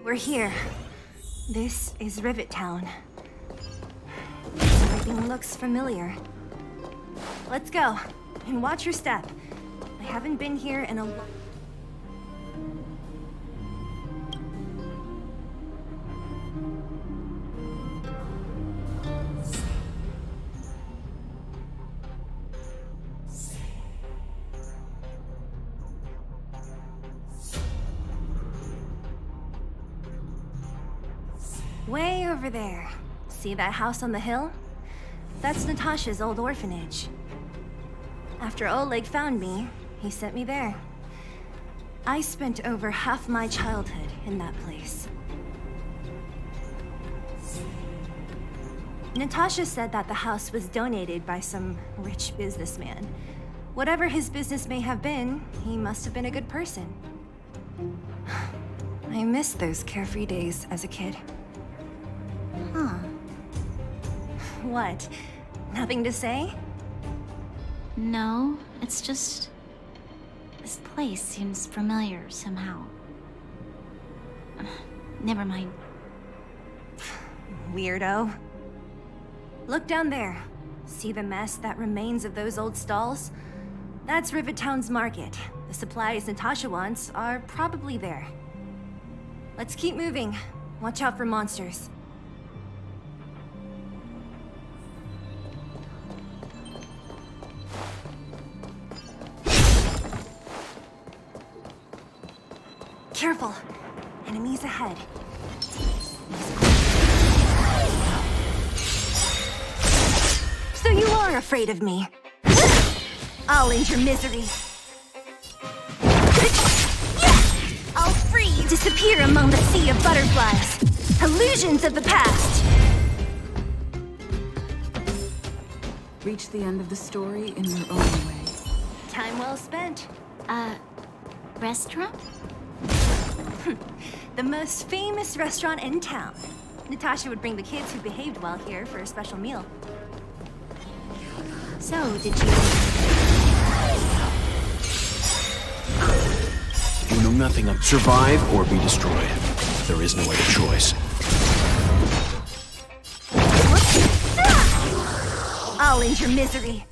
We're here. This is Rivet Town. Everything looks familiar. Let's go, and watch your step. I haven't been here in a long... Way over there. See that house on the hill? That's Natasha's old orphanage. After Oleg found me, he sent me there. I spent over half my childhood in that place. Natasha said that the house was donated by some rich businessman. Whatever his business may have been, he must have been a good person. I miss those carefree days as a kid. Huh. What? Nothing to say? No, it's just... this place seems familiar somehow. Never mind. Weirdo. Look down there. See the mess that remains of those old stalls? That's Rivet Town's market. The supplies Natasha wants are probably there. Let's keep moving. Watch out for monsters. Careful! Enemies ahead. So you are afraid of me? I'll end your misery. I'll free you! Disappear among the sea of butterflies. Illusions of the past! Reach the end of the story in your own way. Time well spent. Restaurant? The most famous restaurant in town. Natasha would bring the kids who behaved well here for a special meal. So, did you... You know nothing of survive or be destroyed. There is no other choice. I'll end your misery.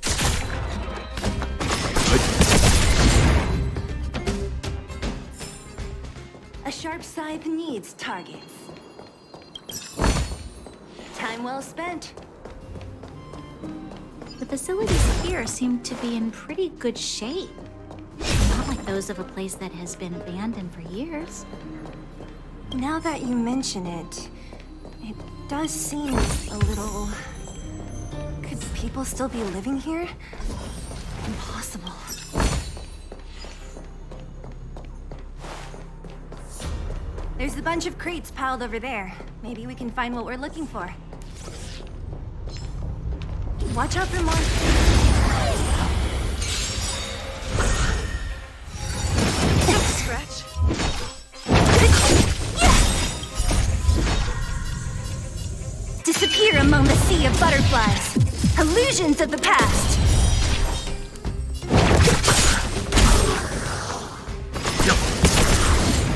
A sharp scythe needs targets. Time well spent. The facilities here seem to be in pretty good shape. Not like those of a place that has been abandoned for years. Now that you mention it, it does seem a little... Could people still be living here? Impossible. There's a bunch of crates piled over there. Maybe we can find what we're looking for. Watch out for monsters. Stretch. Disappear among the sea of butterflies. Illusions of the past.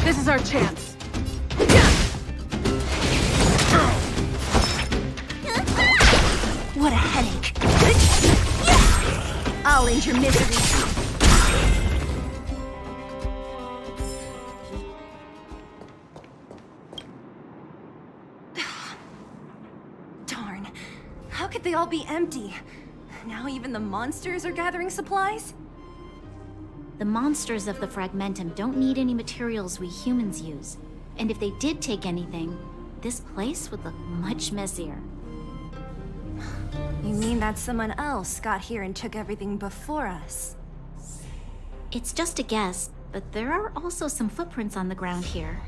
This is our chance. What a headache. I'll end your misery. Darn. How could they all be empty? Now even the monsters are gathering supplies? The monsters of the Fragmentum don't need any materials we humans use. And if they did take anything, this place would look much messier. You mean that someone else got here and took everything before us? It's just a guess, but there are also some footprints on the ground here.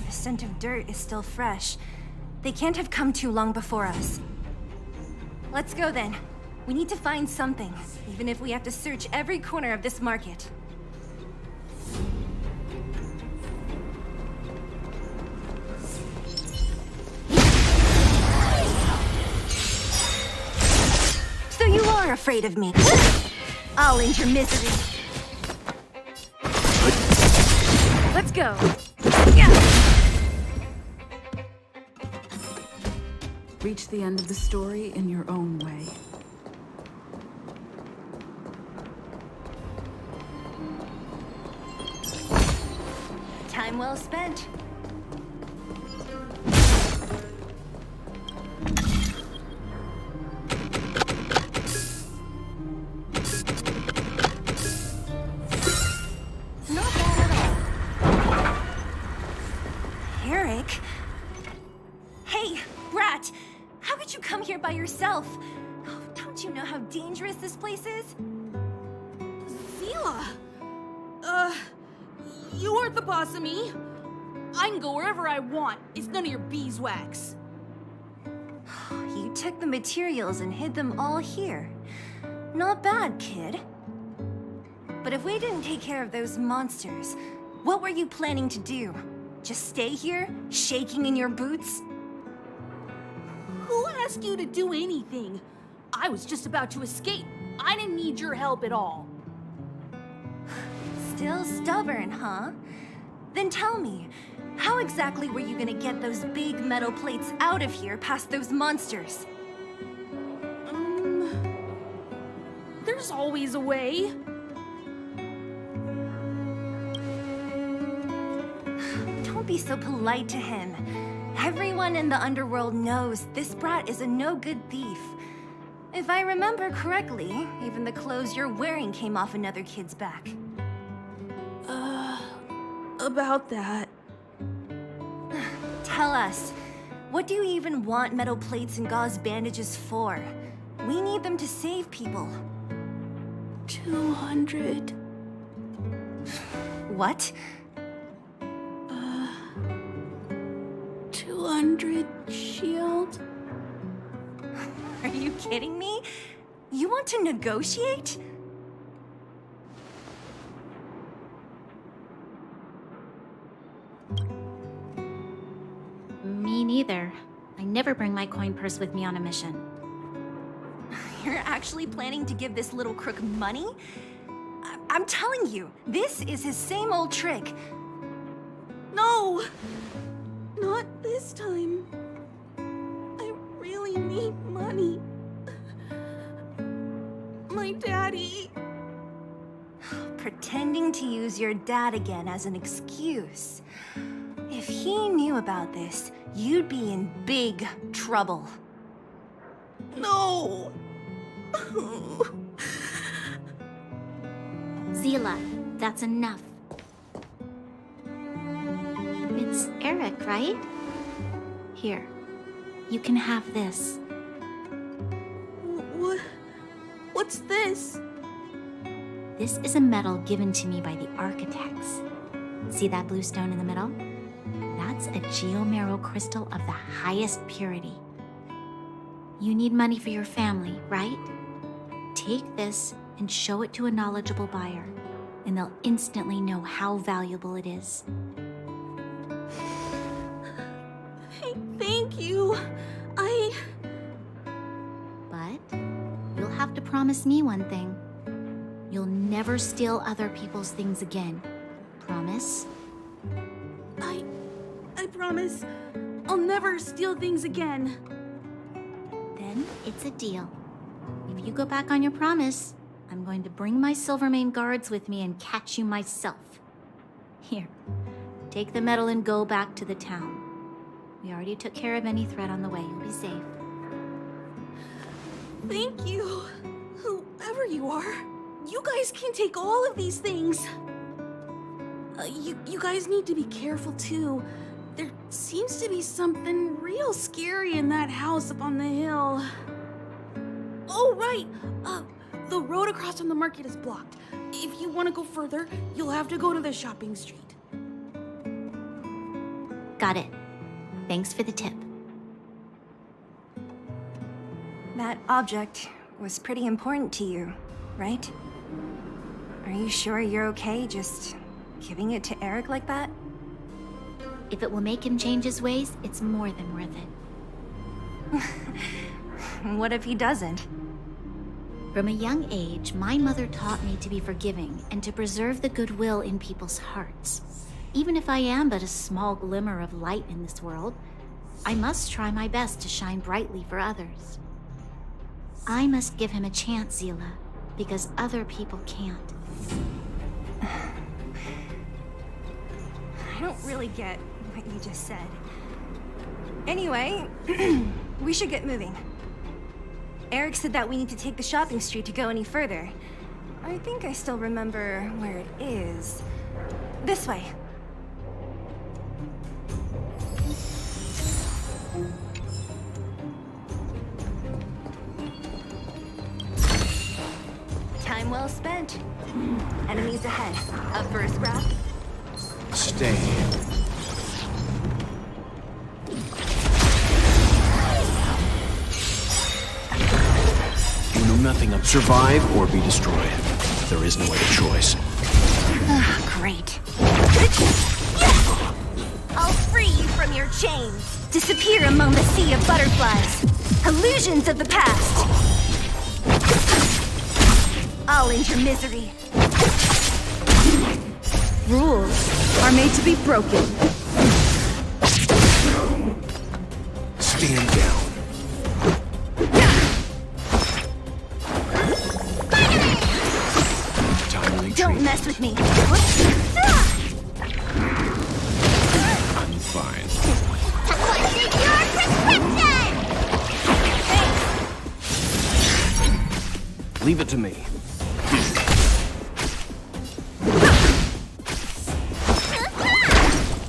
The scent of dirt is still fresh. They can't have come too long before us. Let's go then. We need to find something, even if we have to search every corner of this market. So you are afraid of me? I'll end your misery. Let's go. Yeah. Reach the end of the story in your own way. Time well spent. Not bad at all. Eric? Hey, Brat! How could you come here by yourself? Oh, don't you know how dangerous this place is? Zila! You aren't the boss of me. I can go wherever I want. It's none of your beeswax. You took the materials and hid them all here. Not bad, kid. But if we didn't take care of those monsters, what were you planning to do? Just stay here, shaking in your boots? Who asked you to do anything? I was just about to escape. I didn't need your help at all. Still stubborn, huh? Then tell me, how exactly were you gonna get those big metal plates out of here past those monsters? There's always a way. Don't be so polite to him. Everyone in the underworld knows this brat is a no-good thief. If I remember correctly, even the clothes you're wearing came off another kid's back. About that. Tell us, what do you even want metal plates and gauze bandages for? We need them to save people. 200. What? 200 shield. Are you kidding me? You want to negotiate? Me neither. I never bring my coin purse with me on a mission. You're actually planning to give this little crook money? I'm telling you, this is his same old trick. No! Not this time. I really need money. My daddy. Pretending to use your dad again as an excuse. If he knew about this, you'd be in big trouble. No! Zila, that's enough. It's Eric, right? Here, you can have this. What's this? This is a medal given to me by the architects. See that blue stone in the middle? That's a geomarrow crystal of the highest purity. You need money for your family, right? Take this and show it to a knowledgeable buyer, and they'll instantly know how valuable it is. Thank you. But you'll have to promise me one thing. You'll never steal other people's things again. Promise? I promise I'll never steal things again. Then it's a deal. If you go back on your promise, I'm going to bring my Silvermane guards with me and catch you myself. Here, take the medal and go back to the town. We already took care of any threat on the way. You'll be safe. Thank you. Whoever you are, you guys can take all of these things. You guys need to be careful too. There seems to be something real scary in that house up on the hill. Oh, right. The road across from the market is blocked. If you want to go further, you'll have to go to the shopping street. Got it. Thanks for the tip. That object was pretty important to you, right? Are you sure you're okay just giving it to Eric like that? If it will make him change his ways, it's more than worth it. What if he doesn't? From a young age, my mother taught me to be forgiving and to preserve the goodwill in people's hearts, even if I am but a small glimmer of light in this world, I must try my best to shine brightly for others. I must give him a chance, Zila, because other people can't. I don't really get what you just said. Anyway, we should get moving. Eric said that we need to take the shopping street to go any further. I think I still remember where it is. This way. Time well spent. Enemies ahead. Up for a scrap? Stay. You know nothing of survive or be destroyed. There is no other choice. Great. I'll free you from your chains. Disappear among the sea of butterflies. Illusions of the past. I'll end your misery. Rules are made to be broken. Stand down. Time to retreat. Don't mess with me. I'm fine. Leave it to me.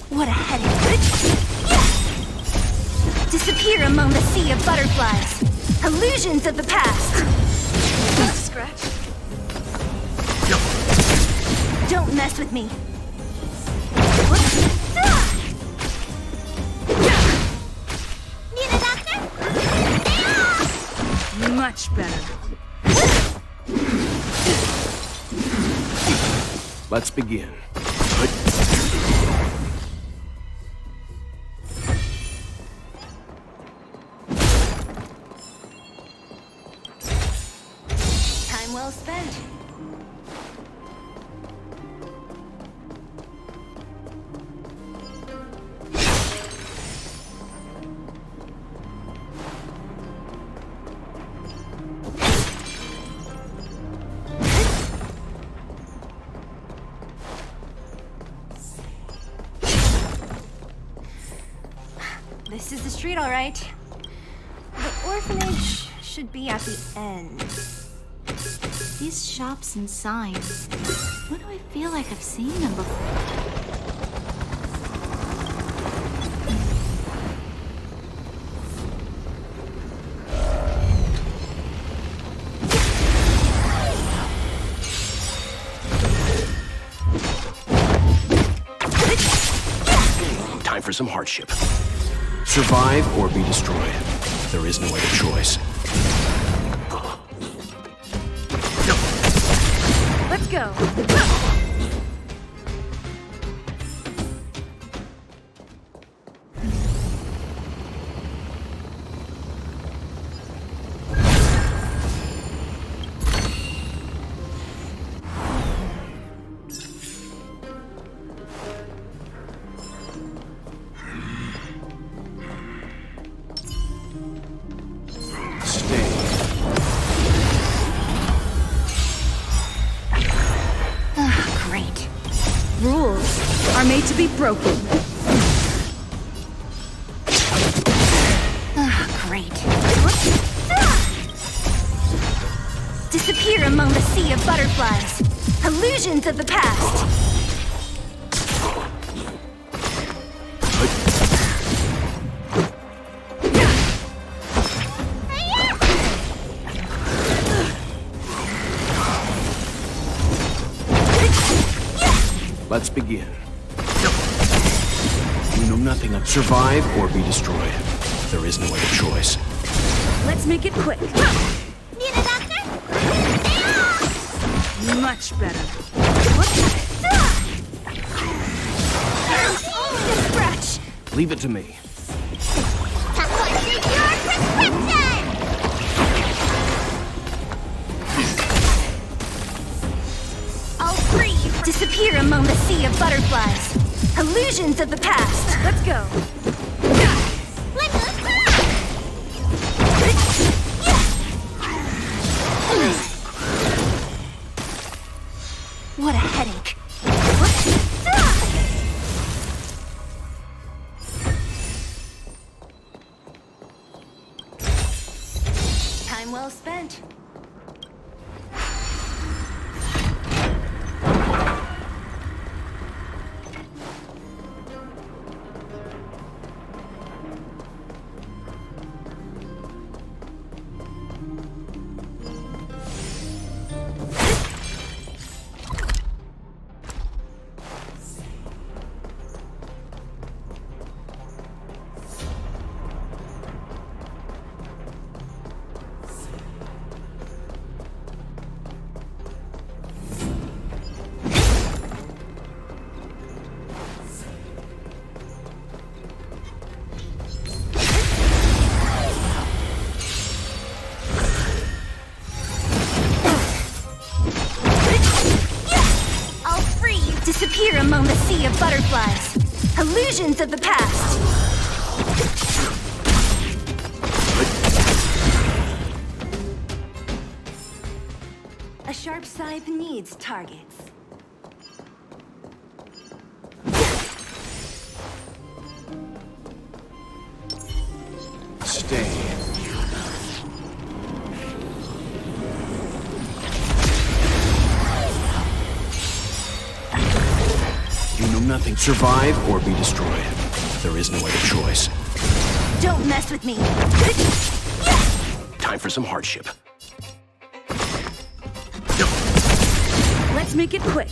What a headache. Disappear among the sea of butterflies. Illusions of the past. Scratch. Don't mess with me. Need a doctor? Much better. Let's begin. Time well spent. This is the street, all right. The orphanage should be at the end. These shops and signs. Why do I feel like I've seen them before? Time for some hardship. Survive or be destroyed. There is no other choice. Let's go. Great. Rules are made to be broken. Great. Disappear among the sea of butterflies. Illusions of the past. Let's begin. You know nothing of survive or be destroyed. There is no other choice. Let's make it quick. Need a doctor? Much better. Only a scratch. Leave it to me. I'll free you. Disappear among the sea of butterflies. Illusions of the past! Let's go! What a headache. Time well spent. Disappear among the sea of butterflies. Illusions of the past. A sharp scythe needs targets. Stay. Nothing. Survive or be destroyed. There is no other choice. Don't mess with me. Time for some hardship. Let's make it quick.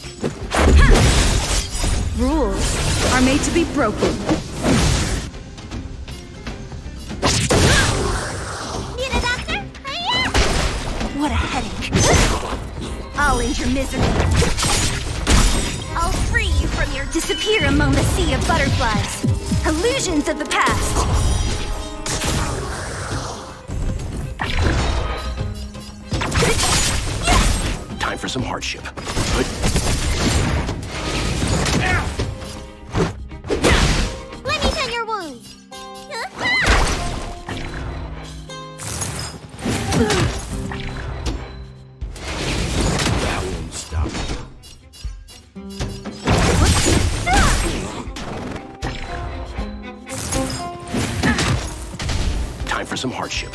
Rules are made to be broken. Need a doctor? What a headache. I'll end your misery. I'll free you from your disappear among the sea of butterflies. Illusions of the past. Time for some hardship. Let me tend your wounds. That won't stop me. Time for some hardship.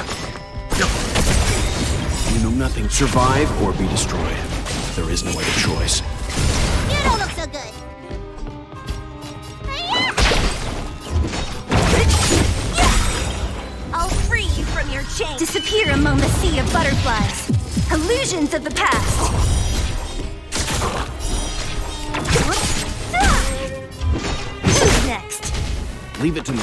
You know nothing. Survive or be destroyed. There is no other choice. You don't look so good. I'll free you from your chains. Disappear among the sea of butterflies. Illusions of the past. Who's next? Leave it to me.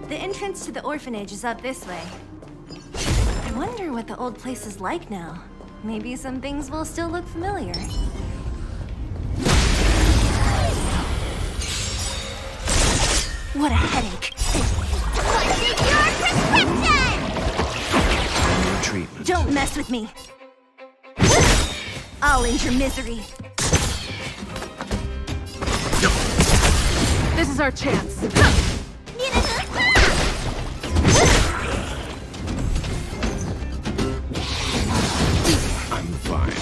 The entrance to the orphanage is up this way. I wonder what the old place is like now. Maybe some things will still look familiar. What a headache. What's your prescription? No treatment. Don't mess with me. I'll end your misery. This is our chance. I'm fine.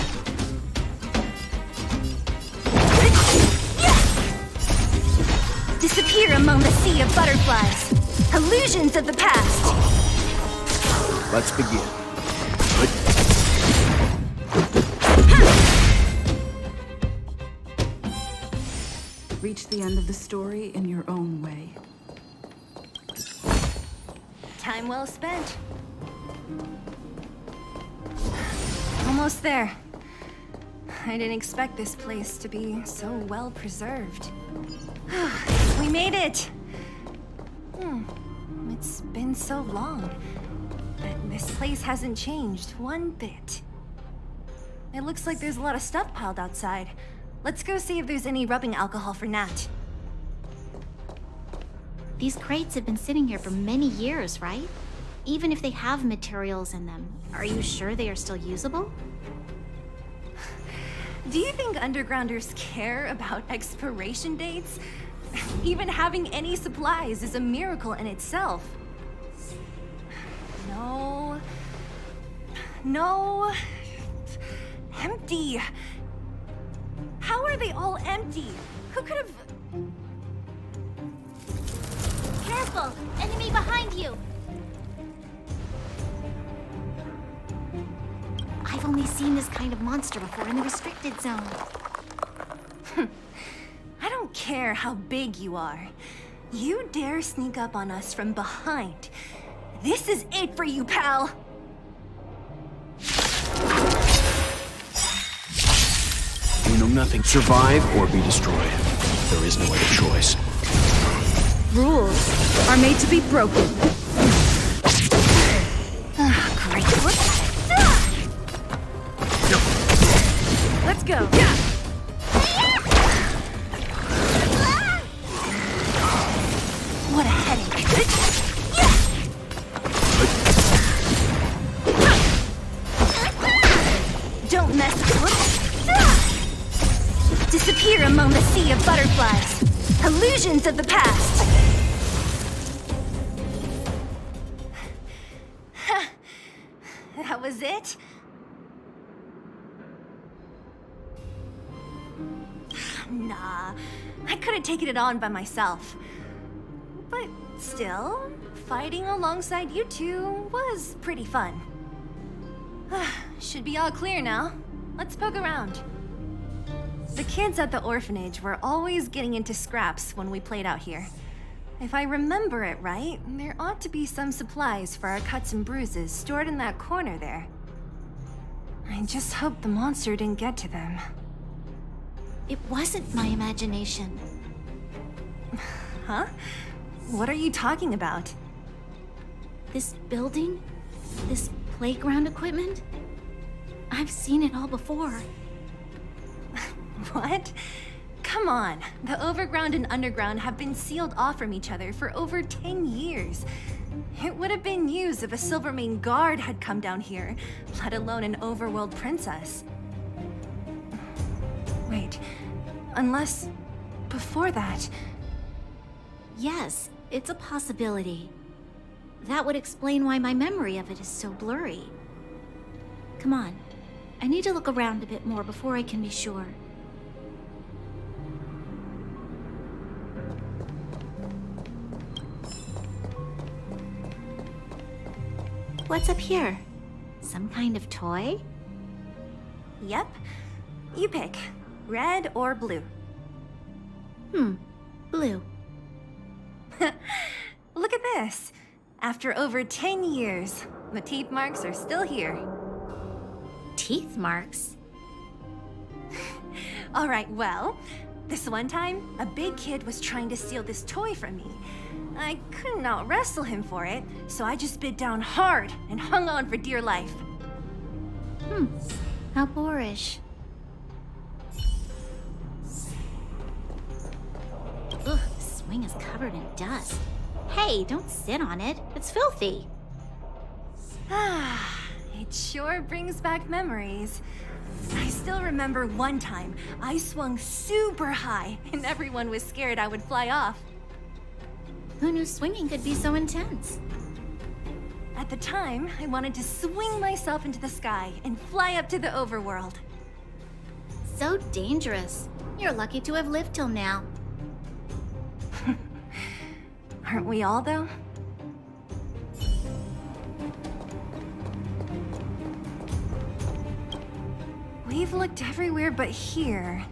Disappear among the sea of butterflies. Illusions of the past. Let's begin. Reach the end of the story in your own way. Time well spent. Almost there. I didn't expect this place to be so well preserved. We made it! It's been so long, but this place hasn't changed one bit. It looks like there's a lot of stuff piled outside. Let's go see if there's any rubbing alcohol for Nat. These crates have been sitting here for many years, right? Even if they have materials in them, are you sure they are still usable? Do you think undergrounders care about expiration dates? Even having any supplies is a miracle in itself. No. No. Empty. How are they all empty? Who could have... Careful! Enemy behind you! I've only seen this kind of monster before in the restricted zone. I don't care how big you are. You dare sneak up on us from behind. This is it for you, pal! You know nothing. Survive or be destroyed. There is no other choice. Rules are made to be broken. Great. Let's go. What a headache. Don't mess with it. Disappear among the sea of butterflies. Illusions of the past. That was it? Nah, I could have taken it on by myself. But still, fighting alongside you two was pretty fun. Should be all clear now. Let's poke around. The kids at the orphanage were always getting into scraps when we played out here. If I remember it right, there ought to be some supplies for our cuts and bruises stored in that corner there. I just hope the monster didn't get to them. It wasn't my imagination. Huh? What are you talking about? This building? This playground equipment? I've seen it all before. What? Come on. The overground and underground have been sealed off from each other for over 10 years. It would have been news if a Silvermane guard had come down here, let alone an overworld princess. Wait, unless before that... Yes, it's a possibility. That would explain why my memory of it is so blurry. Come on, I need to look around a bit more before I can be sure. What's up here? Some kind of toy? Yep. You pick. Red or blue. Blue. Look at this. After over 10 years, the teeth marks are still here. Teeth marks? All right, well, this one time, a big kid was trying to steal this toy from me. I couldn't out-wrestle him for it, so I just bit down hard and hung on for dear life. How boorish. Ugh, the swing is covered in dust. Hey, don't sit on it. It's filthy. It sure brings back memories. I still remember one time I swung super high and everyone was scared I would fly off. Who knew swinging could be so intense? At the time, I wanted to swing myself into the sky and fly up to the overworld. So dangerous. You're lucky to have lived till now. Aren't we all, though? We've looked everywhere but here.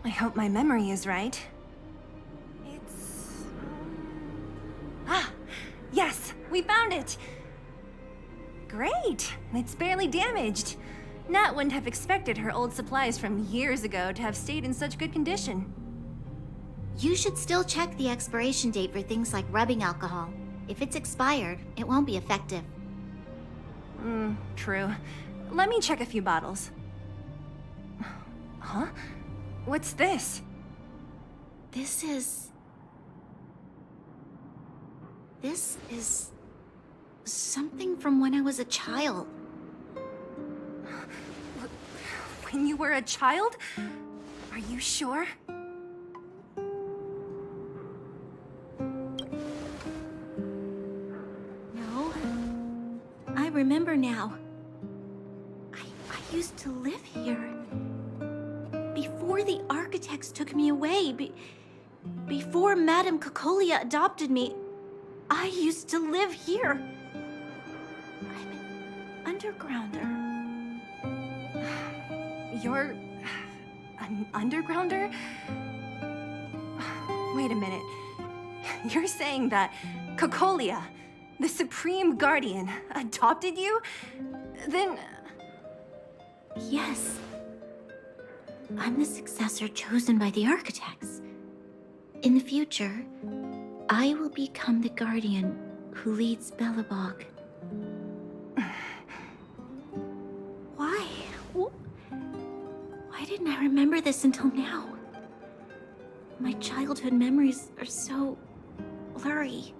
I hope my memory is right. It's... Ah! Yes! We found it! Great! It's barely damaged. Nat wouldn't have expected her old supplies from years ago to have stayed in such good condition. You should still check the expiration date for things like rubbing alcohol. If it's expired, it won't be effective. True. Let me check a few bottles. Huh? What's this? This is... This is something from when I was a child. When you were a child? Are you sure? No. I remember now. I used to live here. Before the architects took me away, before Madame Cocolia adopted me, I used to live here. I'm an undergrounder. You're an undergrounder? Wait a minute. You're saying that Cocolia, the Supreme Guardian, adopted you? Then... Yes. I'm the successor chosen by the architects. In the future, I will become the guardian who leads Belobog. Why? Why didn't I remember this until now? My childhood memories are so blurry.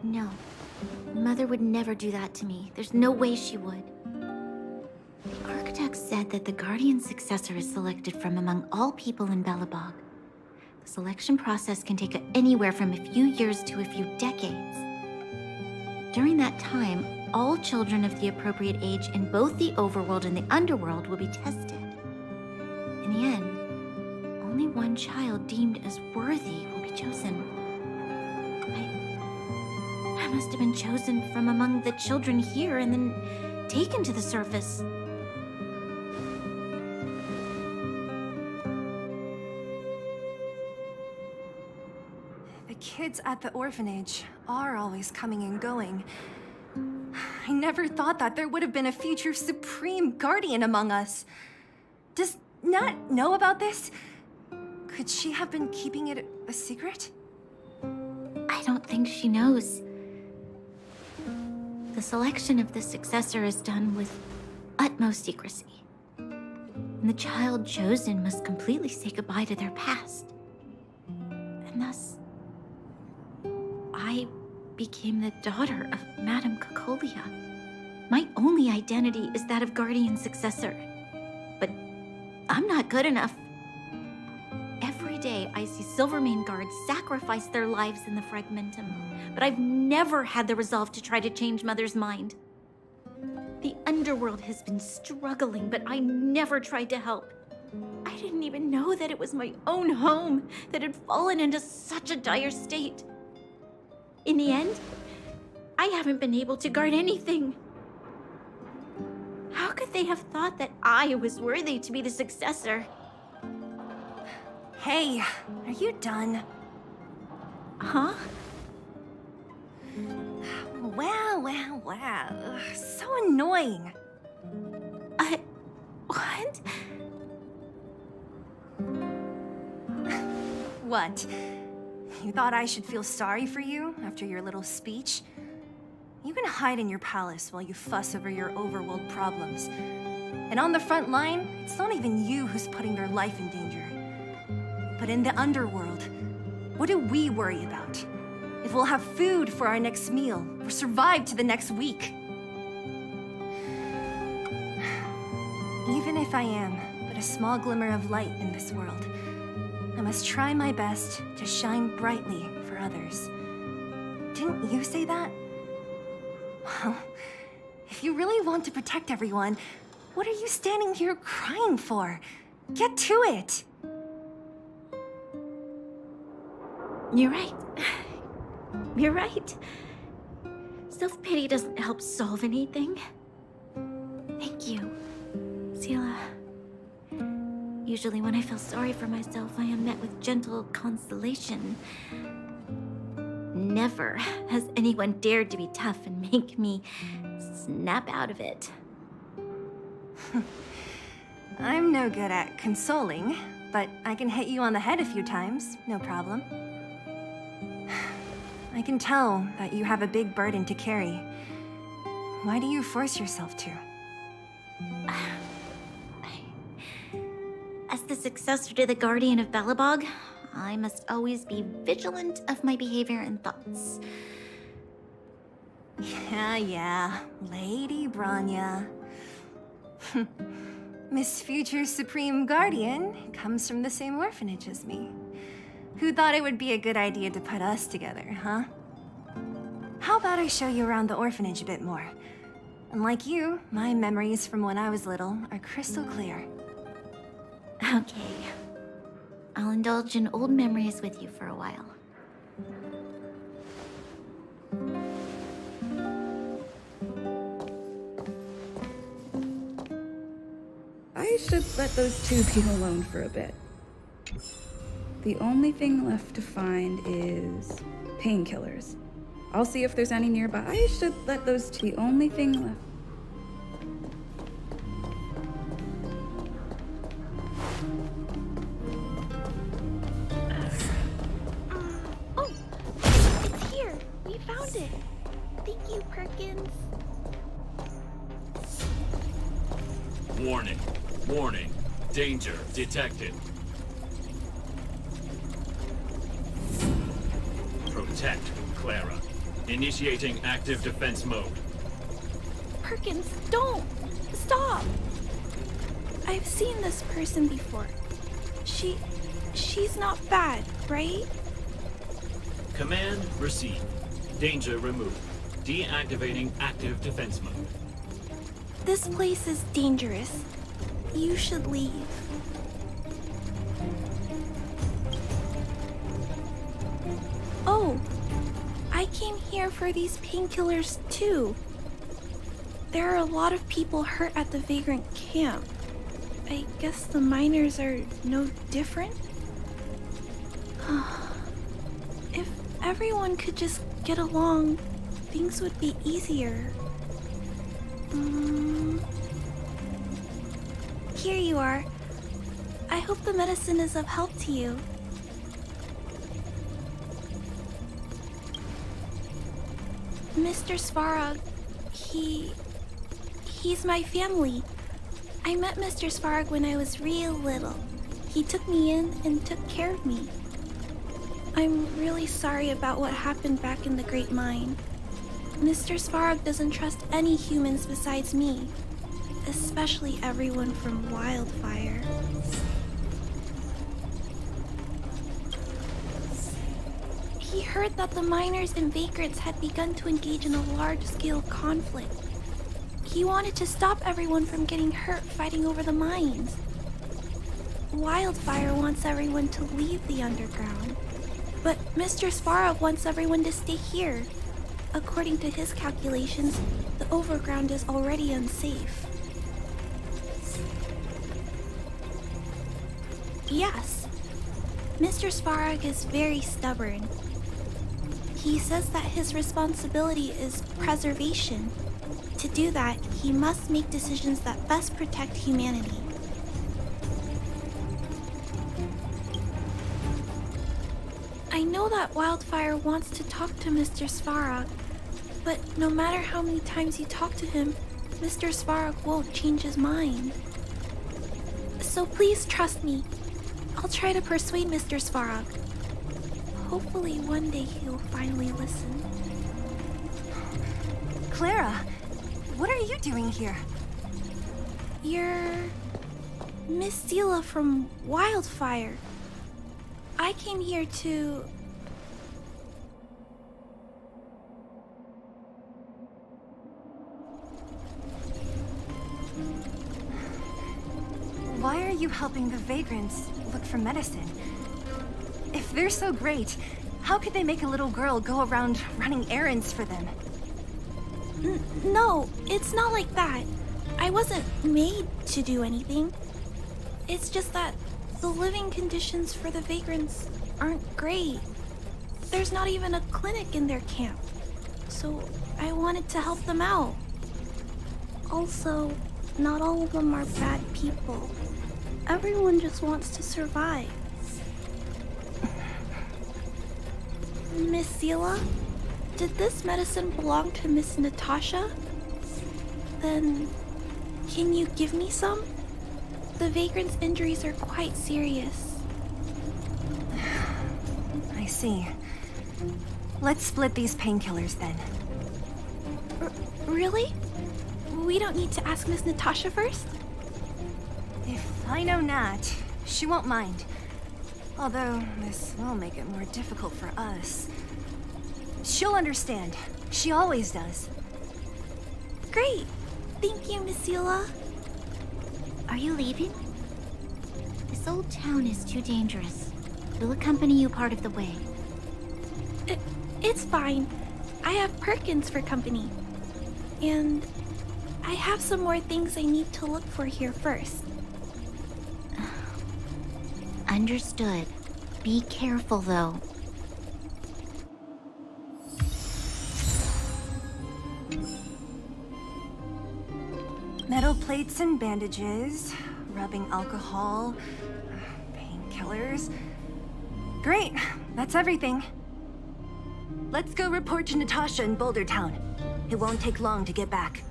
No. Mother would never do that to me. There's no way she would. The architect said that the guardian successor is selected from among all people in Belobog. The selection process can take anywhere from a few years to a few decades. During that time, all children of the appropriate age in both the overworld and the underworld will be tested. In the end, only one child deemed as worthy will be chosen. I must have been chosen from among the children here and then taken to the surface. The kids at the orphanage are always coming and going. I never thought that there would have been a future Supreme Guardian among us. Does Nat know about this? Could she have been keeping it a secret? I don't think she knows. The selection of the successor is done with utmost secrecy. And the child chosen must completely say goodbye to their past. And thus, I became the daughter of Madame Cocolia. My only identity is that of guardian successor. But I'm not good enough. Every day I see Silvermane guards sacrifice their lives in the Fragmentum, but I've never had the resolve to try to change Mother's mind. The underworld has been struggling, but I never tried to help. I didn't even know that it was my own home that had fallen into such a dire state. In the end, I haven't been able to guard anything. How could they have thought that I was worthy to be the successor? Hey, are you done? Huh? Wow. Ugh, so annoying. What? What? You thought I should feel sorry for you after your little speech? You can hide in your palace while you fuss over your overworld problems. And on the front line, it's not even you who's putting their life in danger. But in the underworld, what do we worry about? If we'll have food for our next meal, or survive to the next week. Even if I am but a small glimmer of light in this world, I must try my best to shine brightly for others. Didn't you say that? Well, if you really want to protect everyone, what are you standing here crying for? Get to it! You're right. You're right. Self-pity doesn't help solve anything. Thank you, Sela. Usually when I feel sorry for myself, I am met with gentle consolation. Never has anyone dared to be tough and make me snap out of it. I'm no good at consoling, but I can hit you on the head a few times, no problem. I can tell that you have a big burden to carry. Why do you force yourself to? As the successor to the Guardian of Belobog, I must always be vigilant of my behavior and thoughts. Yeah, Lady Bronya. Miss Future Supreme Guardian comes from the same orphanage as me. Who thought it would be a good idea to put us together, huh? How about I show you around the orphanage a bit more? And like you, my memories from when I was little are crystal clear. Okay. I'll indulge in old memories with you for a while. I should let those two be alone for a bit. The only thing left to find is painkillers. I'll see if there's any nearby. I should let those two. The only thing left. Oh, it's here. We found it. Thank you, Perkins. Warning. Warning. Danger detected. Protect Clara. Initiating active defense mode. Perkins, don't! Stop! I've seen this person before. She's not bad, right? Command received. Danger removed. Deactivating active defense mode. This place is dangerous. You should leave. Oh, I came here for these painkillers too. There are a lot of people hurt at the Vagrant camp. I guess the miners are no different? If everyone could just get along, things would be easier. Here you are. I hope the medicine is of help to you. Mr. Svarog, he's my family. I met Mr. Svarog when I was real little. He took me in and took care of me. I'm really sorry about what happened back in the Great Mine. Mr. Svarog doesn't trust any humans besides me, especially everyone from Wildfire. He heard that the miners and vagrants had begun to engage in a large-scale conflict. He wanted to stop everyone from getting hurt fighting over the mines. Wildfire wants everyone to leave the underground, but Mr. Svarog wants everyone to stay here. According to his calculations, the overground is already unsafe. Yes, Mr. Svarog is very stubborn. He says that his responsibility is preservation. To do that, he must make decisions that best protect humanity. I know that Wildfire wants to talk to Mr. Svarog, but no matter how many times you talk to him, Mr. Svarog won't change his mind. So please trust me. I'll try to persuade Mr. Svarog. Hopefully one day he'll finally listen. Clara, what are you doing here? You're Miss Sela from Wildfire. I came here to... Why are you helping the vagrants look for medicine? If they're so great, how could they make a little girl go around running errands for them? No, it's not like that. I wasn't made to do anything. It's just that the living conditions for the vagrants aren't great. There's not even a clinic in their camp. So I wanted to help them out. Also, not all of them are bad people. Everyone just wants to survive. Miss Sela, did this medicine belong to Miss Natasha? Then, can you give me some? The vagrant's injuries are quite serious. I see. Let's split these painkillers then. Really? We don't need to ask Miss Natasha first? If I know Nat, she won't mind. Although, this will make it more difficult for us. She'll understand. She always does. Great. Thank you, Miss Seela. Are you leaving? This old town is too dangerous. We'll accompany you part of the way. It's fine. I have Perkins for company. And I have some more things I need to look for here first. Understood. Be careful, though. Metal plates and bandages, rubbing alcohol, painkillers. Great, that's everything. Let's go report to Natasha in Boulder Town. It won't take long to get back.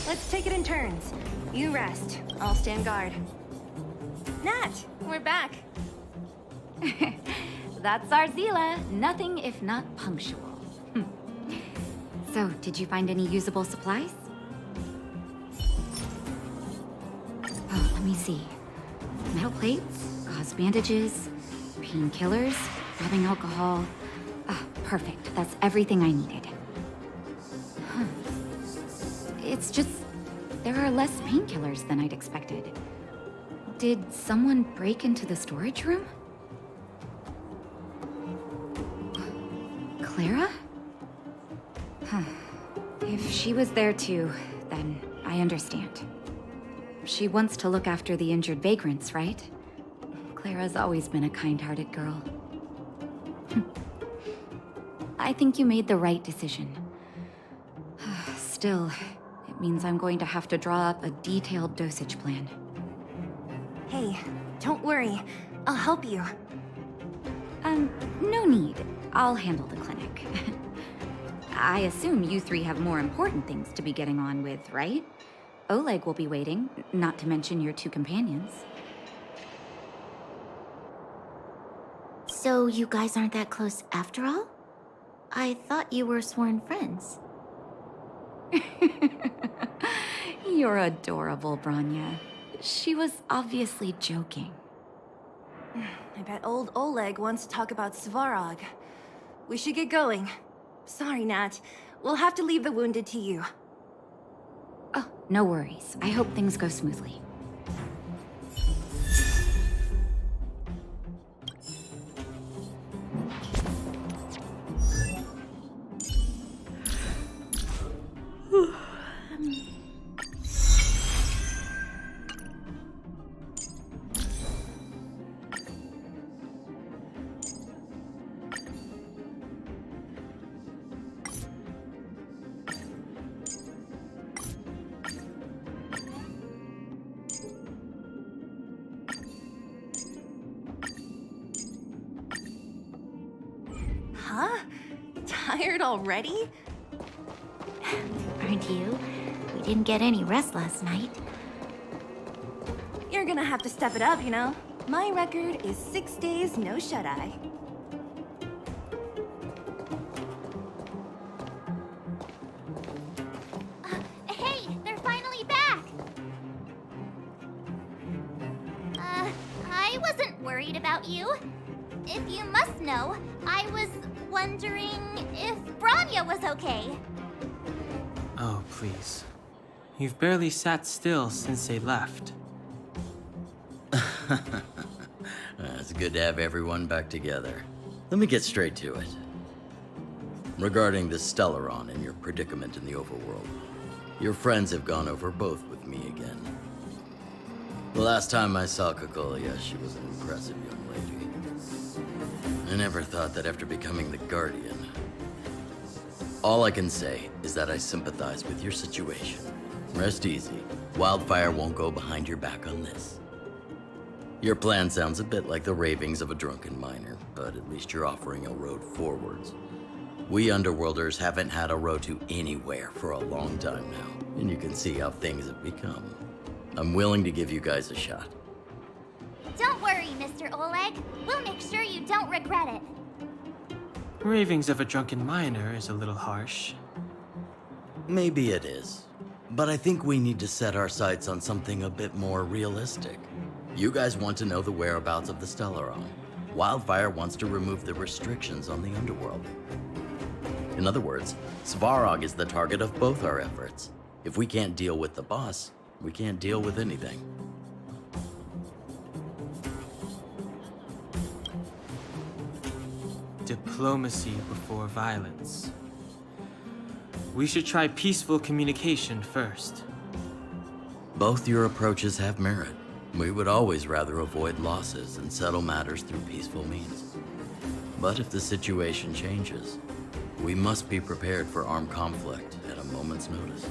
Let's take it in turns. You rest. I'll stand guard. Nat, we're back. That's our Zila. Nothing if not punctual. So, did you find any usable supplies? Oh, let me see. Metal plates, gauze bandages, painkillers, rubbing alcohol. Ah, perfect. That's everything I needed. Huh. It's just, there are less painkillers than I'd expected. Did someone break into the storage room? Clara? Huh. If she was there too, then I understand. She wants to look after the injured vagrants, right? Clara's always been a kind-hearted girl. I think you made the right decision. Still, it means I'm going to have to draw up a detailed dosage plan. Hey, don't worry. I'll help you. No need. I'll handle the clinic. I assume you three have more important things to be getting on with, right? Oleg will be waiting, not to mention your two companions. So you guys aren't that close after all? I thought you were sworn friends. You're adorable, Bronya. She was obviously joking. I bet old Oleg wants to talk about Svarog. We should get going. Sorry, Nat. We'll have to leave the wounded to you. Oh, no worries. I hope things go smoothly. Huh? Tired already? Aren't you? We didn't get any rest last night. You're gonna have to step it up, you know? My record is 6 days, no shut-eye. Hey, they're finally back! I wasn't worried about you. If you must know, I was wondering if Bronya was okay. Oh, please. You've barely sat still since they left. It's good to have everyone back together. Let me get straight to it. Regarding the Stellaron and your predicament in the overworld, your friends have gone over both with me again. The last time I saw Kokolia, she was an impressive young lady. I never thought that after becoming the Guardian. All I can say is that I sympathize with your situation. Rest easy. Wildfire won't go behind your back on this. Your plan sounds a bit like the ravings of a drunken miner, but at least you're offering a road forwards. We Underworlders haven't had a road to anywhere for a long time now, and you can see how things have become. I'm willing to give you guys a shot. Don't worry, Mr. Oleg. We'll make sure you don't regret it. Ravings of a drunken miner is a little harsh. Maybe it is, but I think we need to set our sights on something a bit more realistic. You guys want to know the whereabouts of the Stellaron. Wildfire wants to remove the restrictions on the Underworld. In other words, Svarog is the target of both our efforts. If we can't deal with the boss, we can't deal with anything. Diplomacy before violence. We should try peaceful communication first. Both your approaches have merit. We would always rather avoid losses and settle matters through peaceful means. But if the situation changes, we must be prepared for armed conflict at a moment's notice.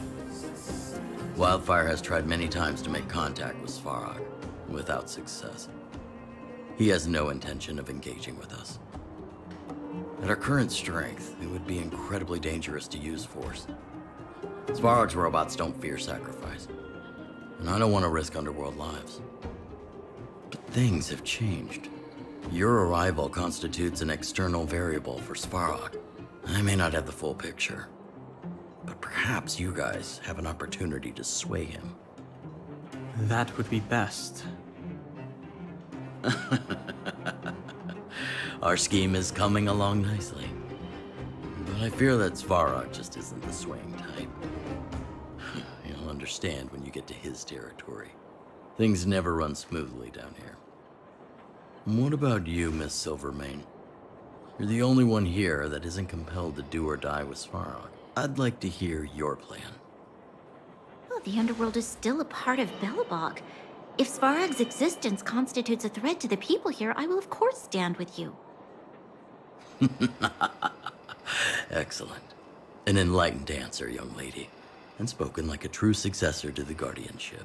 Wildfire has tried many times to make contact with Svarog, without success. He has no intention of engaging with us. At our current strength, it would be incredibly dangerous to use force. Svarog's robots don't fear sacrifice, and I don't want to risk Underworld lives. But things have changed. Your arrival constitutes an external variable for Svarog. I may not have the full picture, but perhaps you guys have an opportunity to sway him. That would be best. Our scheme is coming along nicely, but I fear that Svarog just isn't the swaying type. You'll understand when you get to his territory. Things never run smoothly down here. And what about you, Miss Silvermane? You're the only one here that isn't compelled to do or die with Svarog. I'd like to hear your plan. Oh, the Underworld is still a part of Belobog. If Svarog's existence constitutes a threat to the people here, I will of course stand with you. Excellent. An enlightened answer, young lady, and spoken like a true successor to the guardianship.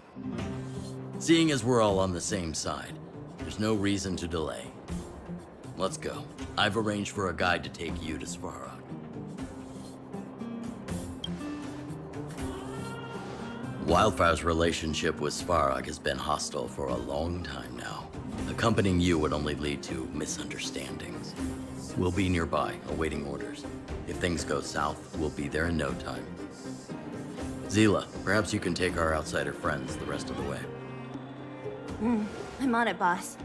Seeing as we're all on the same side, there's no reason to delay. Let's go. I've arranged for a guide to take you to Svarog. Wildfire's relationship with Svarog has been hostile for a long time now. Accompanying you would only lead to misunderstandings. We'll be nearby, awaiting orders. If things go south, we'll be there in no time. Zila, perhaps you can take our outsider friends the rest of the way. I'm on it, boss.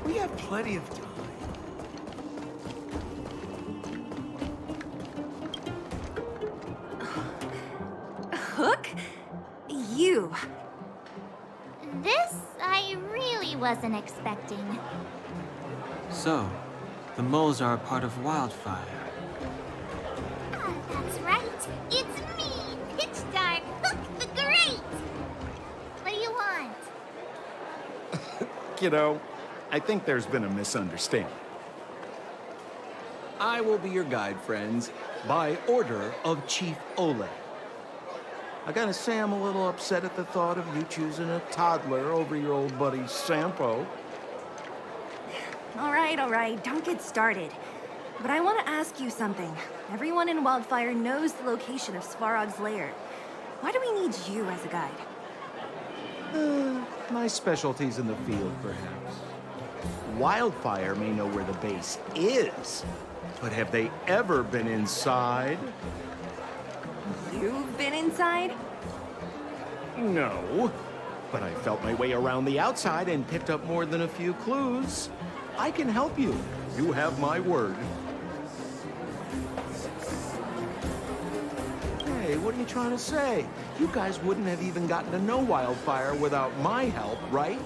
We have plenty of time. luck. You. This I really wasn't expecting. So, the moles are a part of Wildfire. Ah, that's right. It's me, Pitch Dark Hook the Great. What do you want? Kiddo, I think there's been a misunderstanding. I will be your guide, friends, by order of Chief Ole. I gotta say I'm a little upset at the thought of you choosing a toddler over your old buddy Sampo. All right, don't get started. But I want to ask you something. Everyone in Wildfire knows the location of Svarog's lair. Why do we need you as a guide? My specialty's in the field, perhaps. Wildfire may know where the base is, but have they ever been inside? You've been inside? No, but I felt my way around the outside and picked up more than a few clues. I can help you. You have my word. Hey, what are you trying to say? You guys wouldn't have even gotten to know Wildfire without my help, right?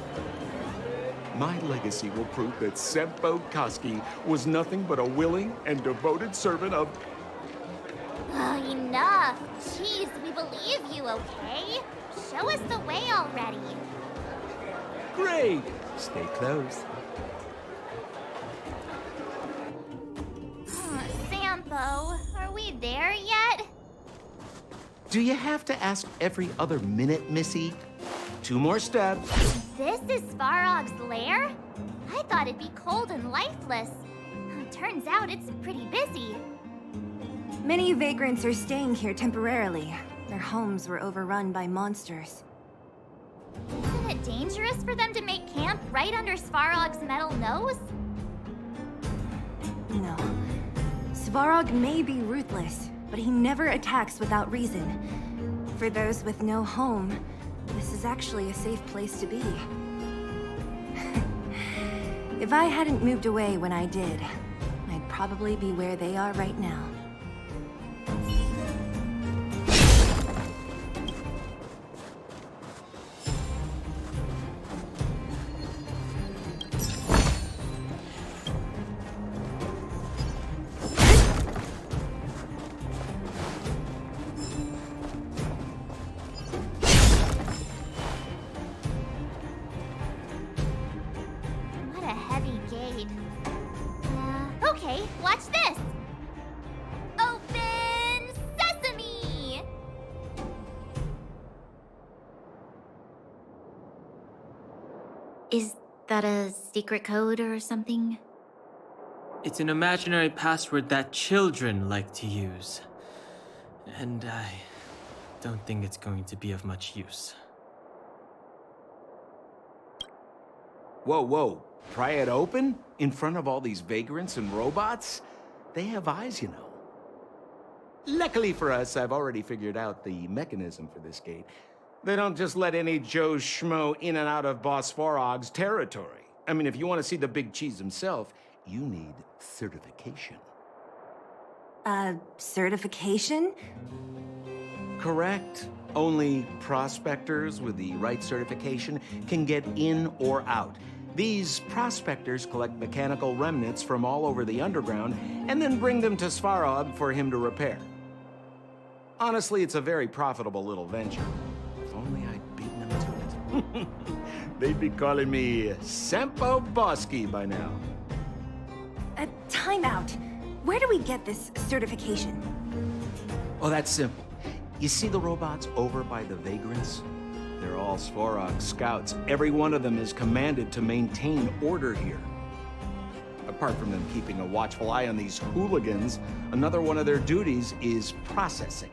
My legacy will prove that Sempo Koski was nothing but a willing and devoted servant of... Oh, enough. Jeez, we believe you, okay? Show us the way already. Great! Stay close. Sampo, are we there yet? Do you have to ask every other minute, Missy? 2 more steps. This is Svarog's lair? I thought it'd be cold and lifeless. Turns out it's pretty busy. Many vagrants are staying here temporarily. Their homes were overrun by monsters. Isn't it dangerous for them to make camp right under Svarog's metal nose? No. Svarog may be ruthless, but he never attacks without reason. For those with no home, this is actually a safe place to be. If I hadn't moved away when I did, I'd probably be where they are right now. Okay, watch this! Open sesame! Is that a secret code or something? It's an imaginary password that children like to use. And I don't think it's going to be of much use. Whoa, whoa. Pry it open? In front of all these vagrants and robots? They have eyes, you know. Luckily for us, I've already figured out the mechanism for this gate. They don't just let any Joe Schmo in and out of Boss Svarog's territory. I mean, if you want to see the big cheese himself, you need certification. Certification? Correct. Only prospectors with the right certification can get in or out. These prospectors collect mechanical remnants from all over the underground and then bring them to Svarog for him to repair. Honestly, it's a very profitable little venture. If only I'd beaten them to it. They'd be calling me Sempo Bosky by now. Time out. Where do we get this certification? Oh, that's simple. You see the robots over by the vagrants? They're all Svarog scouts. Every one of them is commanded to maintain order here. Apart from them keeping a watchful eye on these hooligans, another one of their duties is processing.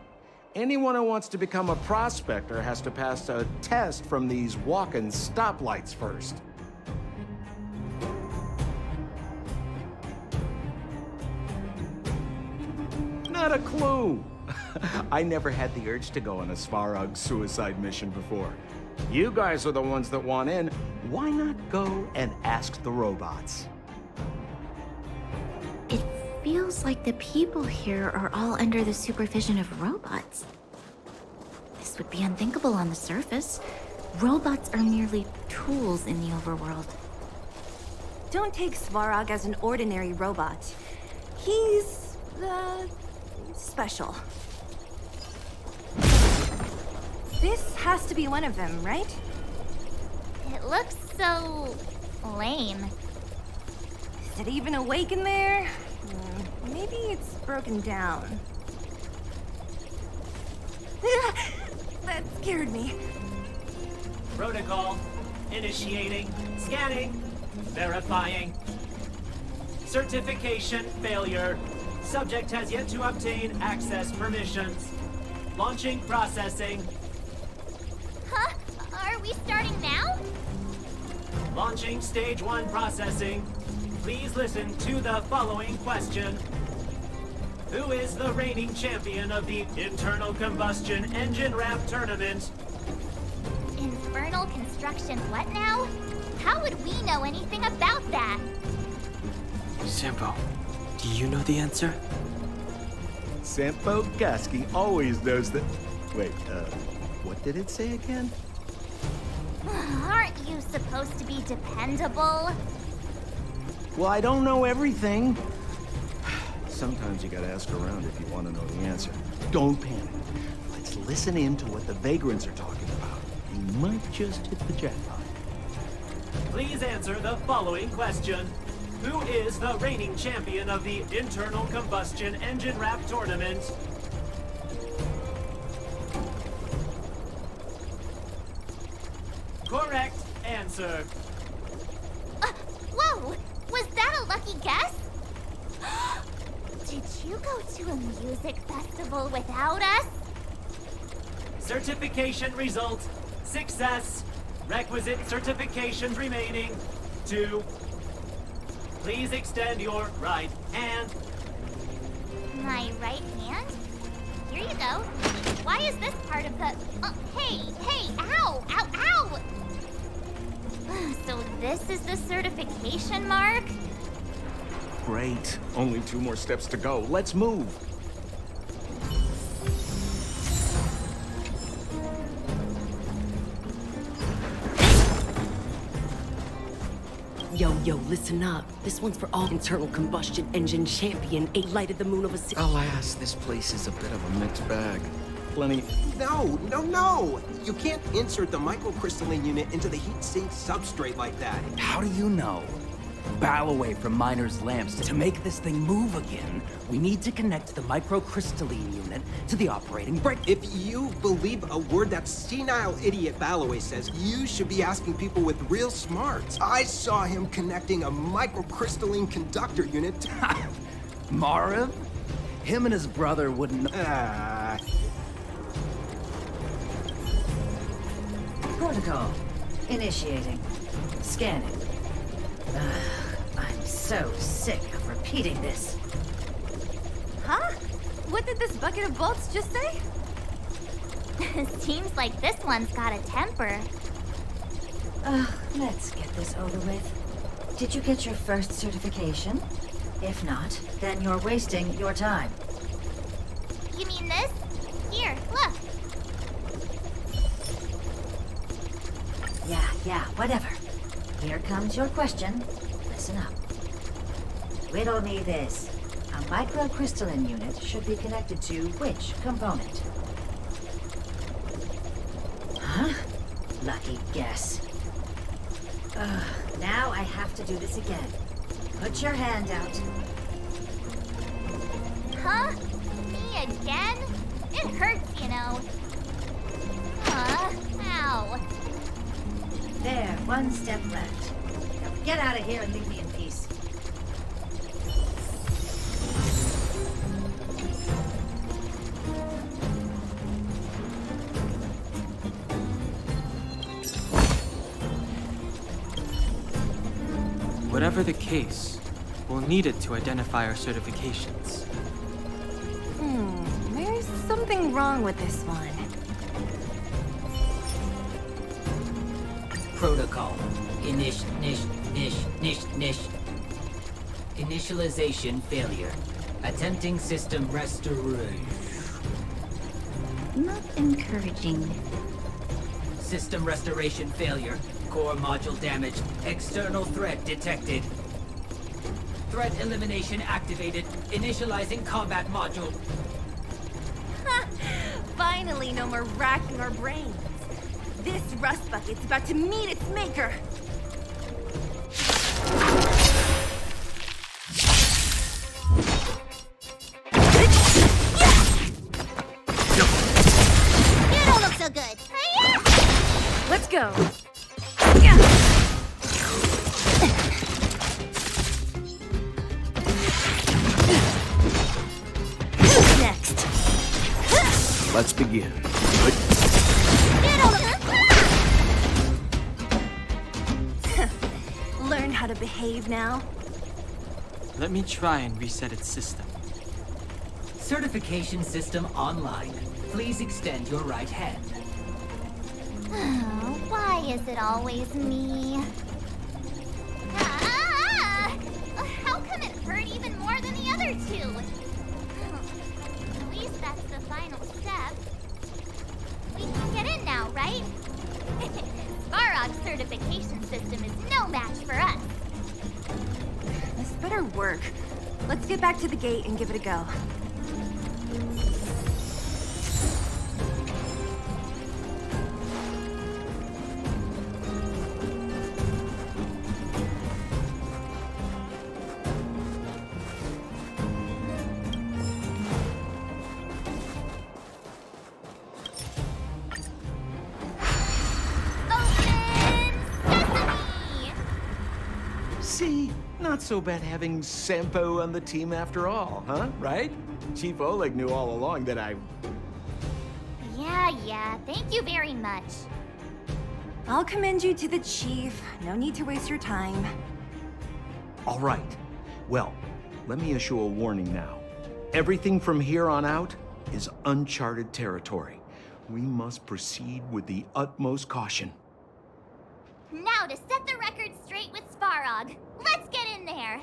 Anyone who wants to become a prospector has to pass a test from these walk-in stoplights first. Not a clue. I never had the urge to go on a Svarog suicide mission before. You guys are the ones that want in. Why not go and ask the robots? It feels like the people here are all under the supervision of robots. This this would be unthinkable on the surface. Robots are merely tools in the overworld. Don't take Svarog as an ordinary robot. He's, special. This has to be one of them, right? It looks so lame. Is it even awake in there? Maybe it's broken down. That scared me. Protocol. Initiating. Scanning. Verifying. Certification failure. Subject has yet to obtain access permissions. Launching processing. Huh? Are we starting now? Launching stage 1 processing. Please listen to the following question. Who is the reigning champion of the Internal Combustion Engine Wrap Tournament? Infernal construction what now? How would we know anything about that? Sampo, do you know the answer? Sampo Gaski always knows that. Wait, what did it say again? Aren't you supposed to be dependable? Well, I don't know everything. Sometimes you gotta ask around if you want to know the answer. Don't panic. Let's listen in to what the vagrants are talking about. You might just hit the jackpot. Please answer the following question. Who is the reigning champion of the Internal Combustion Engine Wrap Tournament? Correct answer. Whoa! Was that a lucky guess? Did you go to a music festival without us? Certification result. Success. Requisite certifications remaining. 2. Please extend your right hand. My right hand? Here you go. Why is this part of the... hey! Ow! Ow! Ow! So this is the certification mark? Great. Only 2 more steps to go. Let's move. Yo, listen up. This one's for all internal combustion engine champion, a light at the moon of a city. Alas, this place is a bit of a mixed bag. Plenty. No! You can't insert the microcrystalline unit into the heat sink substrate like that. How do you know? Bow away from miner's lamps. To make this thing move again, we need to connect the microcrystalline unit to the operating brick. If you believe a word that senile idiot Balloway says, you should be asking people with real smarts. I saw him connecting a microcrystalline conductor unit to... Marv? Him and his brother wouldn't... Protocol. Initiating. Scanning. I'm so sick of repeating this. Huh? What did this bucket of bolts just say? Seems like this one's got a temper. Let's get this over with. Did you get your first certification? If not, then you're wasting your time. You mean this? Here, look. Yeah, whatever. Here comes your question. Listen up. Riddle me this. A microcrystalline unit should be connected to which component? Huh? Lucky guess. Now I have to do this again. Put your hand out. Huh? Me again? It hurts, you know. Ow. There, one step left. Now get out of here and leave me in peace. Whatever the case, we'll need it to identify our certifications. There's something wrong with this one. Protocol. Initialization failure. Attempting system restoration. not encouraging. System restoration failure. Core module damaged. External threat detected. Threat elimination activated. Initializing combat module. Finally, no more racking our brains. This rust bucket's about to meet its maker. You don't look so good. Let's go. Who's next? Let's begin. Learn how to behave now. Let me try and reset its system. Certification system online. Please extend your right hand. Oh, why is it always me? How come it hurt even more than the other two? At least that's the final step. We can get in now, right? Svarog's certification system is no match for us. This better work. Let's get back to the gate and give it a go. See? Not so bad having Sampo on the team after all, huh? Right? Chief Oleg knew all along that I... Yeah, thank you very much. I'll commend you to the chief. No need to waste your time. All right. Well, let me issue a warning now. Everything from here on out is uncharted territory. We must proceed with the utmost caution. Now to set the record straight with Svarog. Let's get in there.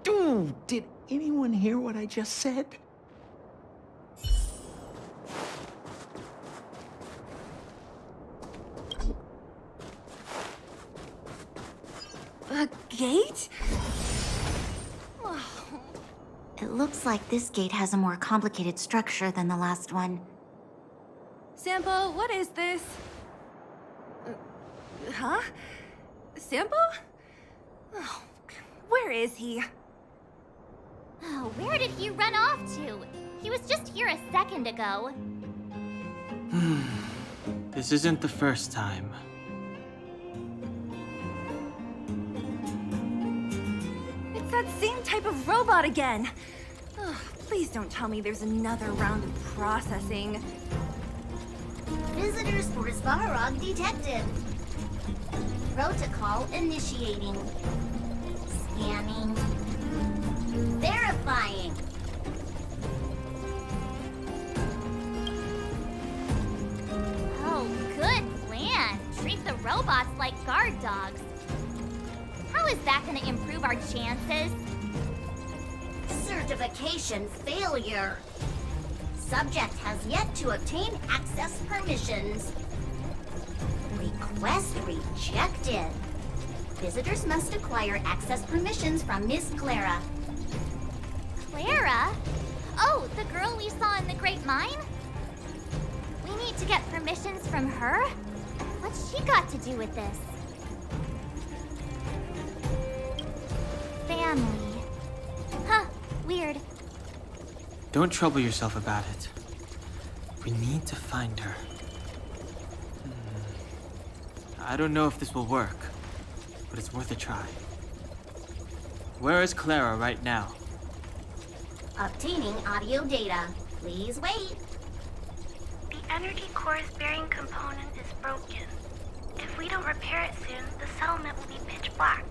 Dude, did anyone hear what I just said? A gate? It looks like this gate has a more complicated structure than the last one. Sampo, what is this? Huh? Sampo? Oh, where is he? Oh, where did he run off to? He was just here a second ago. This isn't the first time. It's that same type of robot again. Oh, please don't tell me there's another round of processing. Visitors for Svarog detected. Protocol initiating. Scanning. Verifying. Oh, good plan. Treat the robots like guard dogs. How is that going to improve our chances? Certification failure. Subject has yet to obtain access permissions. Request rejected. Visitors must acquire access permissions from Miss Clara. Clara? Oh, the girl we saw in the Great Mine? We need to get permissions from her? What's she got to do with this? Family. Huh, weird. Don't trouble yourself about it. We need to find her. I don't know if this will work, but it's worth a try. Where is Clara right now? Obtaining audio data. Please wait. The energy core's bearing component is broken. If we don't repair it soon, the settlement will be pitch black.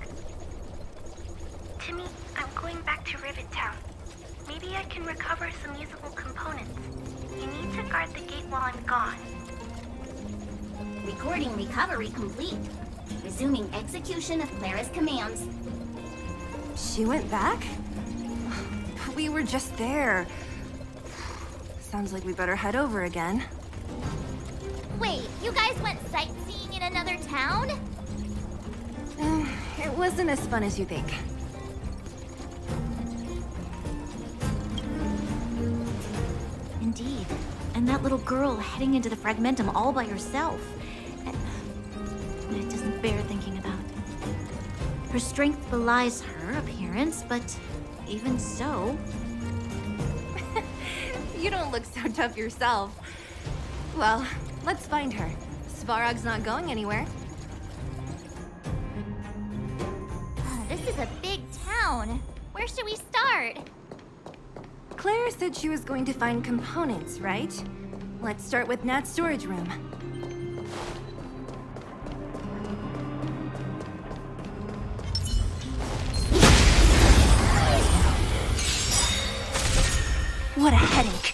Timmy, I'm going back to Rivet Town. Maybe I can recover some usable components. You need to guard the gate while I'm gone. Recording recovery complete. Resuming execution of Clara's commands. She went back? We were just there. Sounds like we better head over again. Wait, you guys went sightseeing in another town? It wasn't as fun as you think. Indeed. And that little girl heading into the Fragmentum all by herself. It doesn't bear thinking about. Her strength belies her appearance, but even so... You don't look so tough yourself. Well, let's find her. Svarog's not going anywhere. This is a big town. Where should we start? Clara said she was going to find components, right? Let's start with Nat's storage room. What a headache.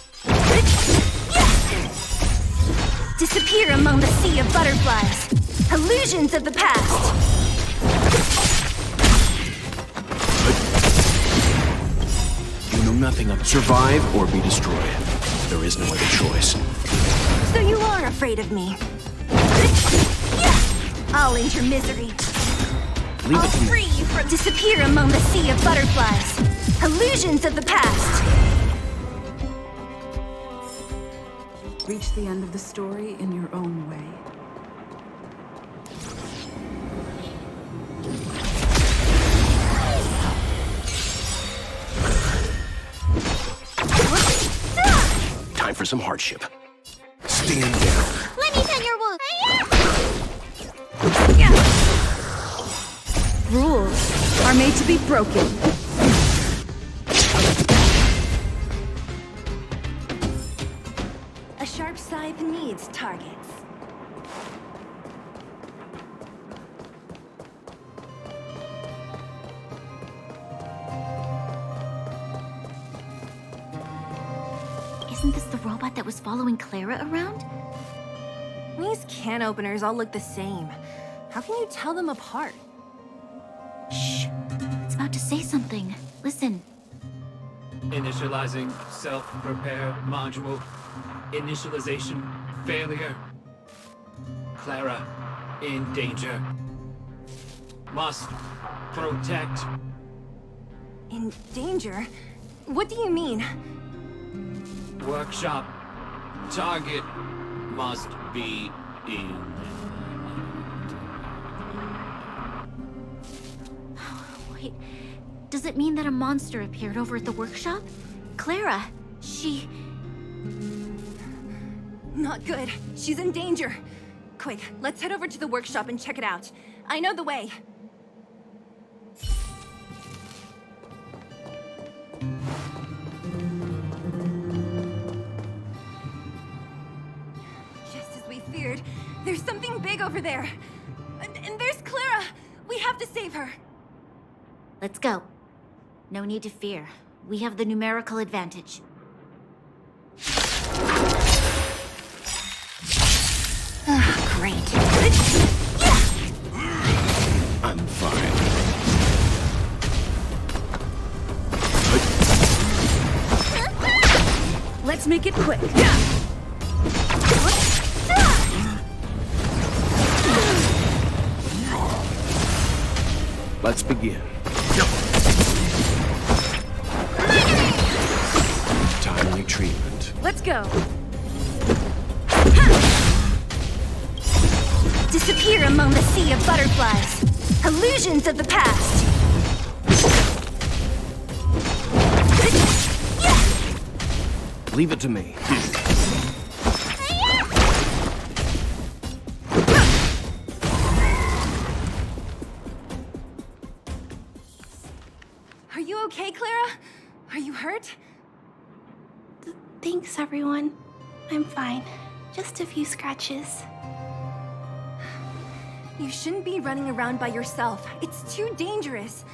Disappear among the sea of butterflies. Illusions of the past. You know nothing of survive or be destroyed. There is no other choice. So you are afraid of me. I'll end your misery. I'll free you from disappear among the sea of butterflies. Illusions of the past. Reach the end of the story in your own way. Time for some hardship. Stand down. Let me tend your wound. Rules are made to be broken. A sharp scythe needs targets. Isn't this the robot that was following Clara around? These can openers all look the same. How can you tell them apart? Shh. It's about to say something. Listen. Initializing self-repair module. Initialization failure. Clara in danger. Must protect. In danger? What do you mean? Workshop. Target must be in. Wait, does it mean that a monster appeared over at the workshop? Clara, she... Not good. She's in danger. Quick, let's head over to the workshop and check it out. I know the way. Just as we feared, there's something big over there. And there's Clara. We have to save her. Let's go. No need to fear. We have the numerical advantage. Great. I'm fine. Let's make it quick. Let's begin. Timely treatment. Let's go. Disappear among the sea of butterflies. Illusions of the past. Leave it to me. Are you okay, Clara? Are you hurt? Thanks, everyone. I'm fine. Just a few scratches. You shouldn't be running around by yourself. It's too dangerous.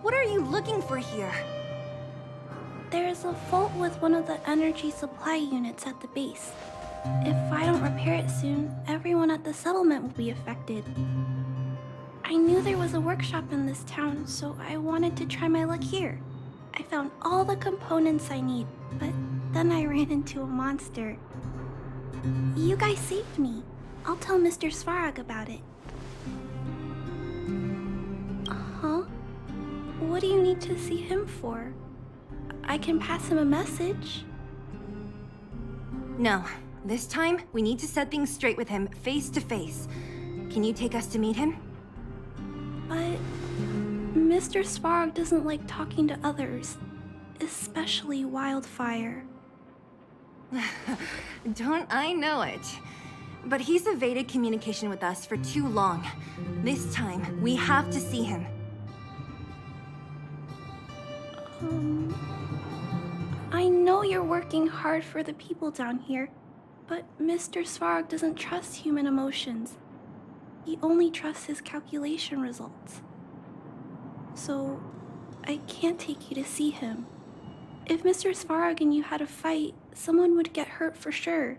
What are you looking for here? There is a fault with one of the energy supply units at the base. If I don't repair it soon, everyone at the settlement will be affected. I knew there was a workshop in this town, so I wanted to try my luck here. I found all the components I need, but then I ran into a monster. You guys saved me. I'll tell Mr. Svarog about it. Huh? What do you need to see him for? I can pass him a message. No. This time, we need to set things straight with him, face to face. Can you take us to meet him? But Mr. Svarog doesn't like talking to others, especially Wildfire. Don't I know it? But he's evaded communication with us for too long. This time, we have to see him. I know you're working hard for the people down here, but Mr. Svarog doesn't trust human emotions. He only trusts his calculation results. So, I can't take you to see him. If Mr. Svarog and you had a fight, someone would get hurt for sure.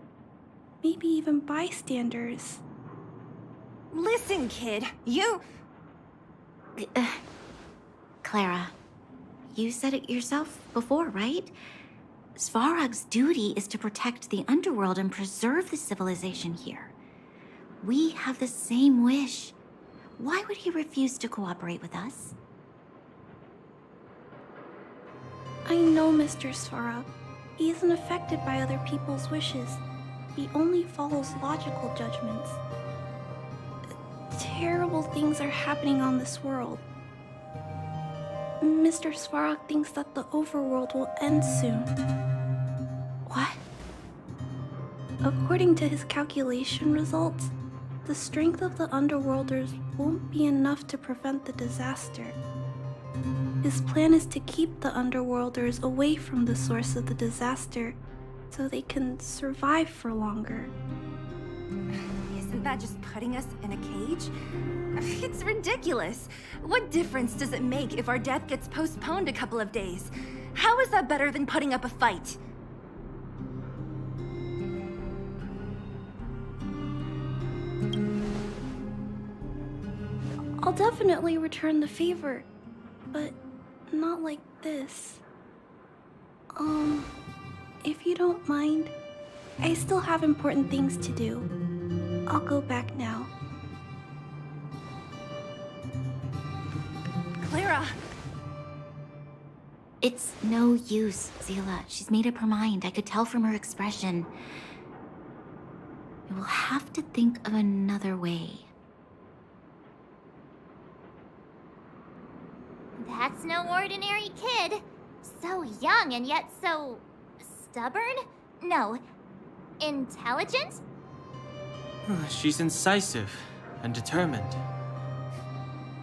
Maybe even bystanders. Listen, kid, you... Clara, you said it yourself before, right? Svarog's duty is to protect the underworld and preserve the civilization here. We have the same wish. Why would he refuse to cooperate with us? I know Mr. Svarog. He isn't affected by other people's wishes. He only follows logical judgments. Terrible things are happening on this world. Mr. Svarog thinks that the overworld will end soon. What? According to his calculation results, the strength of the underworlders won't be enough to prevent the disaster. His plan is to keep the underworlders away from the source of the disaster so they can survive for longer. Isn't that just putting us in a cage? It's ridiculous. What difference does it make if our death gets postponed a couple of days? How is that better than putting up a fight? I'll definitely return the favor, but not like this. If you don't mind, I still have important things to do. I'll go back now. Clara! It's no use, Zila. She's made up her mind. I could tell from her expression. We will have to think of another way. That's no ordinary kid. So young and yet so... stubborn? No. Intelligent? She's incisive and determined.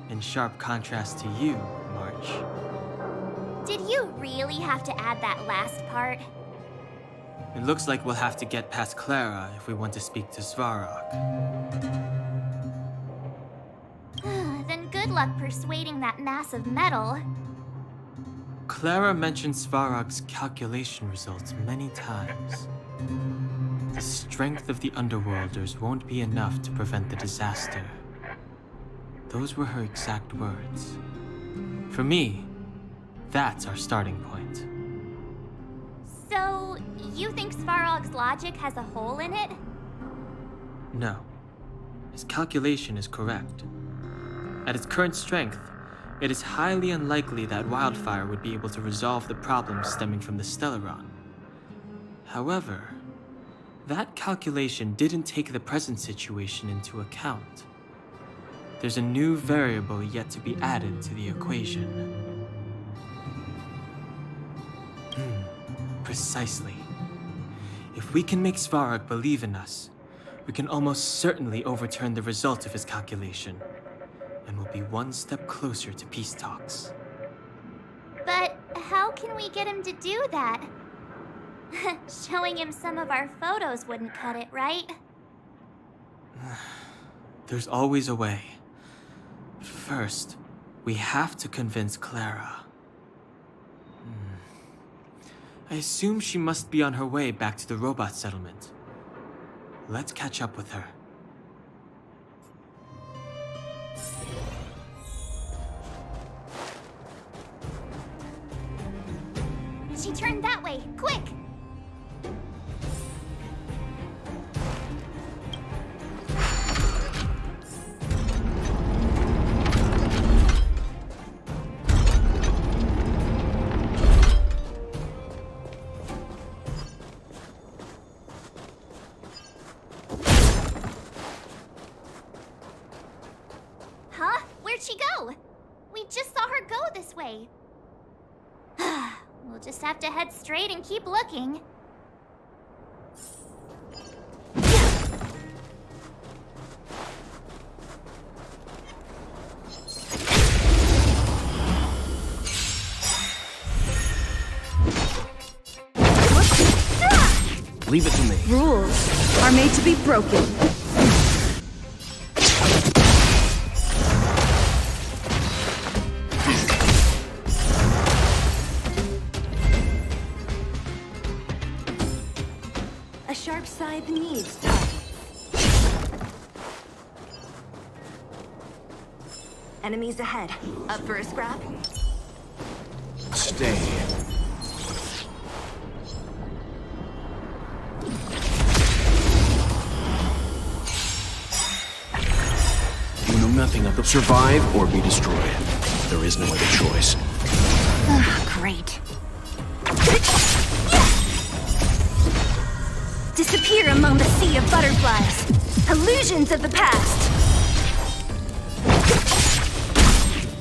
In sharp contrast to you, March. Did you really have to add that last part? It looks like we'll have to get past Clara if we want to speak to Svarog. Then good luck persuading that mass of metal. Clara mentioned Svarog's calculation results many times. The strength of the Underworlders won't be enough to prevent the disaster. Those were her exact words. For me, that's our starting point. So, you think Svarog's logic has a hole in it? No. His calculation is correct. At its current strength, it is highly unlikely that Wildfire would be able to resolve the problems stemming from the Stellaron. However, that calculation didn't take the present situation into account. There's a new variable yet to be added to the equation. Precisely. If we can make Svarog believe in us, we can almost certainly overturn the result of his calculation, and we'll be one step closer to peace talks. But how can we get him to do that? Showing him some of our photos wouldn't cut it, right? There's always a way. But first, we have to convince Clara. I assume she must be on her way back to the robot settlement. Let's catch up with her. She turned that way, quick! Okay. We'll just have to head straight and keep looking. Leave it to me. Rules are made to be broken. A sharp scythe needs targets. Enemies ahead. Up for a scrap? Stay. You know nothing of the survive or be destroyed. There is no other choice. Great. Disappear among the sea of butterflies. Illusions of the past.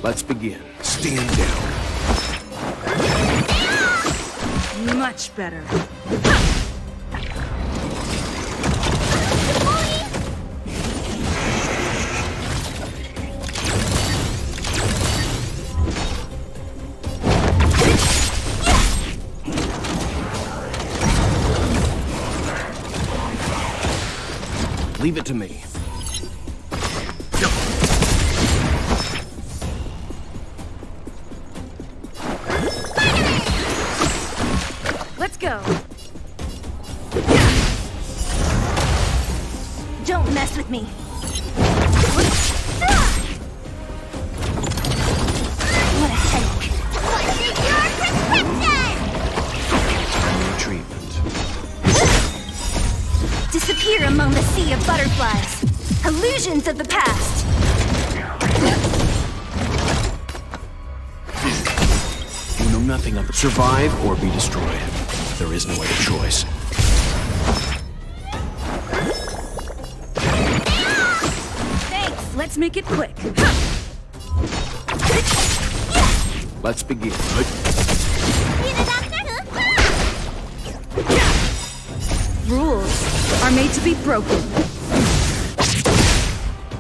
Let's begin. Stand down. Much better. Leave it to me. Let's go. Don't mess with me. What a headache. Treatment. Disappear among the sea of butterflies. Illusions of the past. You know nothing of the survive or be destroyed. There is no other choice. Thanks. Let's make it quick. Let's begin. Rules are made to be broken.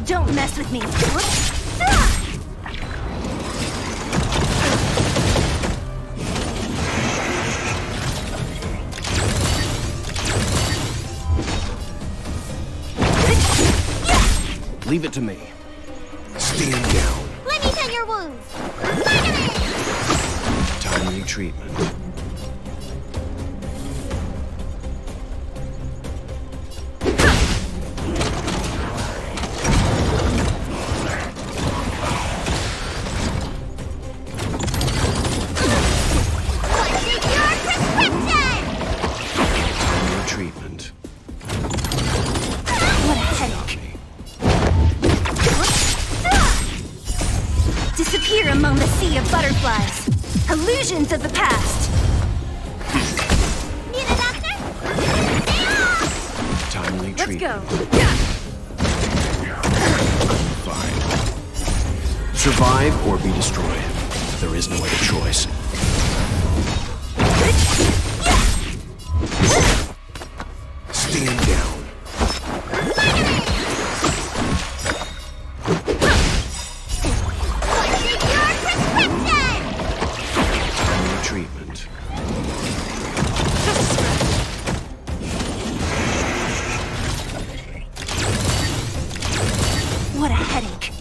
Don't mess with me. Leave it to me. Stand down. Let me tend your wounds. Timely treatment. Treatment. What a headache. Disappear among the sea of butterflies. Illusions of the past. Need a doctor? Timely Let's treatment. go. Fine. Survive or be destroyed. There is no other choice. Stand down. Timely treatment. What a headache.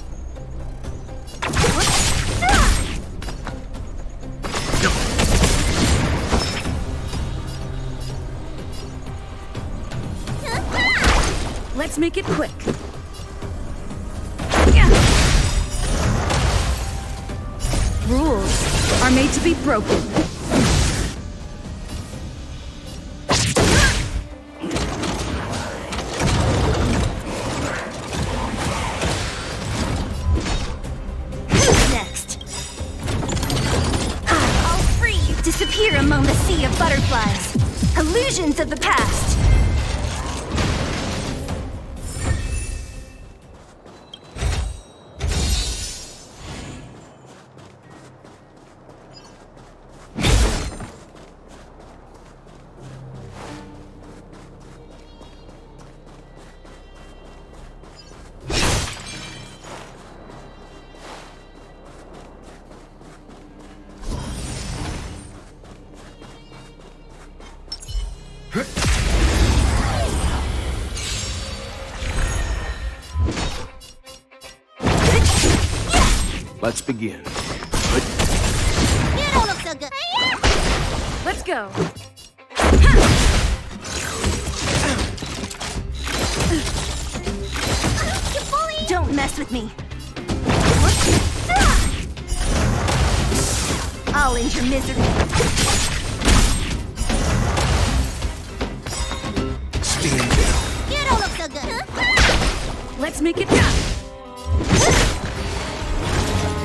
Let's make it quick. Rules are made to be broken. Who's next? I'll free you. Disappear among the sea of butterflies. Illusions of the past. Let's begin. You don't look so good. Let's go. You bully! Don't mess with me. I'll end your misery. Stand down. You don't look so good. Let's make it count.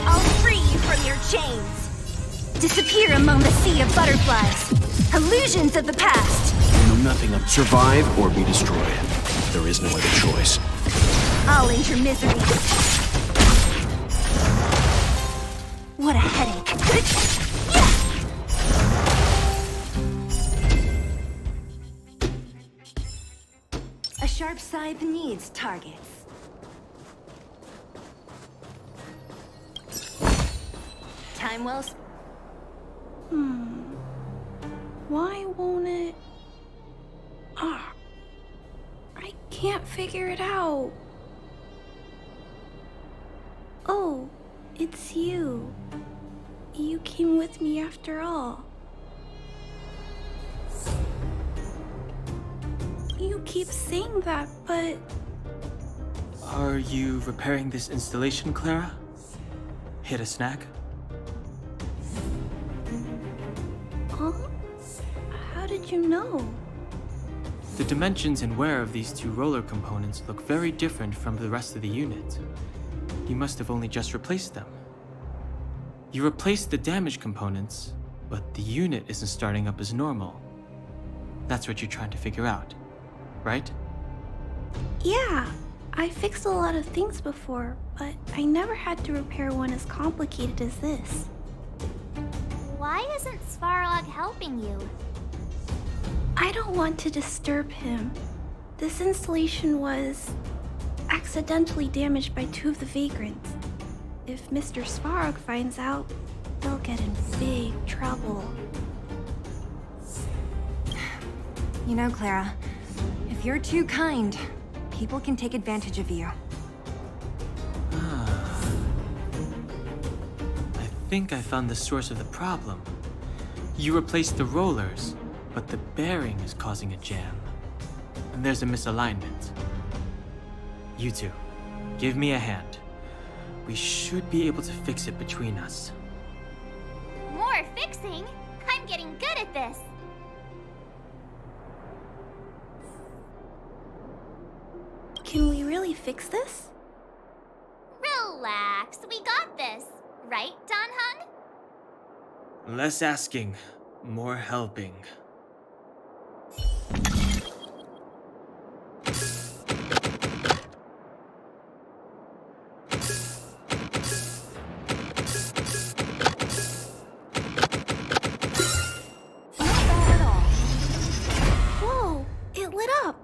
I'll free you from your chains. Disappear among the sea of butterflies. Illusions of the past. You know nothing of survive or be destroyed. There is no other choice. I'll end your misery. What a headache. A sharp scythe needs targets. Time well spent. Why won't it? I can't figure it out. Oh, it's you. You came with me after all. You keep saying that, but... Are you repairing this installation, Clara? Hit a snag? Huh? How did you know? The dimensions and wear of these two roller components look very different from the rest of the unit. You must have only just replaced them. You replaced the damaged components, but the unit isn't starting up as normal. That's what you're trying to figure out, right? Yeah, I fixed a lot of things before, but I never had to repair one as complicated as this. Why isn't Svarog helping you? I don't want to disturb him. This installation was accidentally damaged by two of the vagrants. If Mr. Svarog finds out, they'll get in big trouble. You know, Clara, if you're too kind, people can take advantage of you. I think I found the source of the problem. You replaced the rollers, but the bearing is causing a jam. And there's a misalignment. You two, give me a hand. We should be able to fix it between us. More fixing? I'm getting good at this. Can we really fix this? Relax, we got this. Right, Don Hung? Less asking, more helping. Whoa, it lit up.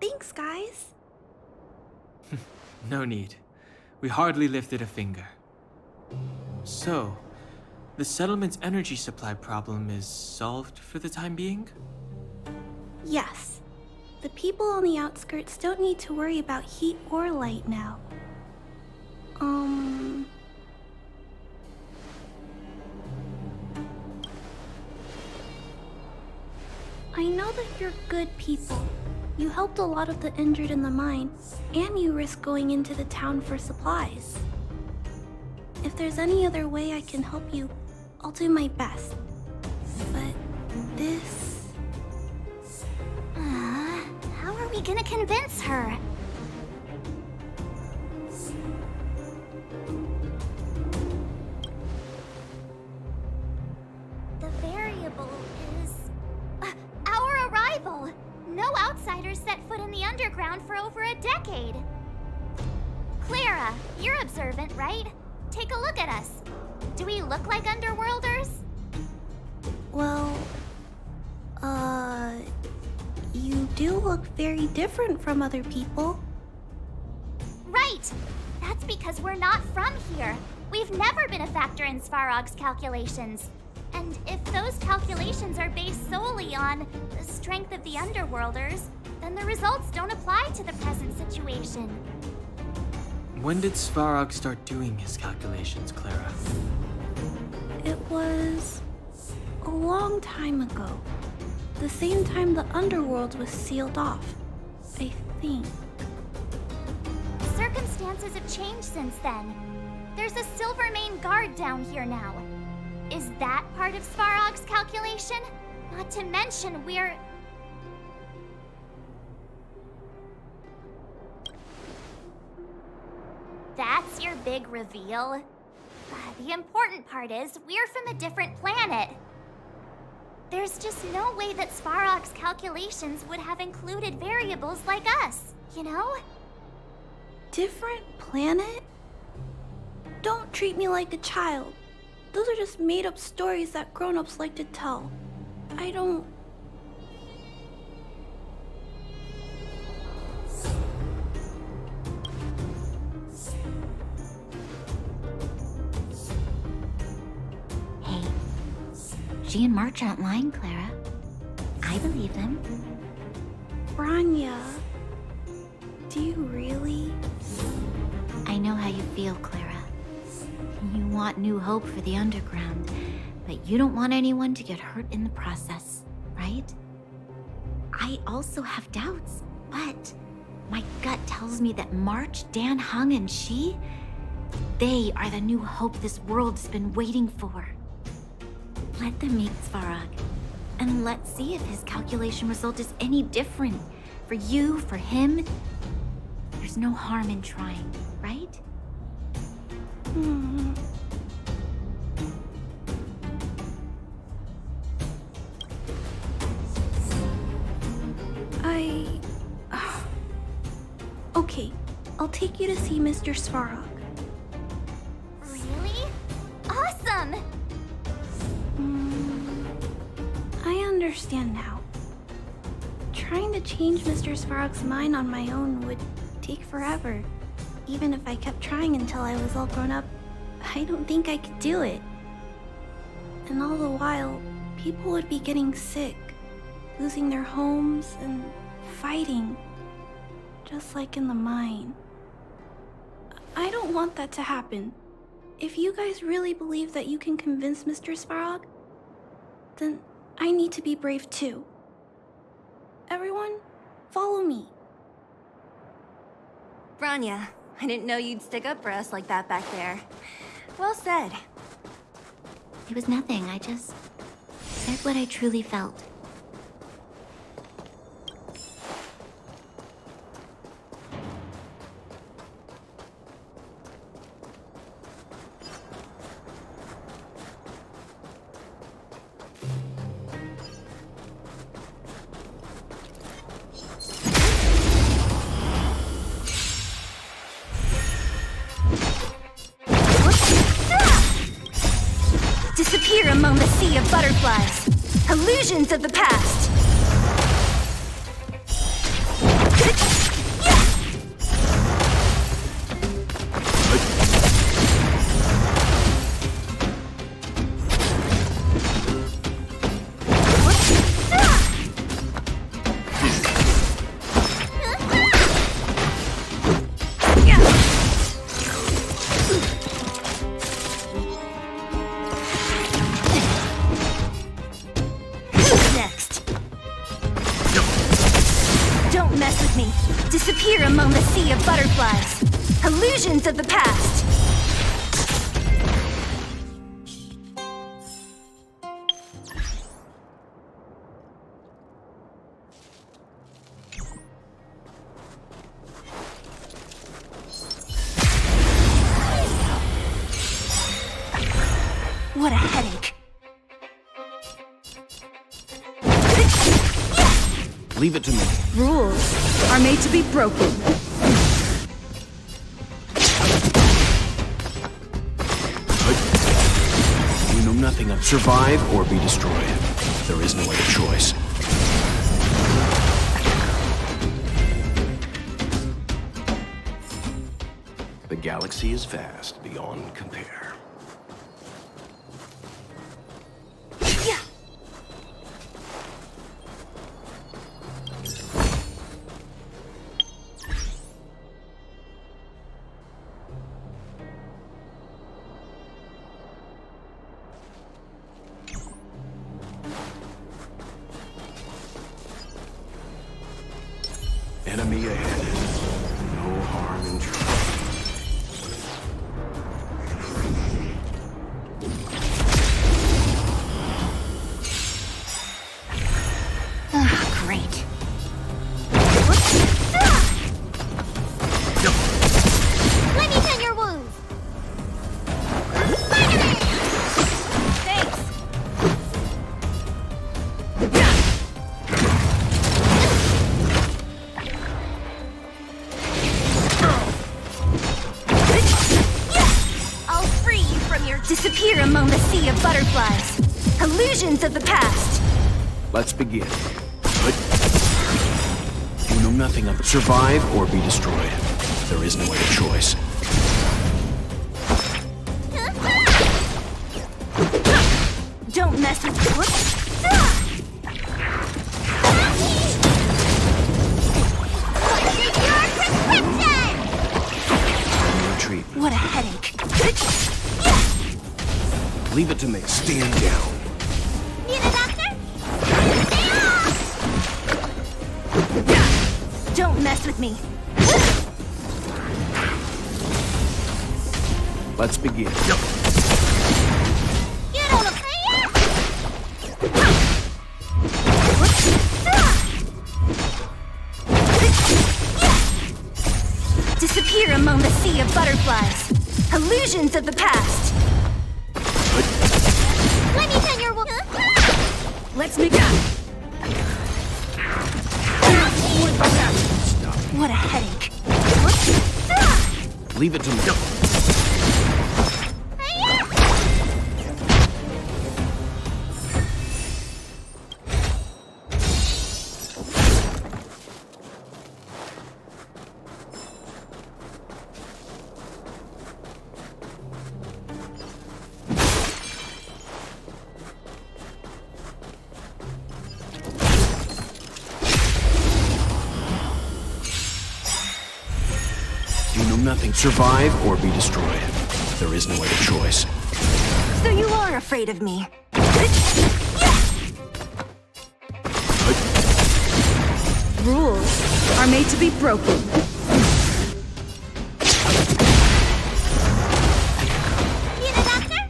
Thanks, guys. No need. We hardly lifted a finger. So, the settlement's energy supply problem is solved for the time being? Yes. The people on the outskirts don't need to worry about heat or light now. I know that you're good people. You helped a lot of the injured in the mine, and you risked going into the town for supplies. If there's any other way I can help you, I'll do my best. But this... How are we gonna convince her? The variable is... our arrival! No outsiders set foot in the underground for over a decade. Clara, you're observant, right? Take a look at us. Do we look like underworlders? Well, you do look very different from other people. Right! That's because we're not from here. We've never been a factor in Svarog's calculations. And if those calculations are based solely on the strength of the underworlders, then the results don't apply to the present situation. When did Svarog start doing his calculations, Clara? It was a long time ago. The same time the underworld was sealed off, I think. Circumstances have changed since then. There's a Silvermane guard down here now. Is that part of Svarog's calculation? Not to mention we're... That's your big reveal? The important part is we're from a different planet. There's just no way that Svarog's calculations would have included variables like us, you know? Different planet? Don't treat me like a child. Those are just made-up stories that grown-ups like to tell. I don't... Hey, G and March aren't lying, Clara. I believe them. Bronya, do you really? I know how you feel, Clara. You want new hope for the underground, but you don't want anyone to get hurt in the process, right? I also have doubts, but my gut tells me that March, Dan Hung, and she, they are the new hope this world's been waiting for. Let them meet Svarog, and let's see if his calculation result is any different. For you, for him, there's no harm in trying, right? Okay, I'll take you to see Mr. Svarog. Really? Awesome! I understand now. Trying to change Mr. Svarog's mind on my own would take forever. Even if I kept trying until I was all grown up, I don't think I could do it. And all the while, people would be getting sick, losing their homes, and fighting. Just like in the mine. I don't want that to happen. If you guys really believe that you can convince Mr. Svarog, then I need to be brave too. Everyone, follow me. Bronya, I didn't know you'd stick up for us like that back there. Well said. It was nothing, I just said what I truly felt. Disappear among the sea of butterflies. Illusions of the past. Disappear among the sea of butterflies. Illusions of the past. What a headache. Leave it to me. Rules are made to be broken. You know nothing of survive or be destroyed. There is no other choice. The galaxy is vast beyond compare. Enemy ahead. No harm in trying. Ah, great. Let me tend your wounds. Thanks. I'll free you from your disappear among the sea of butterflies. Illusions of the past. Let's begin. Good. You know nothing of it. Survive or be destroyed. There is no other choice. Don't mess with Retreat. What a headache. Leave it to me. Stand down. Need a doctor? Don't mess with me. Let's begin. You don't look Disappear among the sea of butterflies. Illusions of the past. Let me tend your wounds. Let's make up. What a headache. Leave it to me. You know nothing. Survive or be destroyed. There is no other choice. So you are afraid of me. Rules are made to be broken. Need a doctor?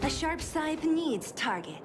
A sharp scythe needs targets.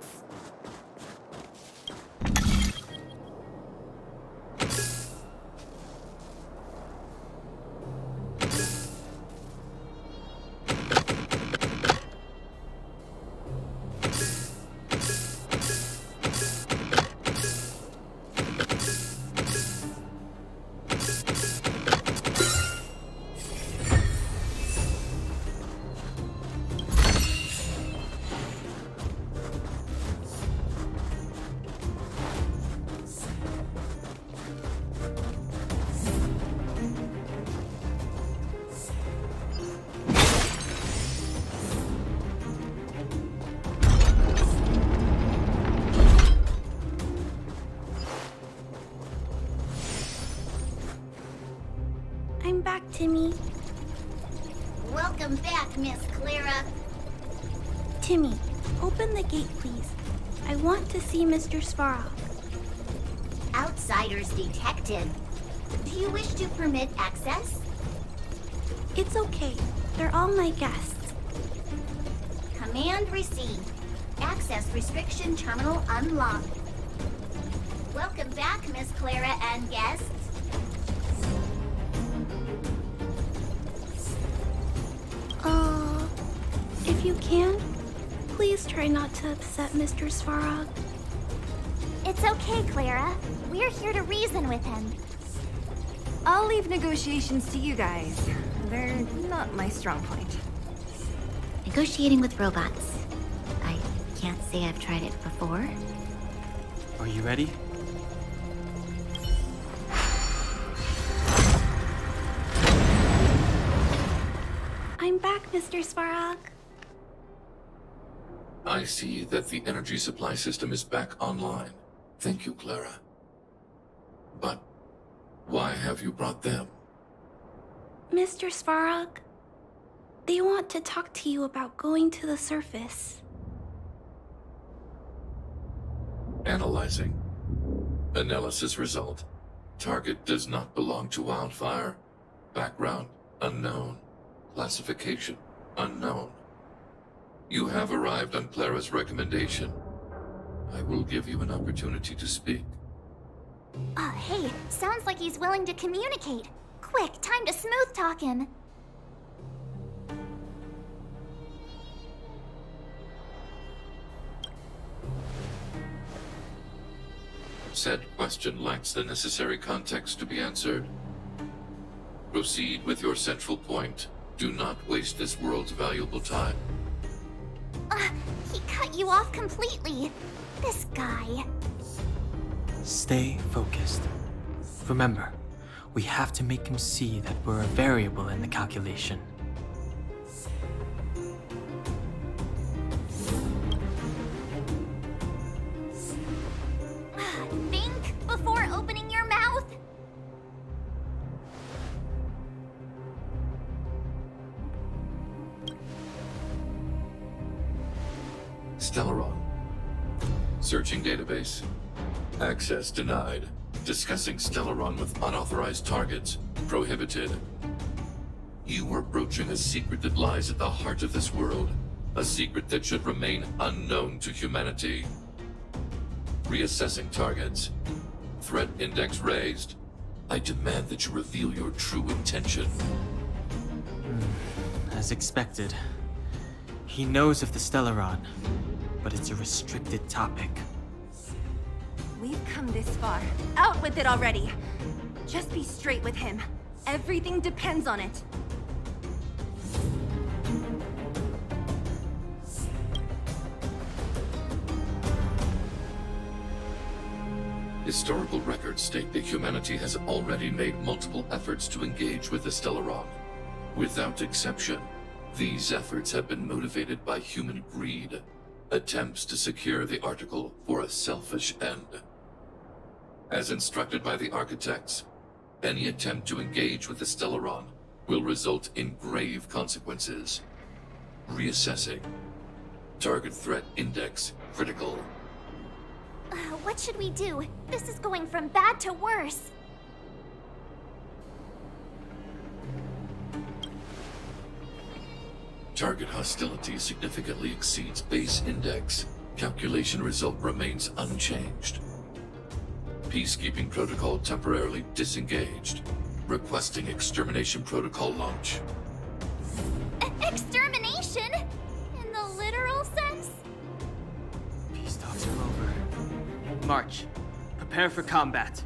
I'm back, Timmy. Welcome back, Miss Clara. Timmy, open the gate, please. I want to see Mr. Svarog. Outsiders detected. Do you wish to permit access? It's okay. They're all my guests. Command received. Access restriction terminal unlocked. Welcome back, Miss Clara and guests. If you can, please try not to upset Mr. Svarog. It's okay, Clara. We're here to reason with him. I'll leave negotiations to you guys. They're not my strong point. Negotiating with robots. I can't say I've tried it before. Are you ready? I'm back, Mr. Svarog. I see that the energy supply system is back online. Thank you, Clara. But why have you brought them? Mr. Svarog, they want to talk to you about going to the surface. Analyzing. Analysis result. Target does not belong to Wildfire. Background unknown. Classification unknown. You have arrived on Clara's recommendation. I will give you an opportunity to speak. Hey, sounds like he's willing to communicate. Quick, time to smooth talk him. Said question lacks the necessary context to be answered. Proceed with your central point. Do not waste this world's valuable time. He cut you off completely. This guy. Stay focused. Remember, we have to make him see that we're a variable in the calculation. Think before opening your mouth. Stellaron. Searching database. Access denied. Discussing Stellaron with unauthorized targets. Prohibited. You are broaching a secret that lies at the heart of this world. A secret that should remain unknown to humanity. Reassessing targets. Threat index raised. I demand that you reveal your true intention. As expected. He knows of the Stellaron, but it's a restricted topic. We've come this far. Out with it already! Just be straight with him. Everything depends on it. Historical records state that humanity has already made multiple efforts to engage with the Stellaron. Without exception, these efforts have been motivated by human greed, attempts to secure the article for a selfish end. As instructed by the architects, any attempt to engage with the Stellaron will result in grave consequences. Reassessing. Target threat index critical. What should we do? This is going from bad to worse. Target hostility significantly exceeds base index. Calculation result remains unchanged. Peacekeeping protocol temporarily disengaged. Requesting extermination protocol launch. Extermination? In the literal sense? Peace talks are over. March. Prepare for combat.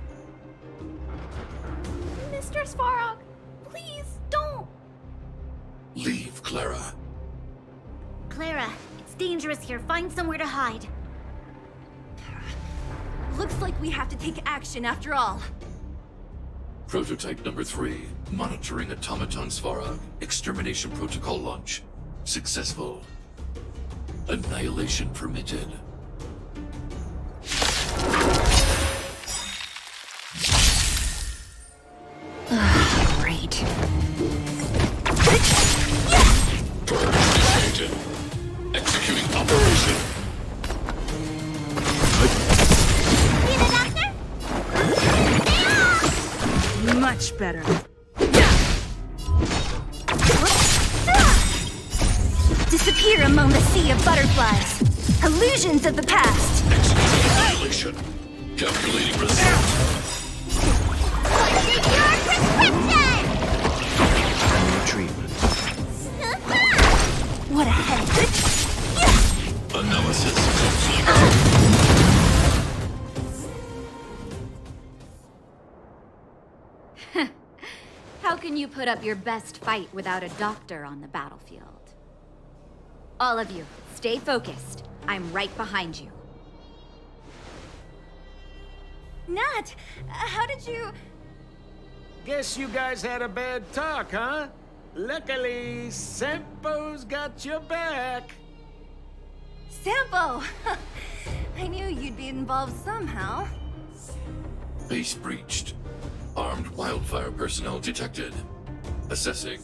Mr. Svarog, please don't. Leave, Clara. Clara, it's dangerous here. Find somewhere to hide. Looks like we have to take action after all. Prototype number 3. Monitoring automaton Svarog. Extermination protocol launch. Successful. Annihilation permitted. Great. Initiated. Executing operation. Much better. Disappear among the sea of butterflies. Illusions of the past. Executing annihilation. Calculating result. Treatment. What a head. Analysis. How can you put up your best fight without a doctor on the battlefield? All of you, stay focused. I'm right behind you. Nat, how did you... Guess you guys had a bad talk, huh? Luckily, Sampo's got your back. Sampo! I knew you'd be involved somehow. Base breached. Armed wildfire personnel detected. Assessing.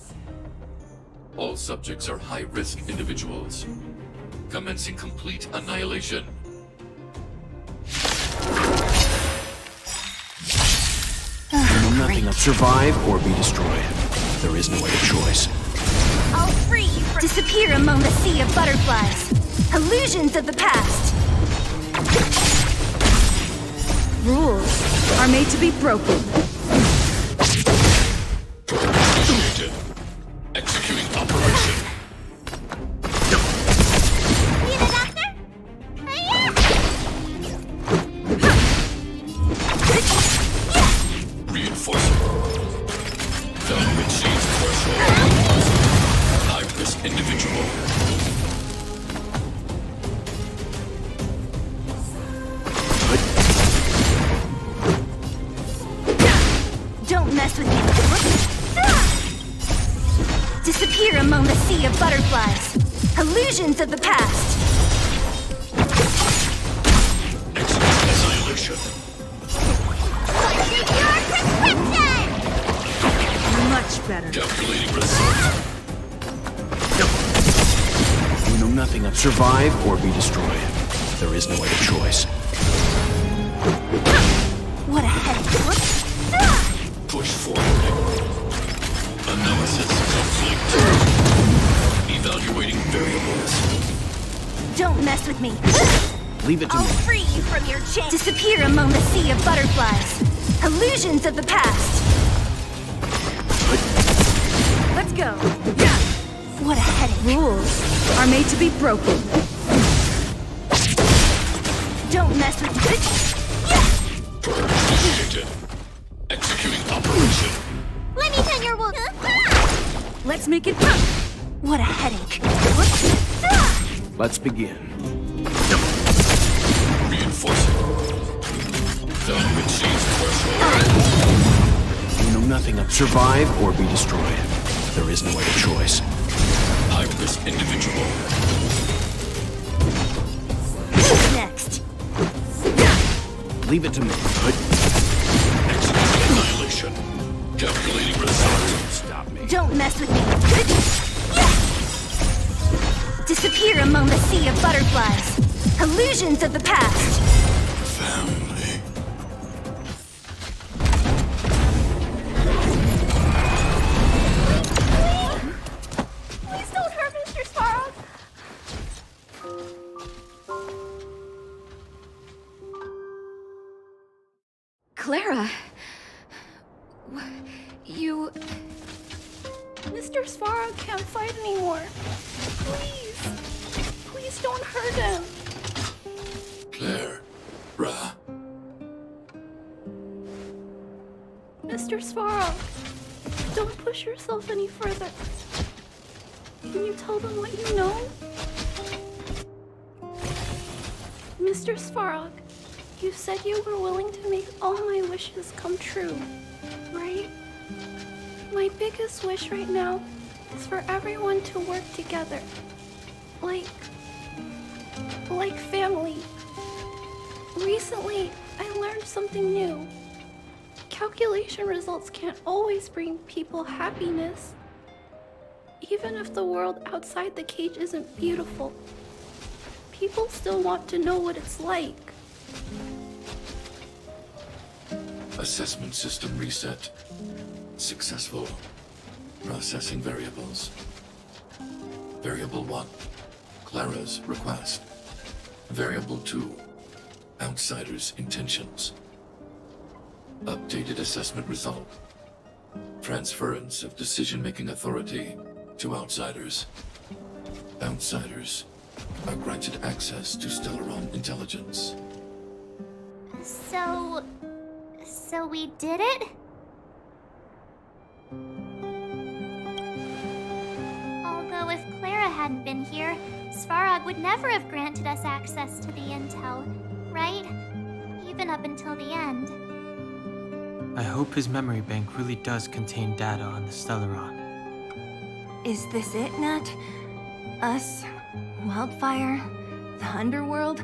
All subjects are high-risk individuals. Commencing complete annihilation. nothing up. Survive or be destroyed. There is no other choice. I'll free you from— Disappear among the sea of butterflies. Illusions of the past. Rules are made to be broken. Initiated. Executing operation. Need a doctor? Reinforcing. Done with she's threshold. High-risk individual. Don't mess with me. Disappear among the sea of butterflies. Illusions of the past. Annihilation. Much better. Calculating result. You know nothing of survive or be destroyed. There is no other choice. What a headache. Push forward. Analysis complete. Evaluating variables. Don't mess with me. Leave it to I'll me. free you from your chain. Disappear among the sea of butterflies. Illusions of the past. Let's go. What a headache. Rules are made to be broken. Don't mess with me. Initiated. Executing operation. Let me tend your wound. Let's make it. What a headache. Let's begin. Reinforcing. Done with she's threshold. You know nothing of survive or be destroyed. There is no other choice. High-risk individual. Next. Leave it to me. Annihilation. Calculating result. Stop me. Don't mess with me. Disappear among the sea of butterflies. Illusions of the past. Family. Please don't hurt Mr. Svarog. Clara. You... Mr. Svarog can't fight anymore. Please. Please don't hurt him. Clara. Mr. Svarog, don't push yourself any further. Can you tell them what you know? Mr. Svarog, you said you were willing to make all my wishes come true, right? My biggest wish right now is for everyone to work together. Like family. Recently, I learned something new. Calculation results can't always bring people happiness. Even if the world outside the cage isn't beautiful, people still want to know what it's like. Assessment system reset. Successful. Processing variables. Variable 1. Clara's request. Variable 2. Outsider's intentions. Updated assessment result. Transference of decision-making authority to outsiders. Outsiders are granted access to Stellaron intelligence. So we did it? Although if Clara hadn't been here, Svarog would never have granted us access to the intel, right? Even up until the end. I hope his memory bank really does contain data on the Stellaron. Is this it, Nat? Us? Wildfire? The Underworld?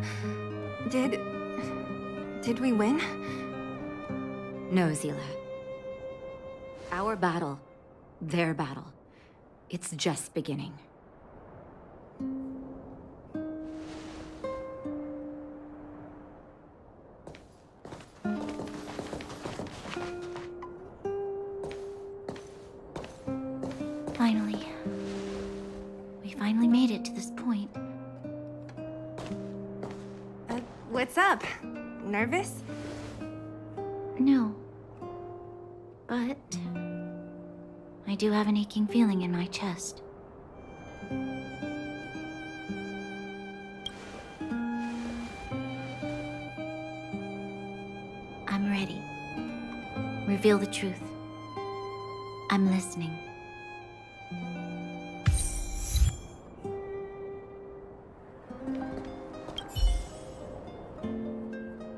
Did we win? No, Zila. Our battle, their battle, it's just beginning. Finally. We finally made it to this point. What's up? Nervous? No. But I do have an aching feeling in my chest. I'm ready. Reveal the truth. I'm listening.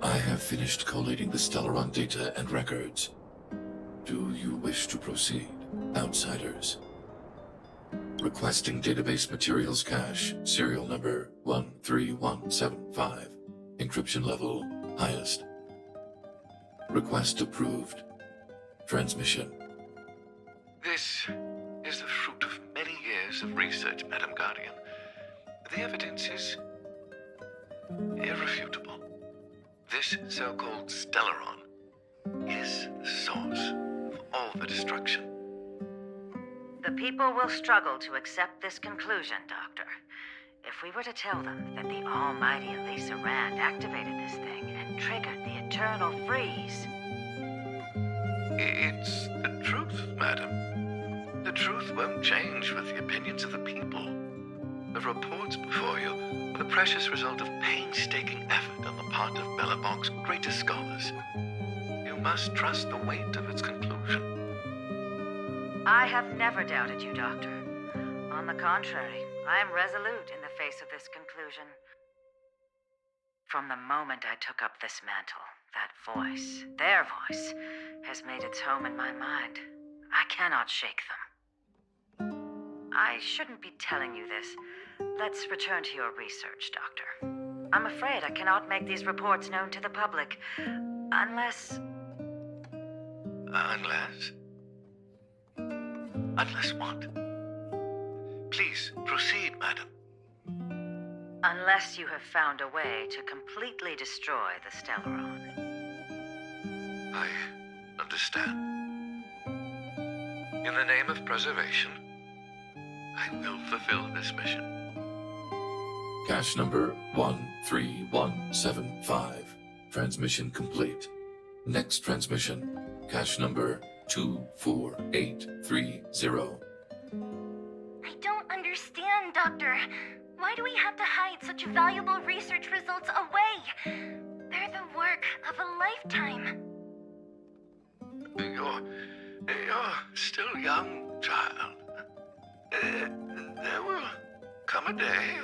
I have finished collating the Stellaron data and records. Do you wish to proceed, outsiders? Requesting database materials cache, serial number 13175. Encryption level highest. Request approved. Transmission. This is the fruit of many years of research, Madam Guardian. The evidence is irrefutable. This so-called Stellaron is the source of all the destruction. The people will struggle to accept this conclusion, Doctor. If we were to tell them that the almighty Elisa Rand activated this thing and triggered the eternal freeze. It's the truth, madam. The truth won't change with the opinions of the people. The reports before you are the precious result of painstaking effort on the part of Belobog's greatest scholars. You must trust the weight of its conclusion. I have never doubted you, Doctor. On the contrary, I am resolute in the face of this conclusion. From the moment I took up this mantle, that voice, their voice, has made its home in my mind. I cannot shake them. I shouldn't be telling you this. Let's return to your research, Doctor. I'm afraid I cannot make these reports known to the public, unless... Unless what? Please, proceed, madam. Unless you have found a way to completely destroy the Stellaron. I understand. In the name of preservation, I will fulfill this mission. Cache number 13175. Transmission complete. Next transmission. Cache number 24830. I don't understand, Doctor. Why do we have to hide such valuable research results away? They're the work of a lifetime. You're still young, child. There will come a day,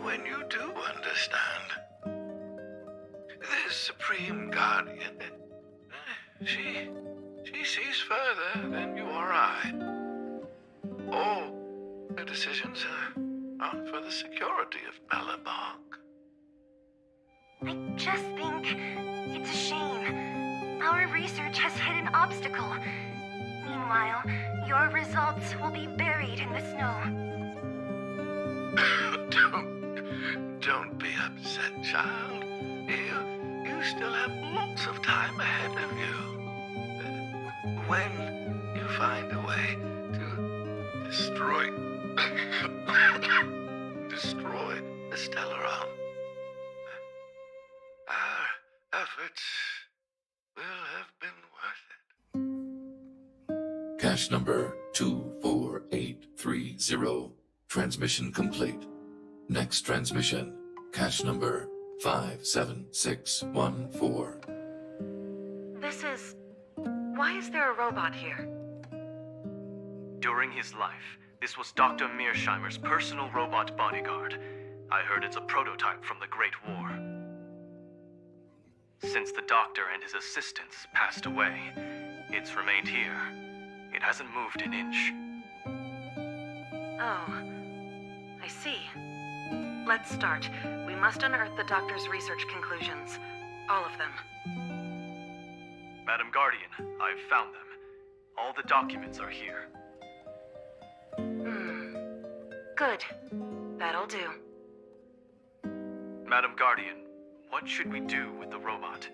when you do understand. This Supreme Guardian, she sees further than you or I. All her decisions are for the security of Belobog. I just think it's a shame. Our research has hit an obstacle. Meanwhile, your results will be buried in the snow. Don't be upset, child. You still have lots of time ahead of you. When you find a way to destroy the Stellaron, our efforts will have been worth it. Cache number 24830. Transmission complete. Next transmission. Cache number 57614. Why is there a robot here? During his life, this was Dr. Mearsheimer's personal robot bodyguard. I heard it's a prototype from the Great War. Since the doctor and his assistants passed away, it's remained here. It hasn't moved an inch. Oh, I see. Let's start. We must unearth the doctor's research conclusions. All of them. Madam Guardian, I've found them. All the documents are here. Good. That'll do. Madam Guardian, what should we do with the robot?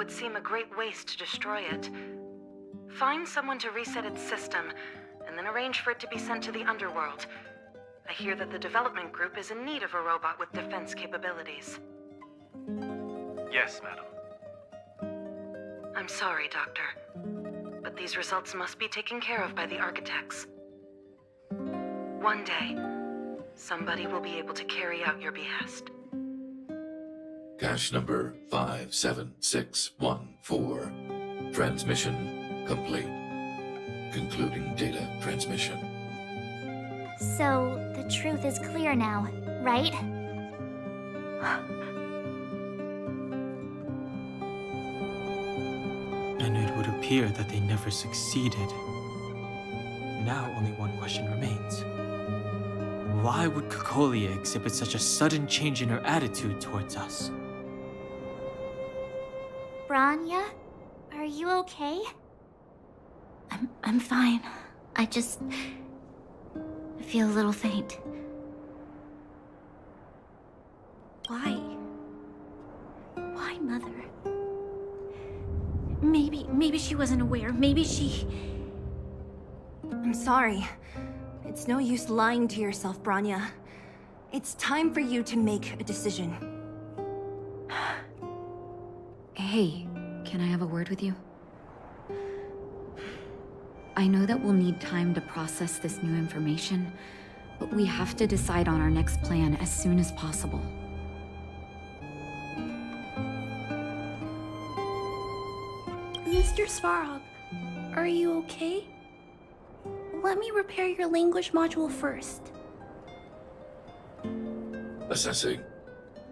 would seem a great waste to destroy it. Find someone to reset its system, and then arrange for it to be sent to the underworld. I hear that the development group is in need of a robot with defense capabilities. Yes, madam. I'm sorry, Doctor, but these results must be taken care of by the architects. One day, somebody will be able to carry out your behest. Cache number 57614. Transmission complete. Concluding data transmission. So, the truth is clear now, right? And it would appear that they never succeeded. Now only one question remains. Why would Kokolia exhibit such a sudden change in her attitude towards us? Bronya, are you okay? I'm fine. I feel a little faint. Why? Why, Mother? Maybe she wasn't aware. Maybe she... I'm sorry. It's no use lying to yourself, Bronya. It's time for you to make a decision. Hey, can I have a word with you? I know that we'll need time to process this new information, but we have to decide on our next plan as soon as possible. Mr. Svarog, are you okay? Let me repair your language module first. Assessing.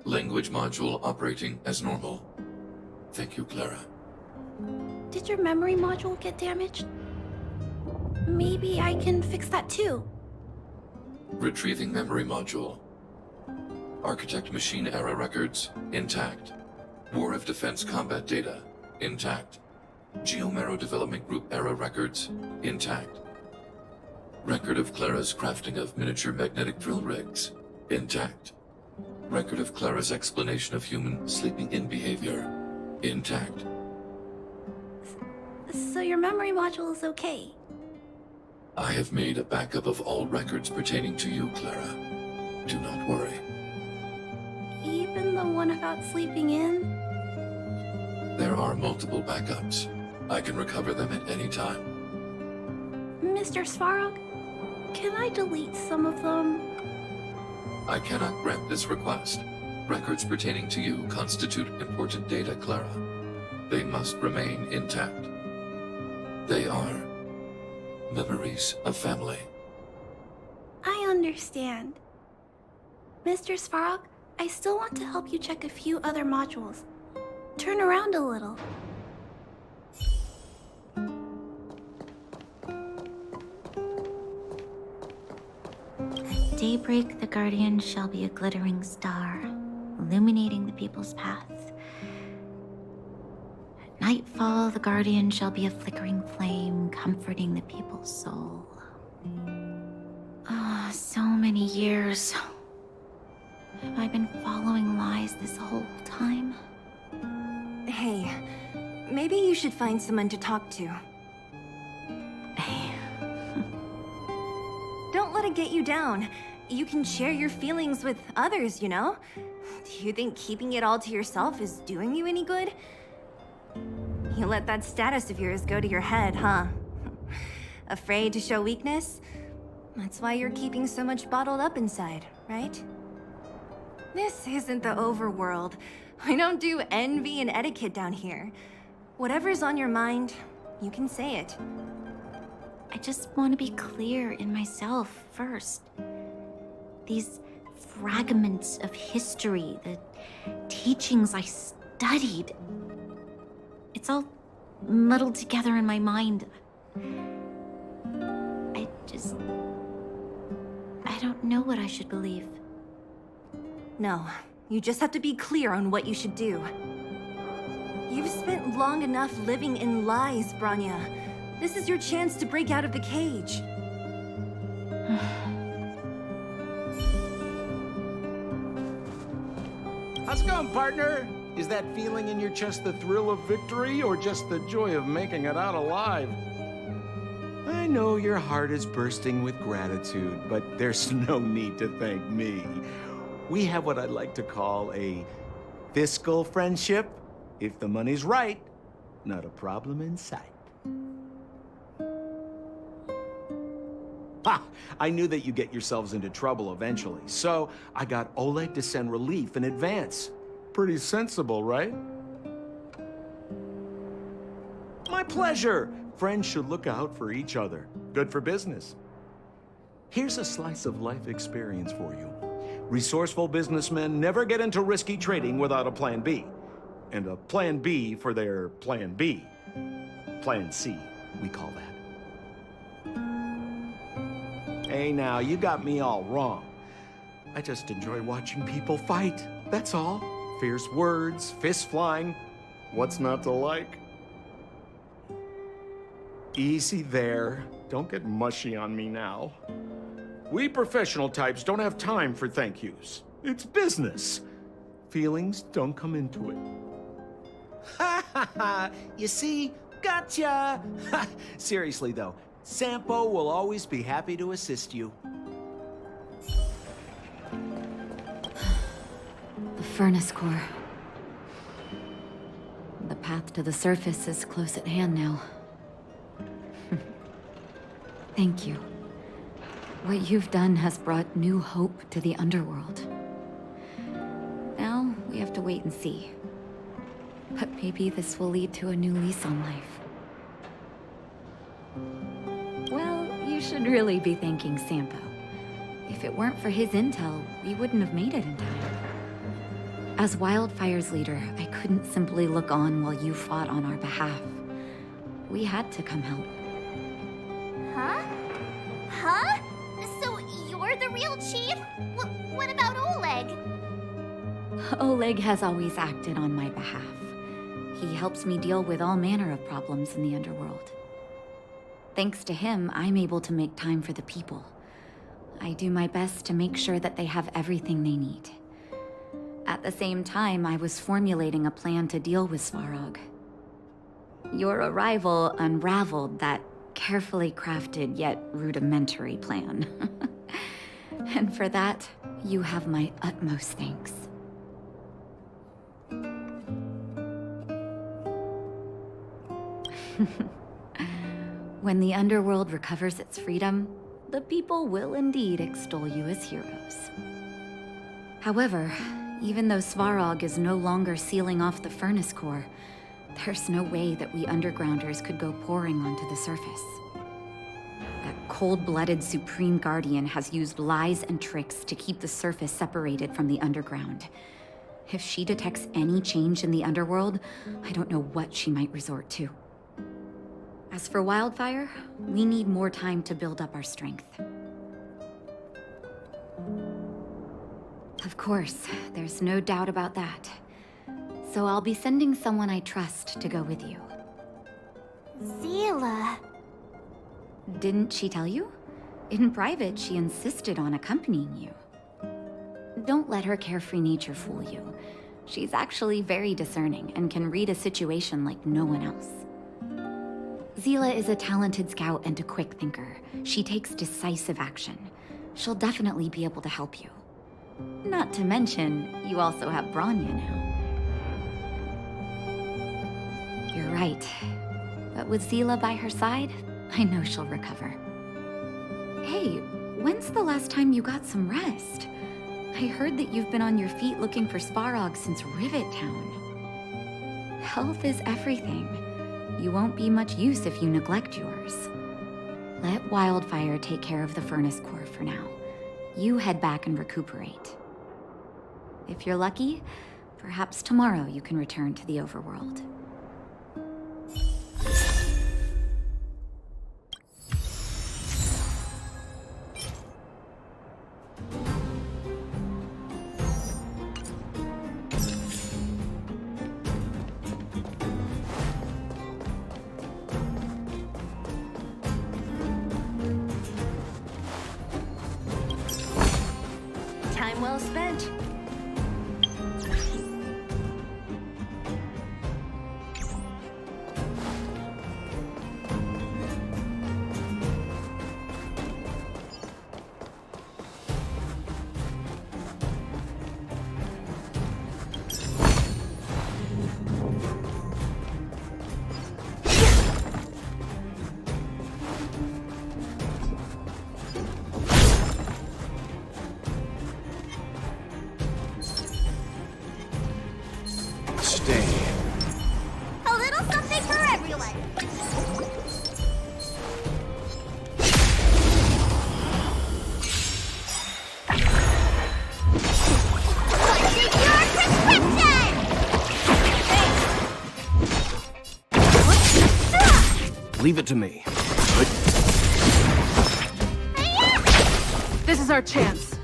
Language module operating as normal. Thank you, Clara. Did your memory module get damaged? Maybe I can fix that too. Retrieving memory module. Architect machine error records, intact. War of Defense combat data, intact. Geomero Development Group error records, intact. Record of Clara's crafting of miniature magnetic drill rigs, intact. Record of Clara's explanation of human sleeping-in behavior, intact. So your memory module is okay? I have made a backup of all records pertaining to you, Clara. Do not worry. Even the one about sleeping in? There are multiple backups. I can recover them at any time. Mr. Svarog, can I delete some of them? I cannot grant this request. Records pertaining to you constitute important data, Clara. They must remain intact. They are memories of family. I understand. Mr. Svarog, I still want to help you check a few other modules. Turn around a little. At daybreak, the Guardian shall be a glittering star, illuminating the people's path. At nightfall, the Guardian shall be a flickering flame, comforting the people's soul. Ah, so many years. Have I been following lies this whole time? Hey, maybe you should find someone to talk to. Don't let it get you down. You can share your feelings with others, you know? Do you think keeping it all to yourself is doing you any good? You let that status of yours go to your head, huh? Afraid to show weakness? That's why you're keeping so much bottled up inside, right? This isn't the overworld. We don't do envy and etiquette down here. Whatever's on your mind, you can say it. I just want to be clear in myself first. These fragments of history, the teachings I studied, it's all muddled together in my mind. I don't know what I should believe. No, you just have to be clear on what you should do. You've spent long enough living in lies, Bronya. This is your chance to break out of the cage. How's it going, partner? Is that feeling in your chest the thrill of victory, or just the joy of making it out alive? I know your heart is bursting with gratitude, but there's no need to thank me. We have what I'd like to call a fiscal friendship. If the money's right, not a problem in sight. Ha! I knew that you'd get yourselves into trouble eventually, so I got Oleg to send relief in advance. Pretty sensible, right? My pleasure! Friends should look out for each other. Good for business. Here's a slice of life experience for you. Resourceful businessmen never get into risky trading without a plan B. And a plan B for their plan B. Plan C, we call that. Hey now, you got me all wrong. I just enjoy watching people fight, that's all. Fierce words, fists flying. What's not to like? Easy there. Don't get mushy on me now. We professional types don't have time for thank yous. It's business. Feelings don't come into it. Ha ha ha! You see? Gotcha! Seriously though, Sampo will always be happy to assist you. The furnace core. The path to the surface is close at hand now. Thank you. What you've done has brought new hope to the underworld. Now, we have to wait and see. But maybe this will lead to a new lease on life. Well, you should really be thanking Sampo. If it weren't for his intel, we wouldn't have made it in time. As Wildfire's leader, I couldn't simply look on while you fought on our behalf. We had to come help. Huh? Huh? So you're the real chief? What about Oleg? Oleg has always acted on my behalf. He helps me deal with all manner of problems in the underworld. Thanks to him, I'm able to make time for the people. I do my best to make sure that they have everything they need. At the same time, I was formulating a plan to deal with Svarog. Your arrival unraveled that carefully crafted yet rudimentary plan. And for that, you have my utmost thanks. When the underworld recovers its freedom, the people will indeed extol you as heroes. However, even though Svarog is no longer sealing off the furnace core, there's no way that we undergrounders could go pouring onto the surface. That cold-blooded Supreme Guardian has used lies and tricks to keep the surface separated from the underground. If she detects any change in the underworld, I don't know what she might resort to. As for Wildfire, we need more time to build up our strength. Of course, there's no doubt about that. So I'll be sending someone I trust to go with you. Zila. Didn't she tell you? In private, she insisted on accompanying you. Don't let her carefree nature fool you. She's actually very discerning and can read a situation like no one else. Zila is a talented scout and a quick thinker. She takes decisive action. She'll definitely be able to help you. Not to mention, you also have Bronya now. You're right. But with Zila by her side, I know she'll recover. Hey, when's the last time you got some rest? I heard that you've been on your feet looking for Svarog since Rivet Town. Health is everything. You won't be much use if you neglect yours. Let Wildfire take care of the furnace core for now. You head back and recuperate. If you're lucky, perhaps tomorrow you can return to the overworld. Time well spent. Leave it to me. This is our chance.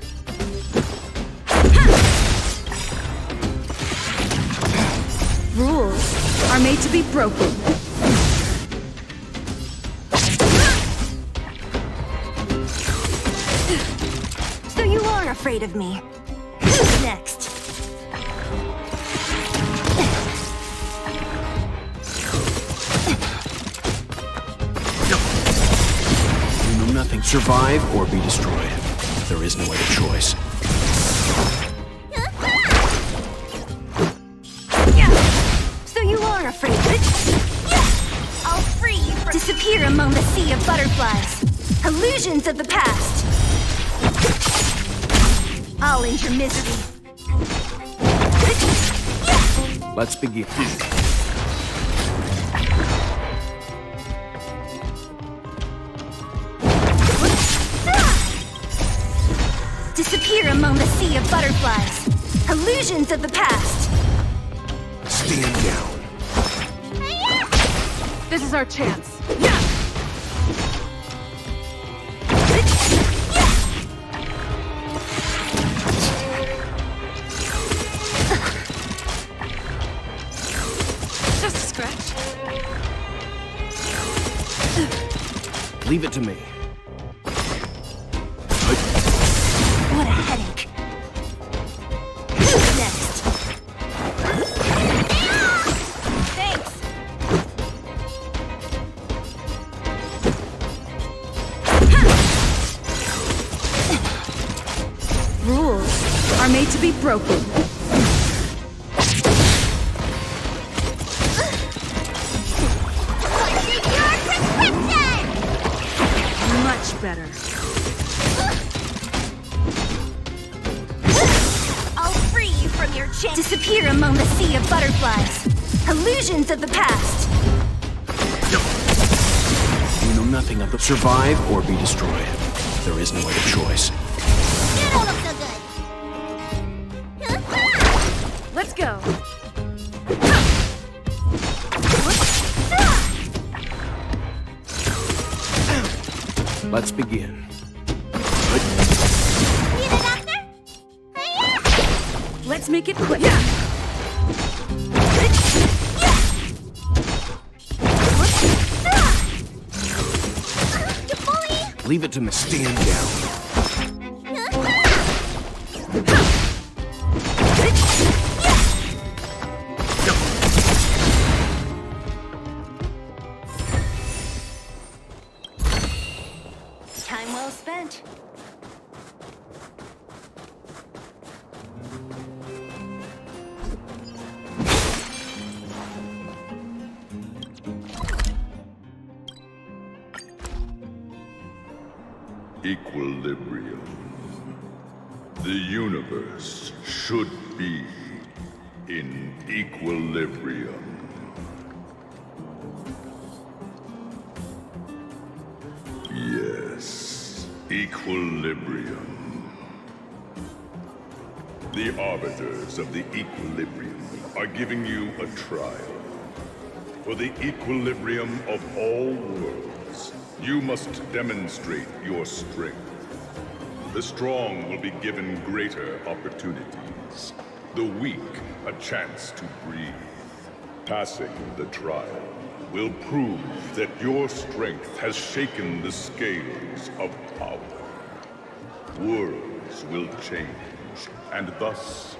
Rules are made to be broken. So you are afraid of me. Who's next? You know nothing. Survive or be destroyed. There is no other choice. So you are afraid of it? I'll free you from— Disappear among the sea of butterflies. Illusions of the past. I'll end your misery. Let's begin. Disappear among the sea of butterflies. Illusions of the past. Stand down. This is our chance. Just a scratch. Leave it to me. What a headache. Who's next? Thanks. Rules are made to be broken. Much better. I'll free you from your chain. Disappear among the sea of butterflies. Illusions of the past. You know nothing of the— Survive or be destroyed. There is no other choice. You don't look so good. Let's go. Let's begin. Need a doctor? Let's make it quick. Leave it to me. Stand down. Time well spent. Equilibrium. The universe should be in equilibrium. Yes, equilibrium. The arbiters of the equilibrium are giving you a trial. For the equilibrium of all worlds, you must demonstrate your strength. The strong will be given greater opportunities. The weak, a chance to breathe. Passing the trial will prove that your strength has shaken the scales of power. Worlds will change, and thus,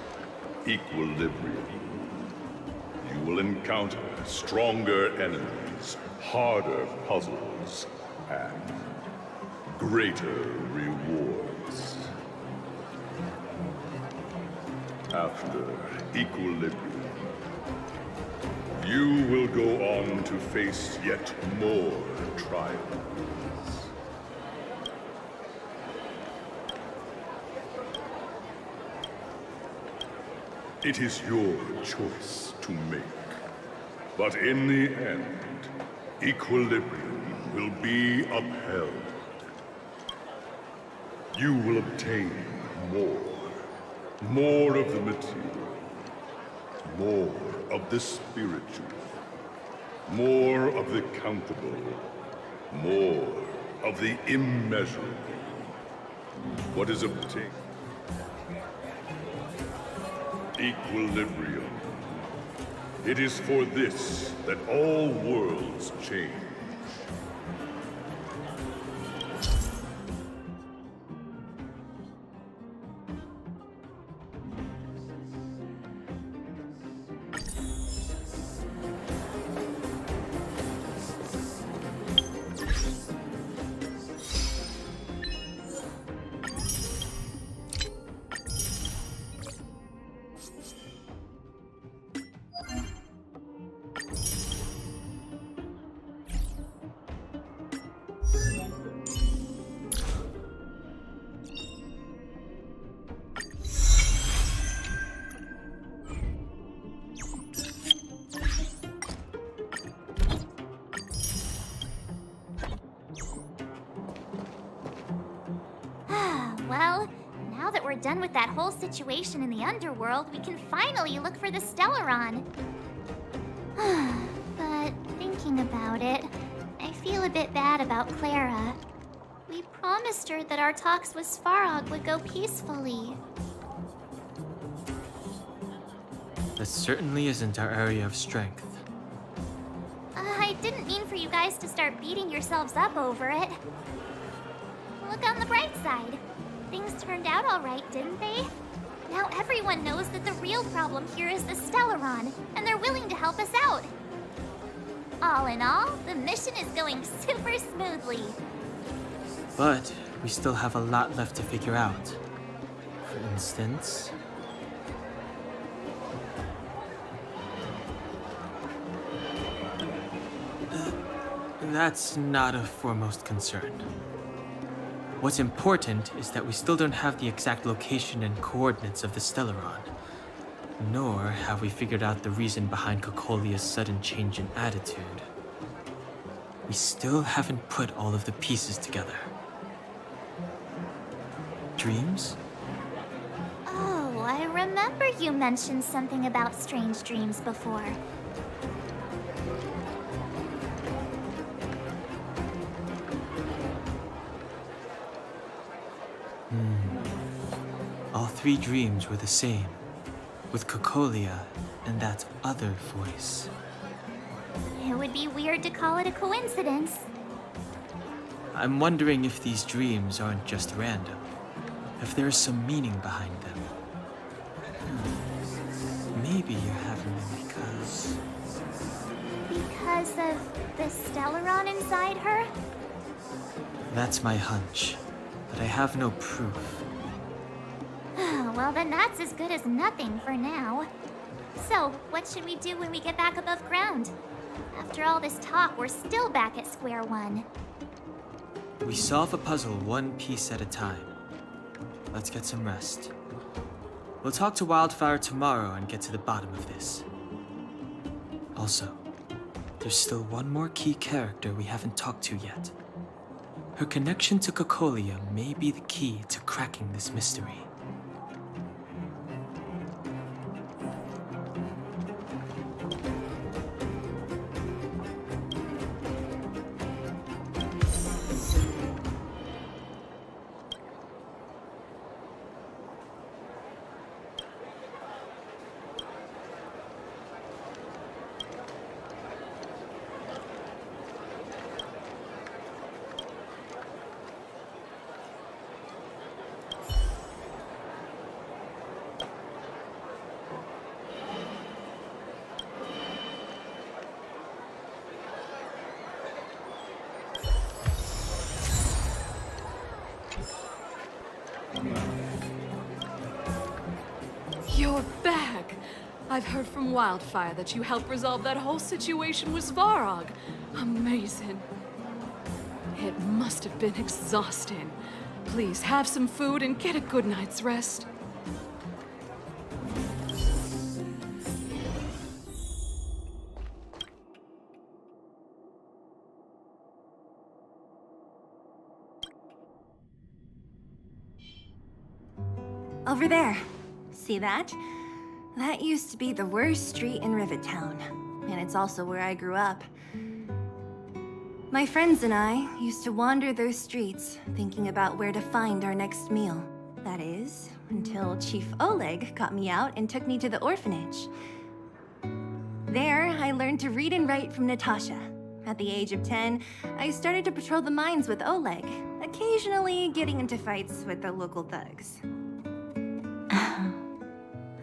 equilibrium. You will encounter stronger enemies, harder puzzles, and greater rewards. After equilibrium, you will go on to face yet more trials. It is your choice to make. But in the end, equilibrium will be upheld. You will obtain more of the material, more of the spiritual, More of the countable. More of the immeasurable. What is obtained? Equilibrium. It is for this that all worlds change. Well, now that we're done with that whole situation in the underworld, we can finally look for the Stellaron. But thinking about it, I feel a bit bad about Clara. We promised her that our talks with Svarog would go peacefully. This certainly isn't our area of strength. I didn't mean for you guys to start beating yourselves up over it. Look on the bright side. Things turned out all right, didn't they? Now everyone knows that the real problem here is the Stellaron, and they're willing to help us out. All in all, the mission is going super smoothly. But we still have a lot left to figure out. For instance... that's not of foremost concern. What's important is that we still don't have the exact location and coordinates of the Stellaron, nor have we figured out the reason behind Cocolia's sudden change in attitude. We still haven't put all of the pieces together. Dreams? Oh, I remember you mentioned something about strange dreams before. All three dreams were the same, with Cocolia and that other voice. It would be weird to call it a coincidence. I'm wondering if these dreams aren't just random, if there is some meaning behind them. Maybe you're having them because... Because of the Stellaron inside her? That's my hunch, but I have no proof. Well, then that's as good as nothing for now. So, what should we do when we get back above ground? After all this talk, we're still back at square one. We solve a puzzle one piece at a time. Let's get some rest. We'll talk to Wildfire tomorrow and get to the bottom of this. Also, there's still one more key character we haven't talked to yet. Her connection to Cocolia may be the key to cracking this mystery. You're back! I've heard from Wildfire that you helped resolve that whole situation with Svarog. Amazing. It must have been exhausting. Please have some food and get a good night's rest. Over there. See that? That used to be the worst street in Rivet Town. and it's also where I grew up. My friends and I used to wander those streets, thinking about where to find our next meal. That is, until Chief Oleg got me out and took me to the orphanage. There, I learned to read and write from Natasha. At the age of 10, I started to patrol the mines with Oleg, occasionally getting into fights with the local thugs.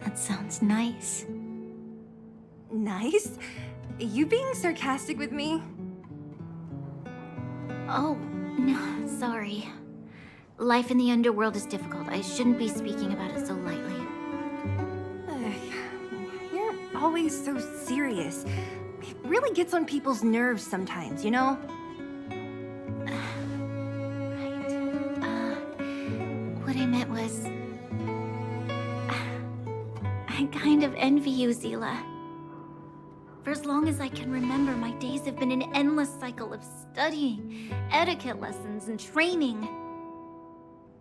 That sounds nice. Nice? You being sarcastic with me? Oh, no, sorry. Life in the underworld is difficult. I shouldn't be speaking about it so lightly. You're always so serious. It really gets on people's nerves sometimes, you know? What I meant was... I kind of envy you, Zila. For as long as I can remember, my days have been an endless cycle of studying, etiquette lessons, and training.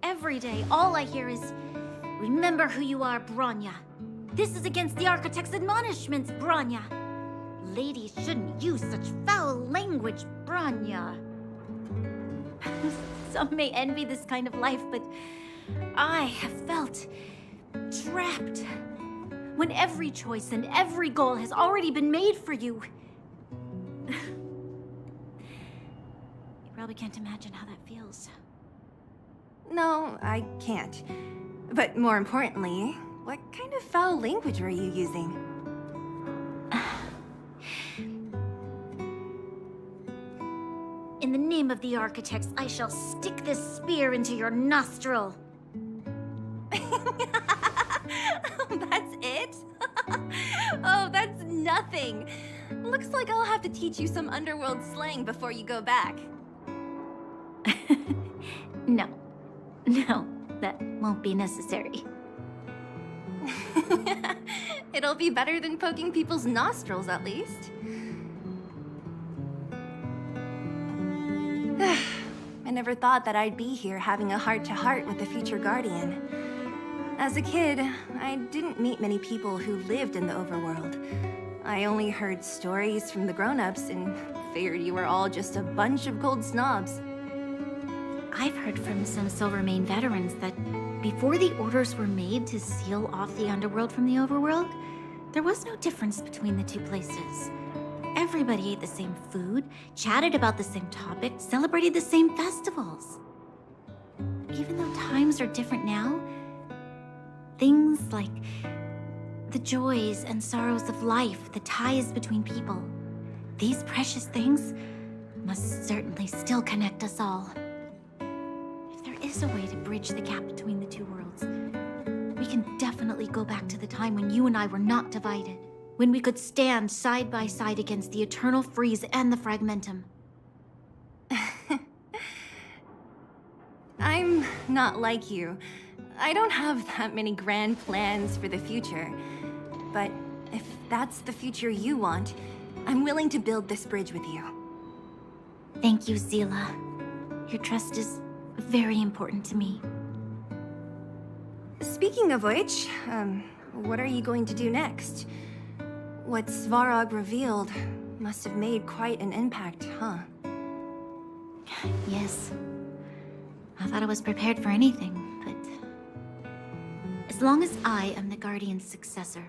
Every day, all I hear is, "Remember who you are, Bronya. This is against the Architect's admonishments, Bronya. Ladies shouldn't use such foul language, Bronya." Some may envy this kind of life, but I have felt trapped. When every choice and every goal has already been made for you. You probably can't imagine how that feels. No, I can't. But more importantly, what kind of foul language were you using? In the name of the Architects, I shall stick this spear into your nostril. That's it? Oh, that's nothing. Looks like I'll have to teach you some underworld slang before you go back. No, that won't be necessary. It'll be better than poking people's nostrils, at least. I never thought that I'd be here having a heart-to-heart with the future Guardian. As a kid, I didn't meet many people who lived in the overworld. I only heard stories from the grown-ups and figured you were all just a bunch of cold snobs. I've heard from some Silvermane veterans that before the orders were made to seal off the underworld from the overworld, there was no difference between the two places. Everybody ate the same food, chatted about the same topics, celebrated the same festivals. Even though times are different now, things like the joys and sorrows of life, the ties between people, these precious things must certainly still connect us all. If there is a way to bridge the gap between the two worlds, we can definitely go back to the time when you and I were not divided, when we could stand side by side against the Eternal Freeze and the Fragmentum. I'm not like you. I don't have that many grand plans for the future. But if that's the future you want, I'm willing to build this bridge with you. Thank you, Zila. Your trust is very important to me. Speaking of which, what are you going to do next? What Svarog revealed must have made quite an impact, huh? Yes. I thought I was prepared for anything, but... as long as I am the Guardian's successor,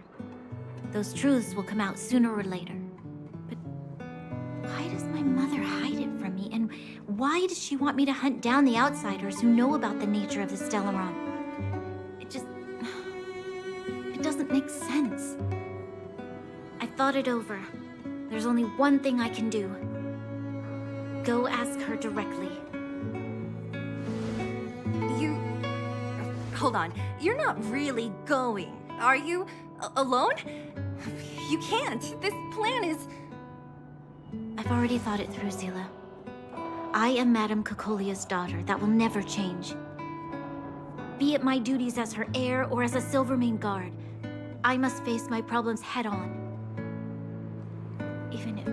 those truths will come out sooner or later. But why does my mother hide it from me? And why does she want me to hunt down the outsiders who know about the nature of the Stellaron? It doesn't make sense. I thought it over. There's only one thing I can do. Go ask her directly. Hold on. You're not really going, are you? Alone? You can't. This plan is... I've already thought it through, Zila. I am Madame Kokolia's daughter. That will never change. Be it my duties as her heir or as a Silvermane guard, I must face my problems head-on. Even if...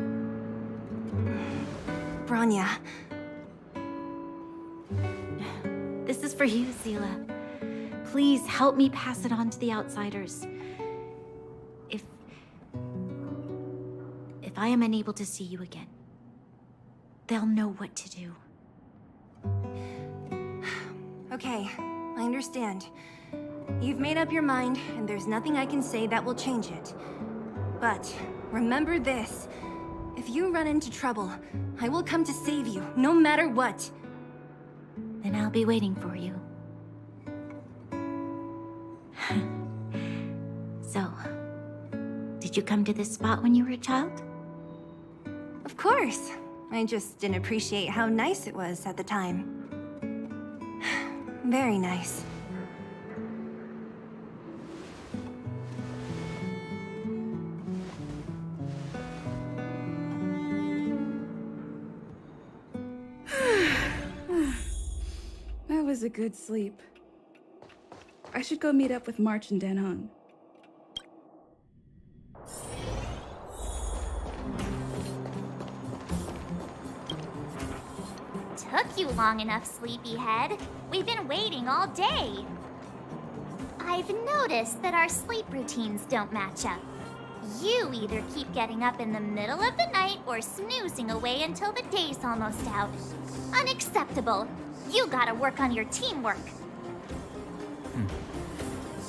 Bronya. This is for you, Zila. Please help me pass it on to the outsiders. if I am unable to see you again, they'll know what to do. Okay, I understand. You've made up your mind, and there's nothing I can say that will change it. But remember this. If you run into trouble, I will come to save you, no matter what. Then I'll be waiting for you. So, did you come to this spot when you were a child? Of course. I just didn't appreciate how nice it was at the time. Very nice. That was a good sleep. I should go meet up with March and Dan Hung. Took you long enough, sleepyhead. We've been waiting all day. I've noticed that our sleep routines don't match up. You either keep getting up in the middle of the night or snoozing away until the day's almost out. Unacceptable. You gotta work on your teamwork.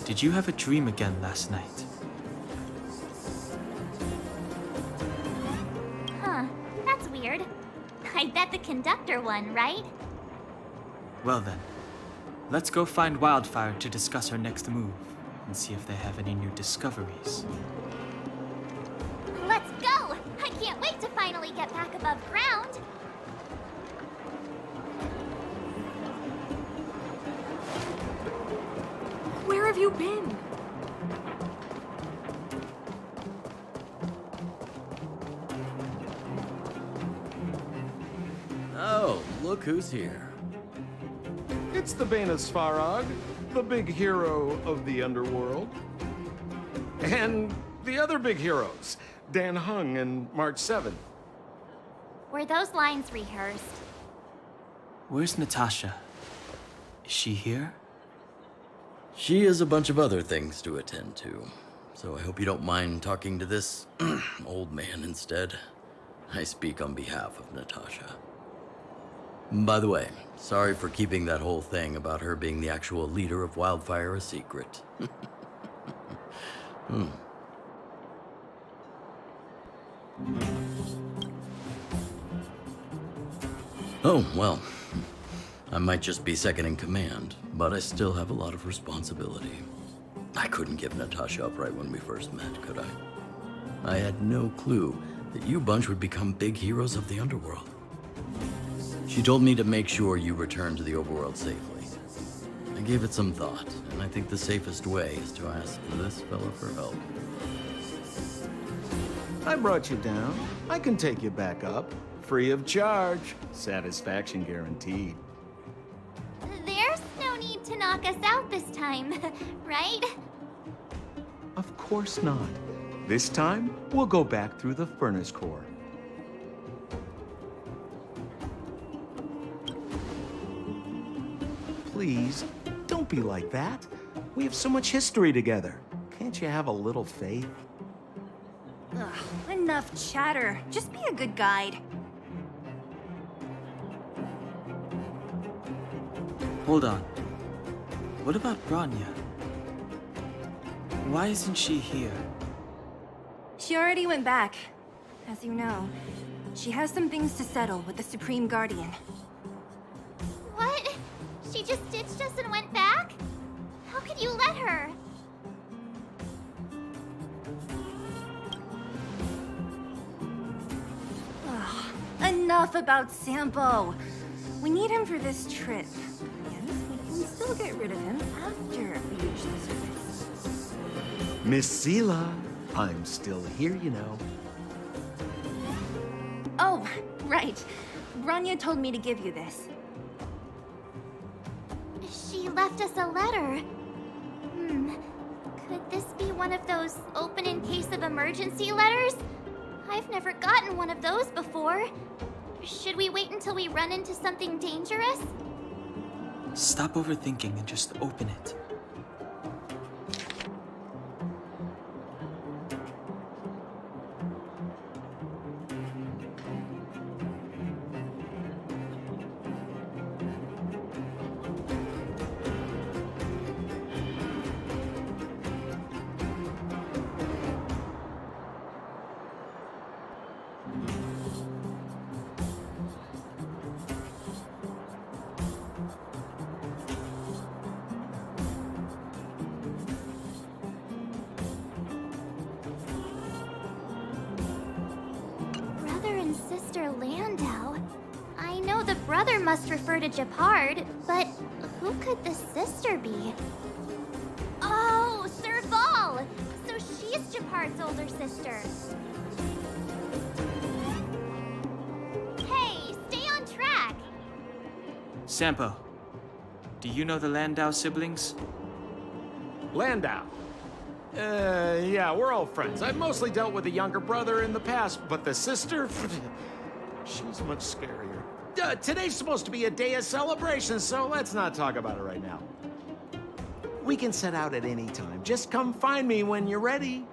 Did you have a dream again last night? Huh, that's weird. I bet the conductor won, right? Well then, let's go find Wildfire to discuss our next move and see if they have any new discoveries. Let's go! I can't wait to finally get back above ground. Where have you been? Oh, look who's here. It's the Bane of Svarog, the big hero of the underworld. And the other big heroes, Dan Hung and March 7th. Were those lines rehearsed? Where's Natasha? Is she here? She has a bunch of other things to attend to, so I hope you don't mind talking to this old man instead. I speak on behalf of Natasha. By the way, sorry for keeping that whole thing about her being the actual leader of Wildfire a secret. Oh, well. I might just be second in command, but I still have a lot of responsibility. I couldn't give Natasha up right when we first met, could I? I had no clue that you bunch would become big heroes of the underworld. She told me to make sure you return to the overworld safely. I gave it some thought, and I think the safest way is to ask this fella for help. I brought you down. I can take you back up. Free of charge. Satisfaction guaranteed. There's no need to knock us out this time, right? Of course not. This time, we'll go back through the furnace core. Please, don't be like that. We have so much history together. Can't you have a little faith? Ugh, enough chatter. Just be a good guide. Hold on. What about Bronya? Why isn't she here? She already went back. As you know, she has some things to settle with the Supreme Guardian. What? She just ditched us and went back? How could you let her? Ugh, enough about Sampo. We need him for this trip. Yes, we can still get rid of him after we reach the surface. Miss Sela, I'm still here, you know. Oh, right. Bronya told me to give you this. She left us a letter. Could this be one of those open in case of emergency letters? I've never gotten one of those before. Should we wait until we run into something dangerous? Stop overthinking and just open it. brother must refer to Japard, but who could the sister be? Oh, Serval! So she's Japard's older sister. Hey, stay on track! Sampo, do you know the Landau siblings? Landau? Yeah, we're all friends. I've mostly dealt with the younger brother in the past, but the sister? She's much scarier. Today's supposed to be a day of celebration, so let's not talk about it right now. We can set out at any time. Just come find me when you're ready.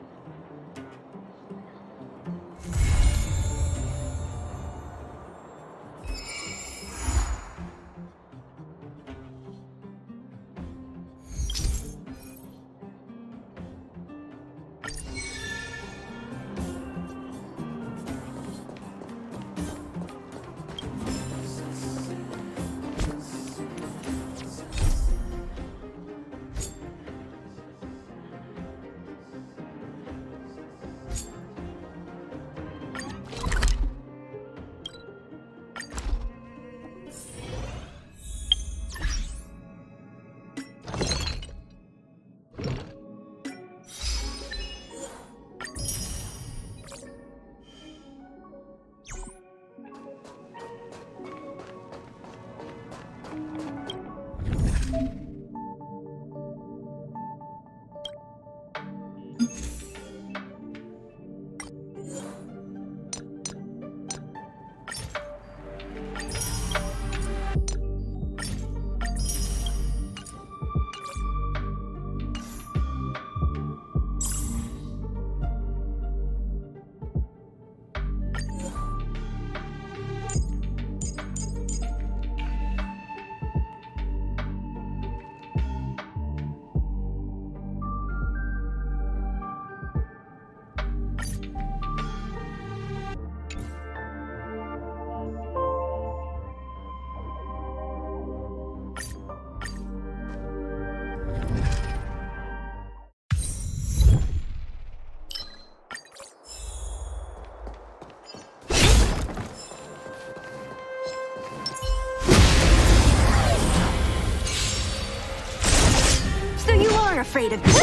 Afraid of me.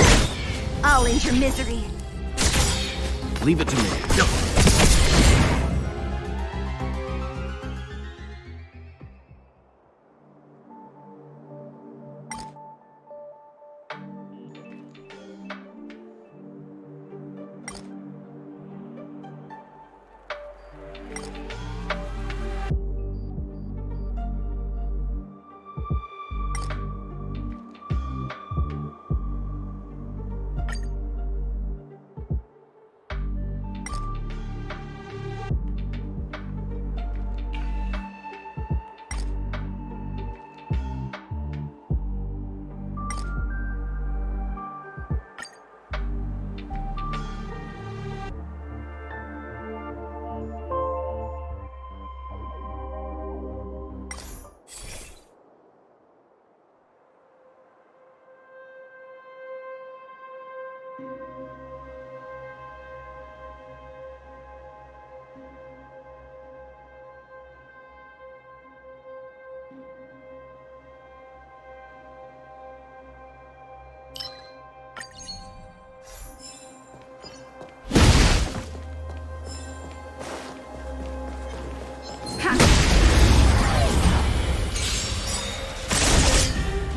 I'll end your misery. Leave it to me. No.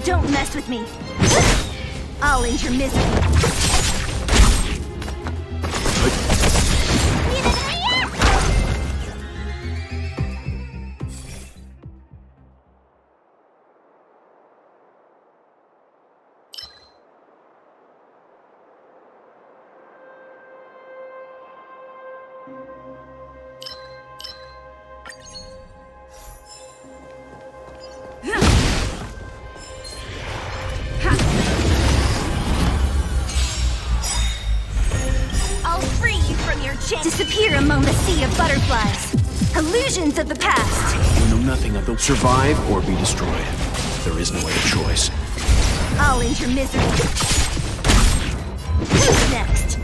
Don't mess with me. I'll end your misery. Disappear among the sea of butterflies. Illusions of the past. You know nothing of the survive or be destroyed. There is no other choice. I'll end your misery. Who's next?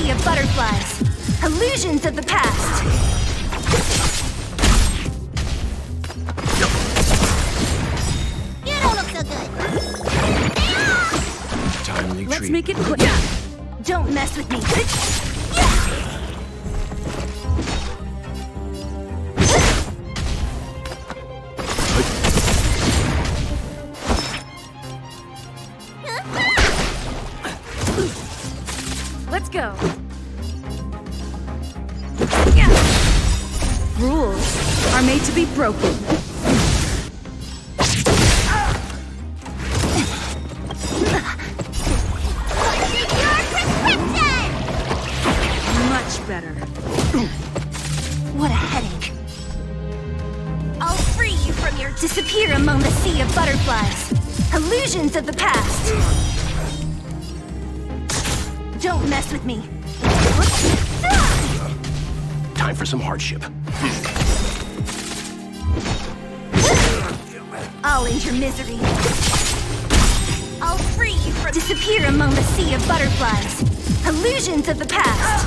sea of butterflies. Illusions of the past. You don't look so good. Timely Let's treatment. make it quick. Don't mess with me. Let's go. Rules are made to be broken. Much better. What a headache. I'll free you from your disappear among the sea of butterflies. Illusions of the past. Don't mess with me. Time for some hardship. I'll end your misery. I'll free you from disappear among the sea of butterflies. Illusions of the past.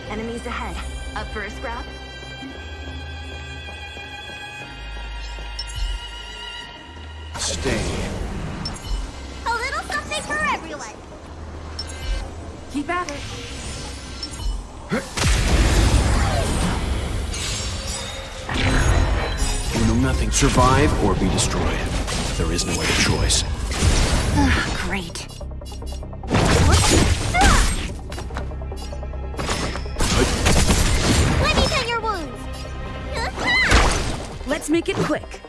Enemies ahead. Up for a scrap? Stay. A little something for everyone. Keep at it. You know nothing. Survive or be destroyed. There is no other choice. Great. Let me tend your wounds. Let's make it quick.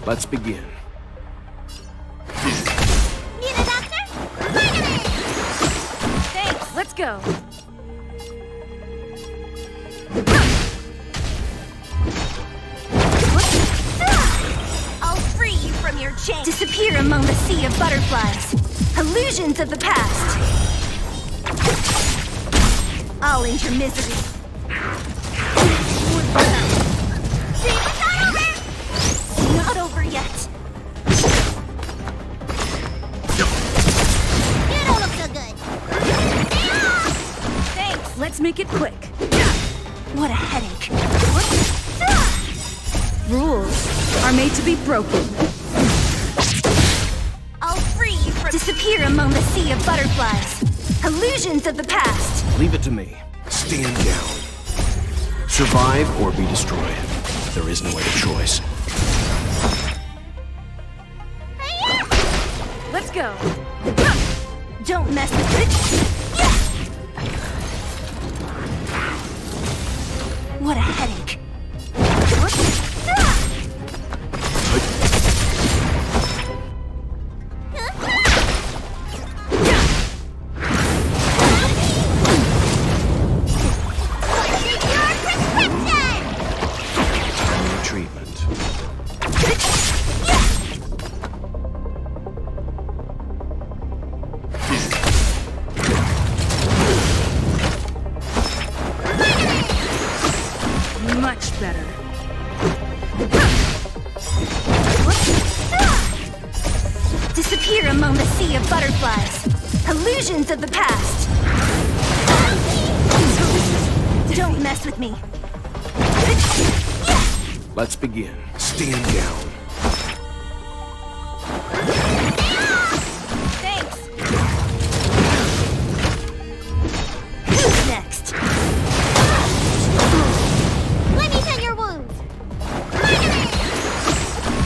Let's begin. Need a doctor? Finally! Thanks. Let's go. I'll free you from your chains. Disappear among the sea of butterflies. Illusions of the past. I'll end your misery. See, it's not over! Not over yet. You don't look so good. Thanks. Let's make it quick. What a headache. Rules are made to be broken. I'll free you from disappear among the sea of butterflies. Illusions of the past. Leave it to me. Stand down. Survive or be destroyed. There is no other choice. Let's go. Don't mess with it. What a headache. Disappear among the sea of butterflies. Illusions of the past. Don't mess with me. Let's begin. Stand down. Thanks. Who's next? Let me tend your wounds.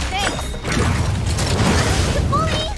Thanks. The bully!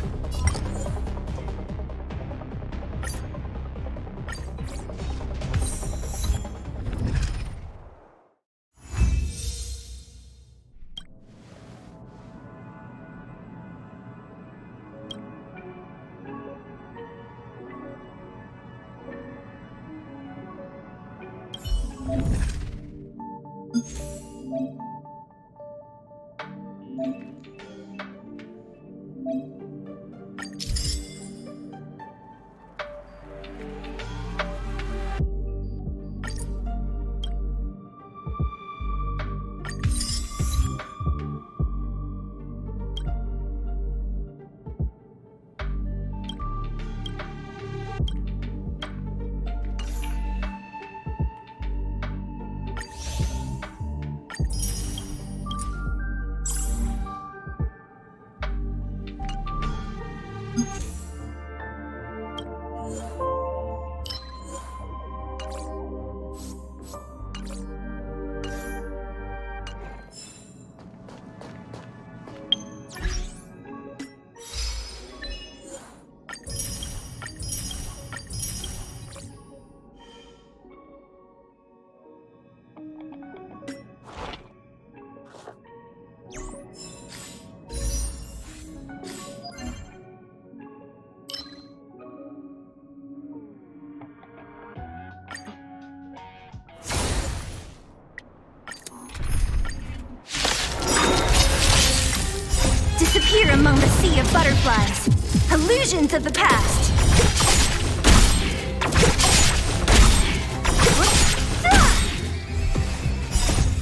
Disappear among the sea of butterflies. Illusions of the past.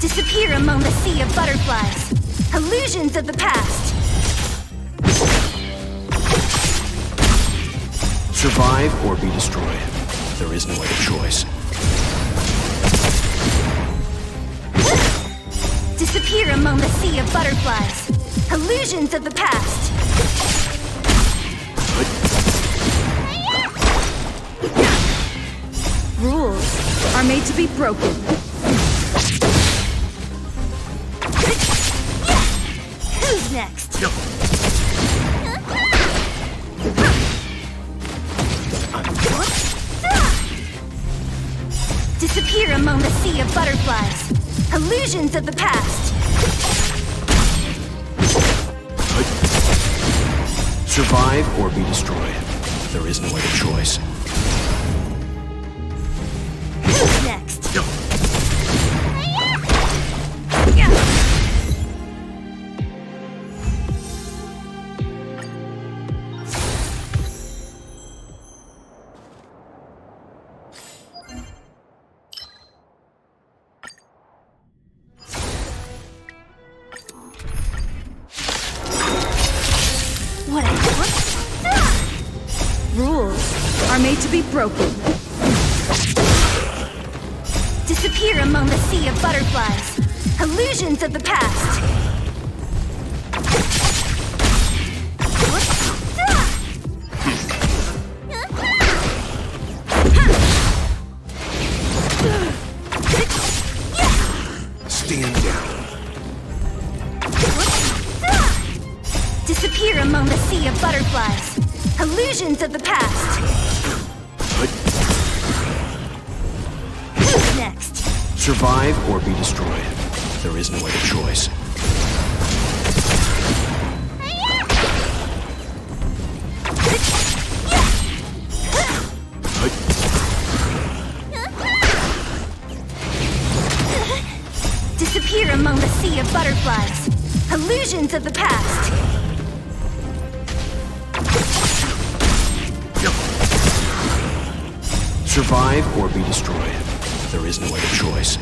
Disappear among the sea of butterflies. Illusions of the past. Survive or be destroyed. There is no other choice. Disappear among the sea of butterflies. Illusions of the past. Rules are made to be broken. Who's next? Disappear among the sea of butterflies. Illusions of the past. Survive or be destroyed. There is no other choice. Who's next? Rules are made to be broken. Disappear among the sea of butterflies. Illusions of the past. Stand down. Disappear among the sea of butterflies. Illusions of the past. Who's next? Survive or be destroyed. There is no other choice. Disappear among the sea of butterflies. Illusions of the past. Survive or be destroyed. There is no other choice.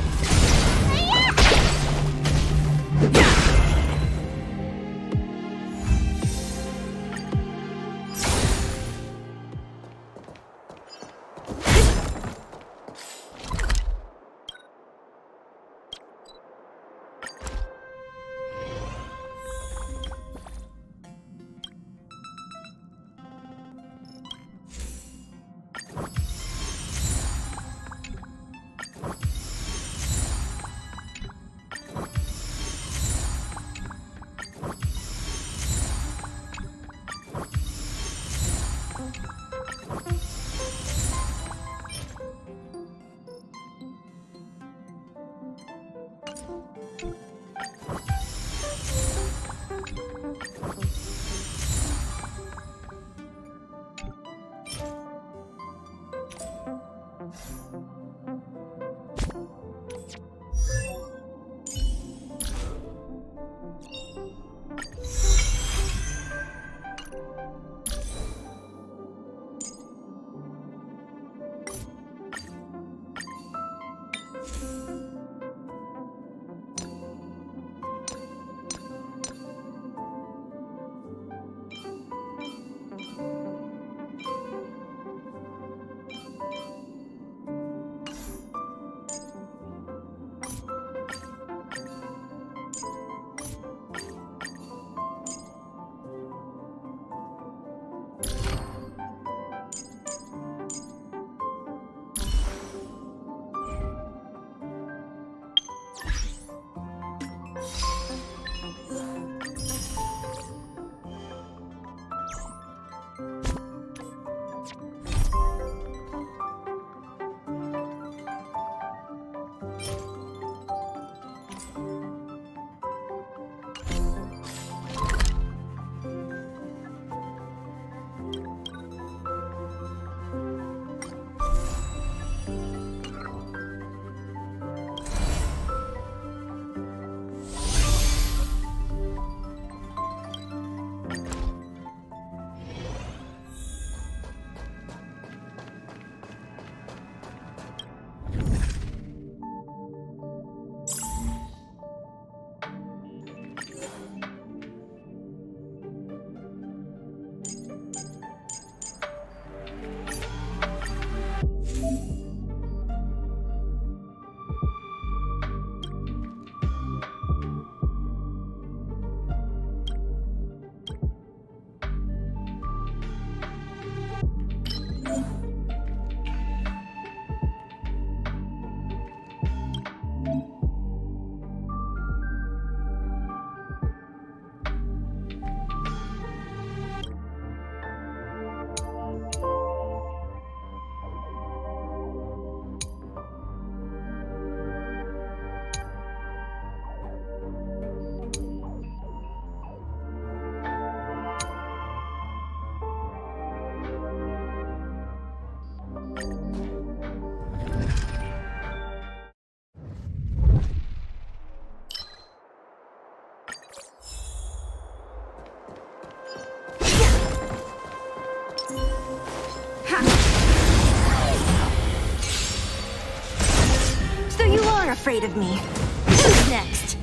afraid of me. Who's next?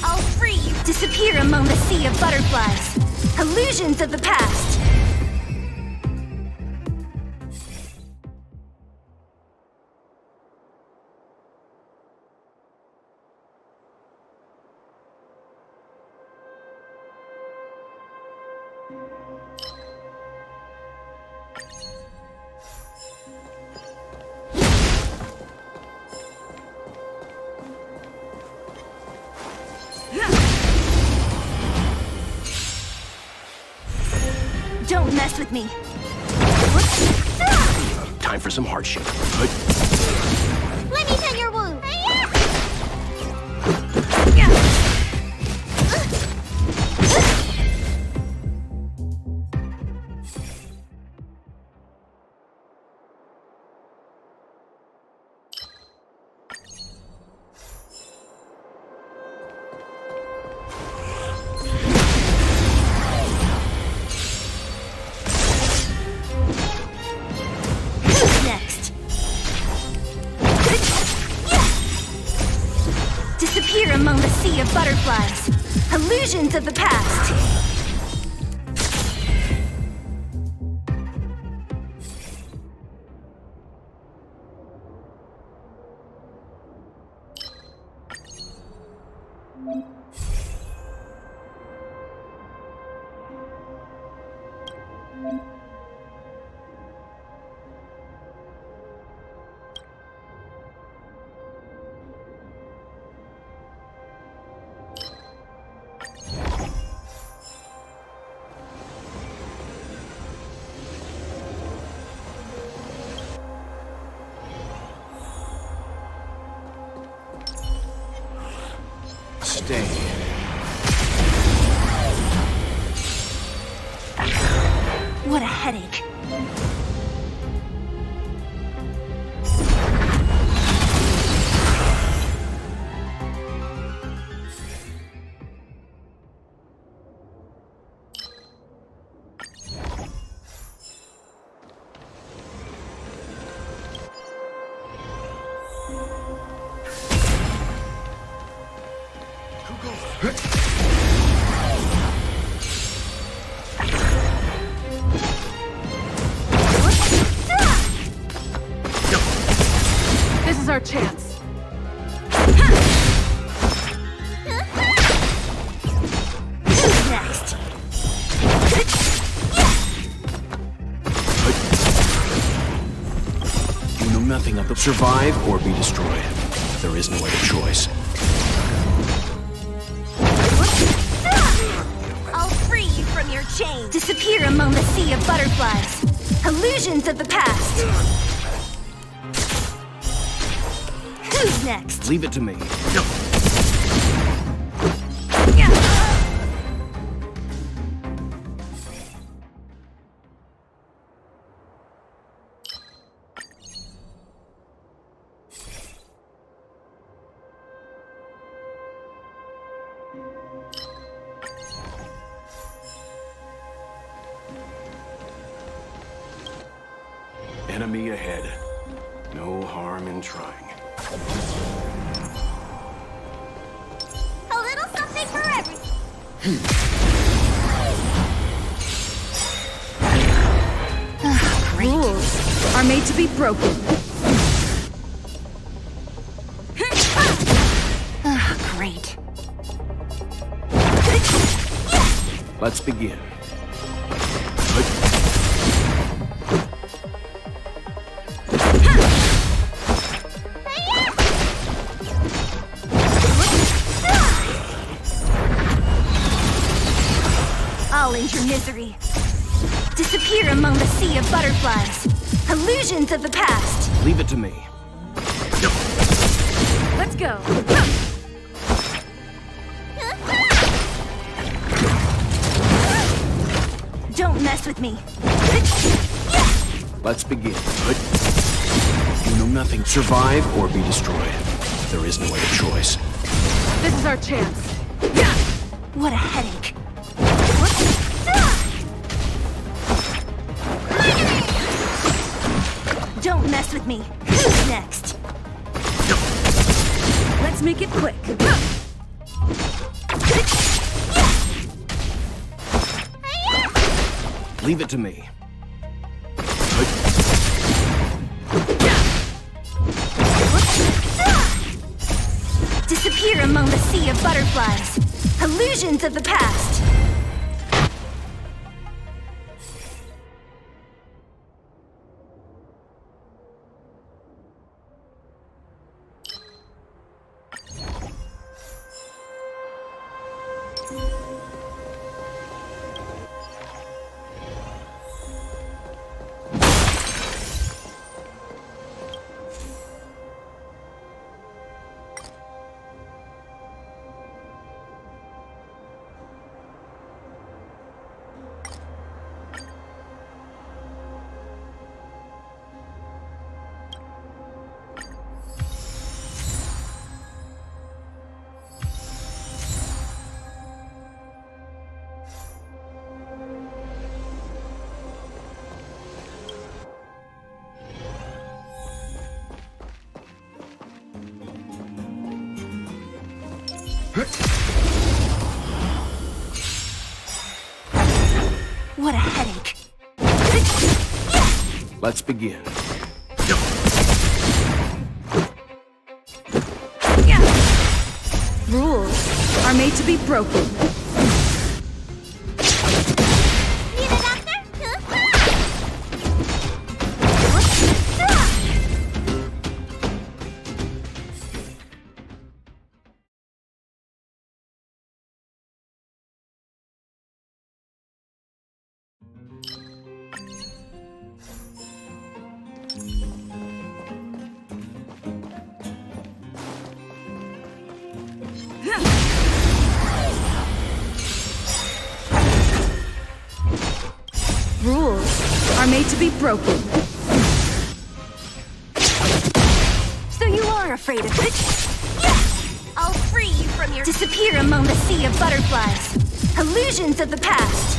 I'll free you. Disappear among the sea of butterflies. Illusions of the past. Don't mess with me. Time for some hardship. Let me tend your wound. Disappear among the sea of butterflies. Illusions of the past. Stay. What a headache. This is our chance. Who's next? You know nothing of the survive or be destroyed. There is no other choice. I'll free you from your chains. Disappear among the sea of butterflies. Illusions of the past. Who's next? Leave it to me. Enemy ahead. No harm in trying. A little something for everyone. Rules are made to be broken. Great. Let's begin. I'll end your misery. Disappear among the sea of butterflies. Illusions of the past. Leave it to me. Let's go. Don't mess with me. Let's begin. You know nothing. Survive or be destroyed. There is no other choice. This is our chance. What a headache. Don't mess with me. Who's next? make it quick. Leave it to me. Disappear among the sea of butterflies. Illusions of the past. What a headache. Let's begin. Rules are made to be broken. Rules are made to be broken. So you are afraid of it? I'll free you from your... Disappear among the sea of butterflies. Illusions of the past.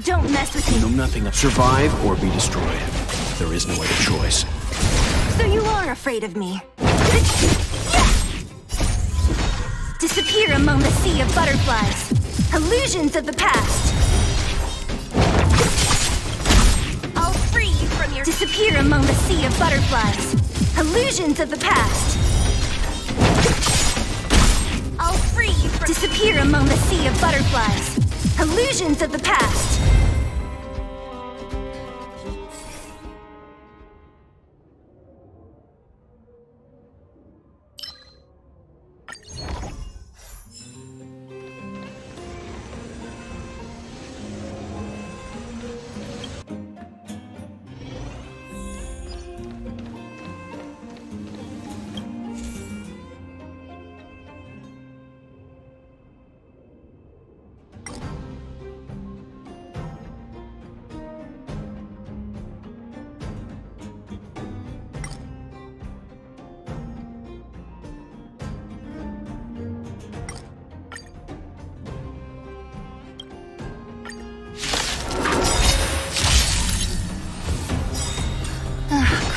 Don't mess with You me. know nothing of survive or be destroyed. There is no other choice. So you are afraid of me. Disappear among the sea of butterflies. Illusions of the past. I'll free you from your... Disappear among the sea of butterflies. Illusions of the past. I'll free you from... Disappear among the sea of butterflies. Illusions of the past.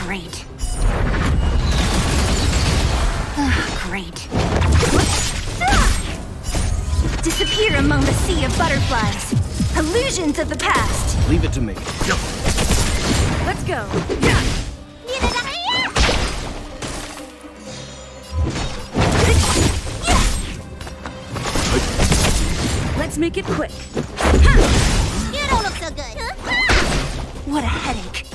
Great. Great. Disappear among the sea of butterflies. Illusions of the past. Leave it to me. Let's go. Let's make it quick. You don't look so good. What a headache.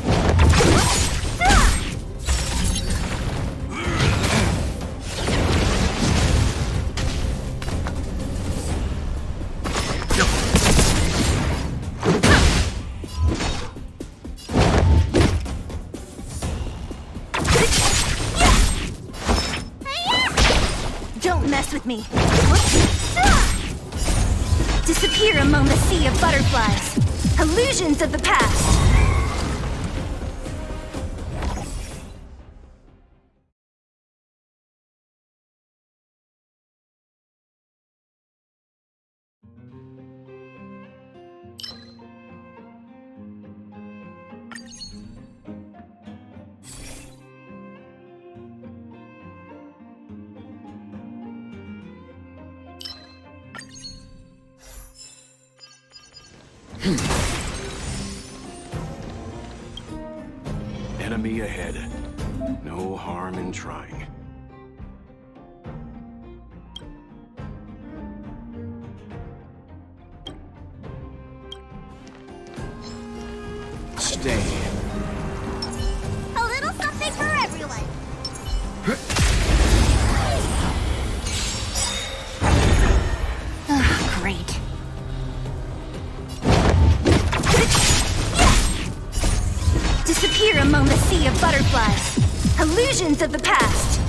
Don't mess with with me. Disappear among the sea of butterflies. Illusions of the past. Enemy ahead. No harm in trying. Stay. A little something for everyone. Great. Disappear among the sea of butterflies. Illusions of the past.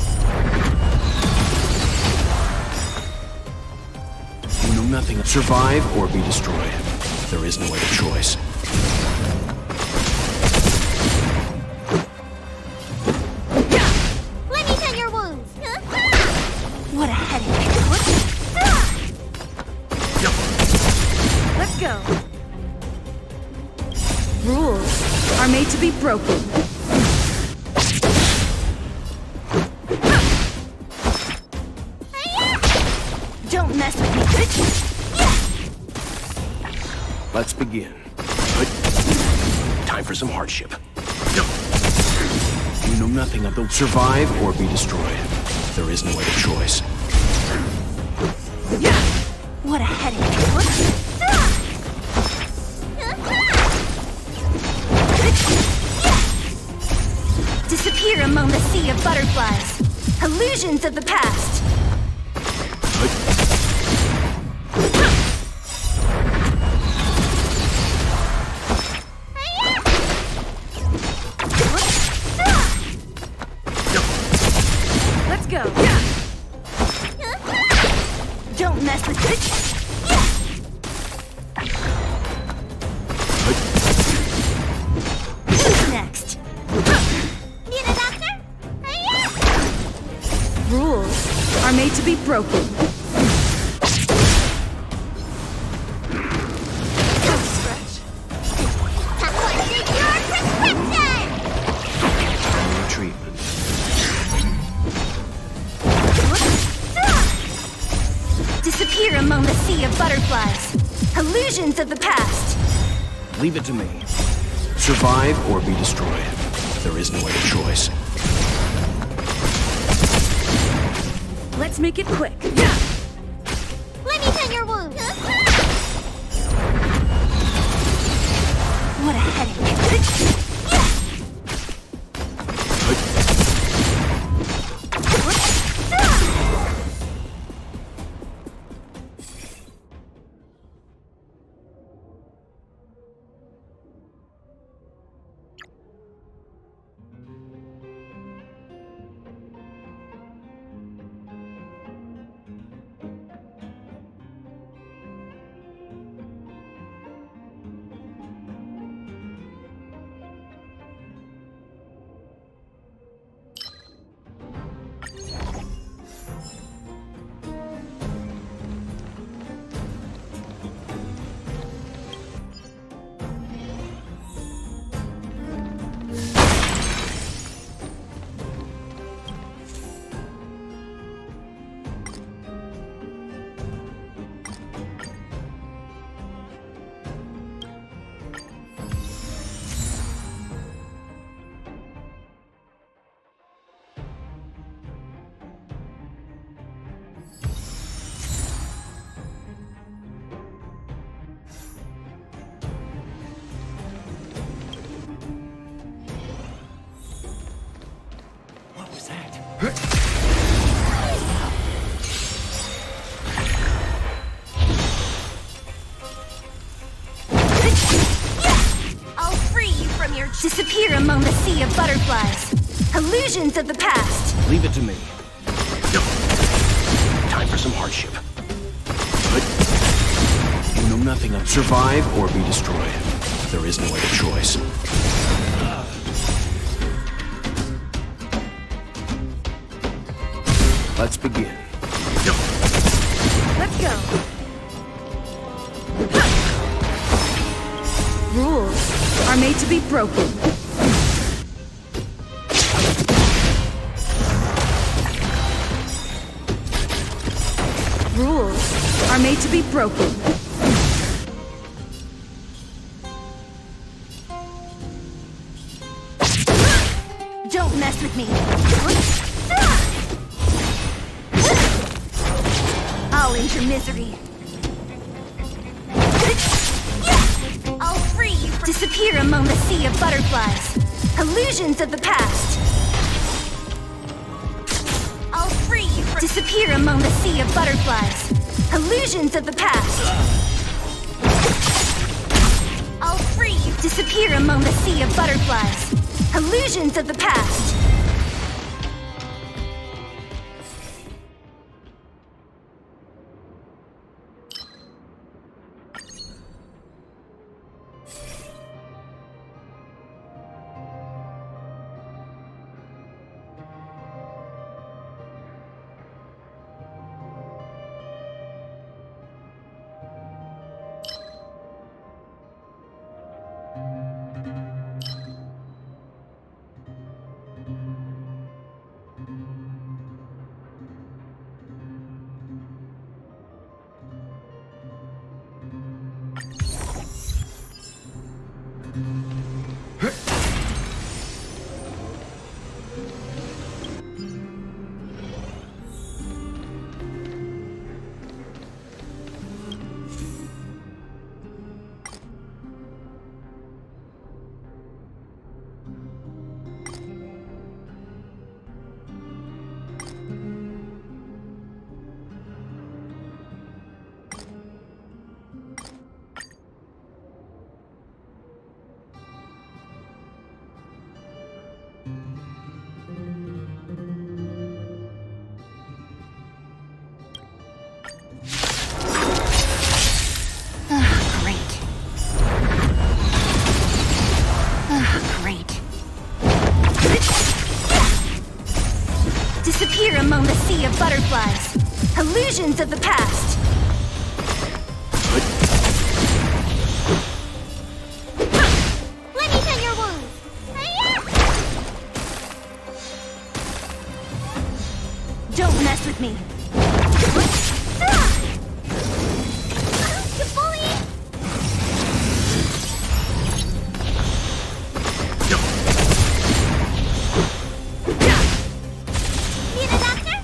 You know nothing. Survive or be destroyed. There is no other choice. Let me tend your wounds. What a headache. Let's go. Rules are made to be broken. Don't mess with me. Let's begin. Good. Time for some hardship. You know nothing of the survive or be destroyed. There is no other choice. What a headache. Disappear among the sea of butterflies. Illusions of the past. Let's go. Don't mess with it. Who's next? Need a doctor? Rules are made to be broken. Treatment. Disappear among the sea of butterflies. Illusions of the past. Leave it to me. Survive or be destroyed. There is no other choice. Let's make it quick. Let me tend your wounds. What a headache. I'll free you from your... Disappear among the sea of butterflies. Illusions of the past. Leave it to me. Time Time for some hardship. But you know nothing of survive or be destroyed. There is no other choice. Let's begin. Let's go. Rules are made to be broken. Rules are made to be broken. Don't mess with me. I'll end your misery. I'll free you from... Disappear among the sea of butterflies. Illusions of the past. I'll free you from... Disappear among the sea of butterflies. Illusions of the past. I'll free you. Disappear among the sea of butterflies. Illusions of the past. Disappear among the sea of butterflies. Illusions of the past. Let me tend your wounds. Don't mess with me. You bully! Need a doctor?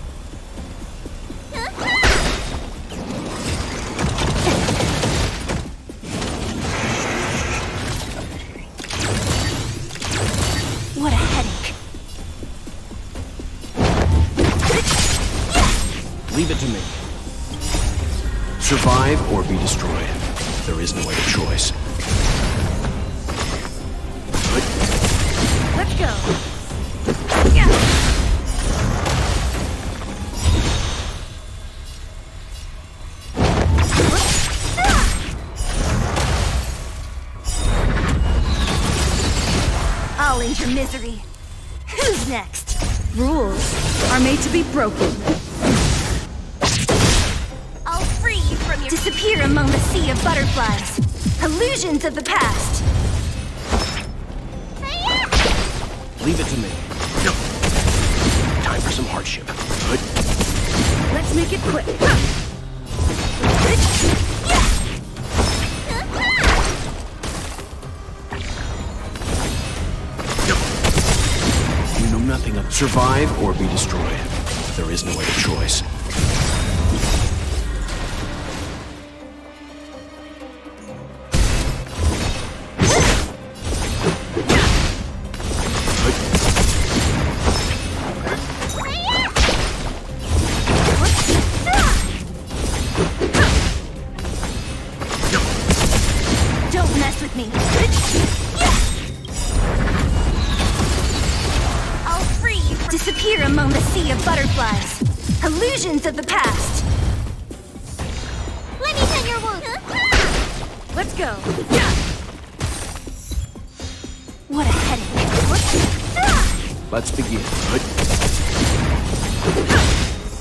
What a headache. Leave it to me. Survive or be destroyed. There is no other choice. Let's go. I'll end your misery. Who's next? Rules are made to be broken. I'll free you from your... Disappear among the sea of butterflies. Illusions of the past. Leave it to me. Time for some hardship. Let's make it quick. You know nothing of survive or be destroyed. There is no other choice. Don't mess with me. I'll free you from... Disappear among the sea of butterflies. Illusions of the past. Let's go. What a headache. Let's begin.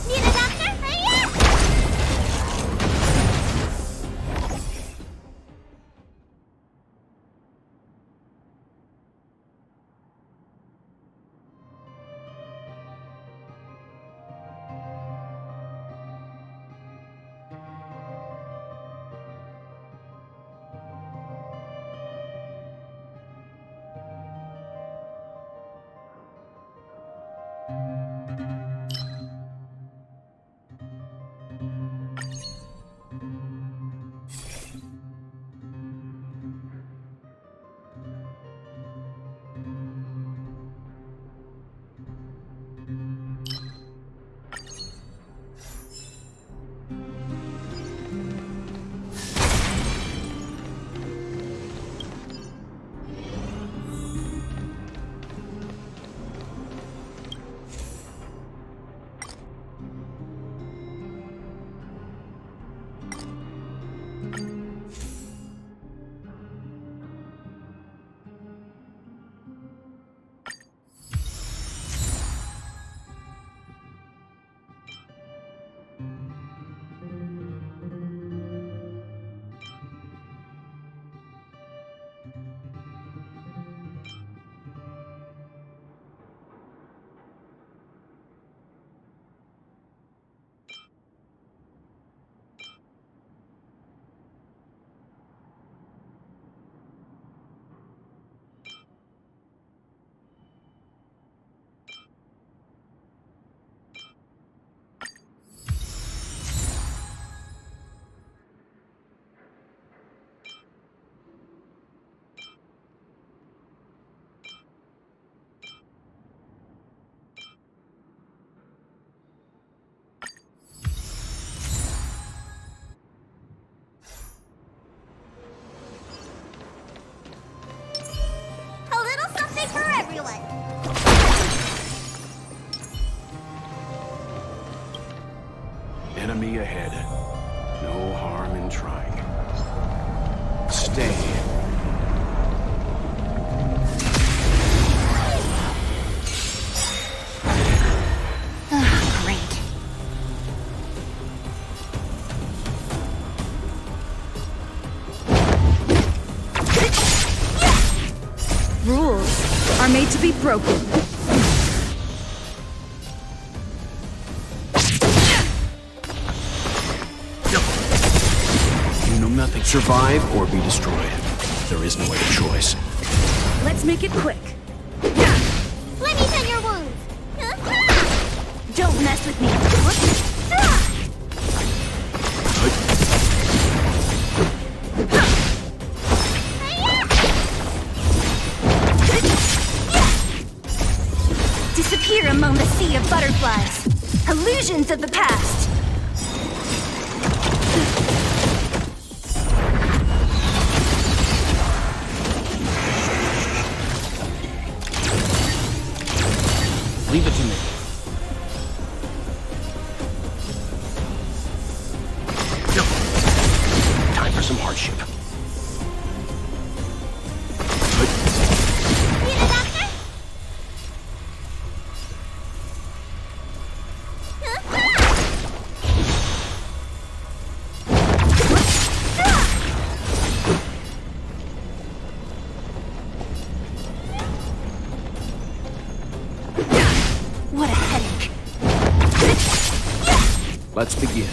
Need a doctor? Hiya! Enemy ahead. No harm in trying. Stay. Great. Rules are made to be broken. Nothing. Survive or be destroyed. There is no other choice. Let's make it quick. Let me tend your wounds. Don't mess with me. Disappear among the sea of butterflies. Illusions of the past. Leave it to me. No. Time for some hardship. Need a doctor? What a headache. Let's begin.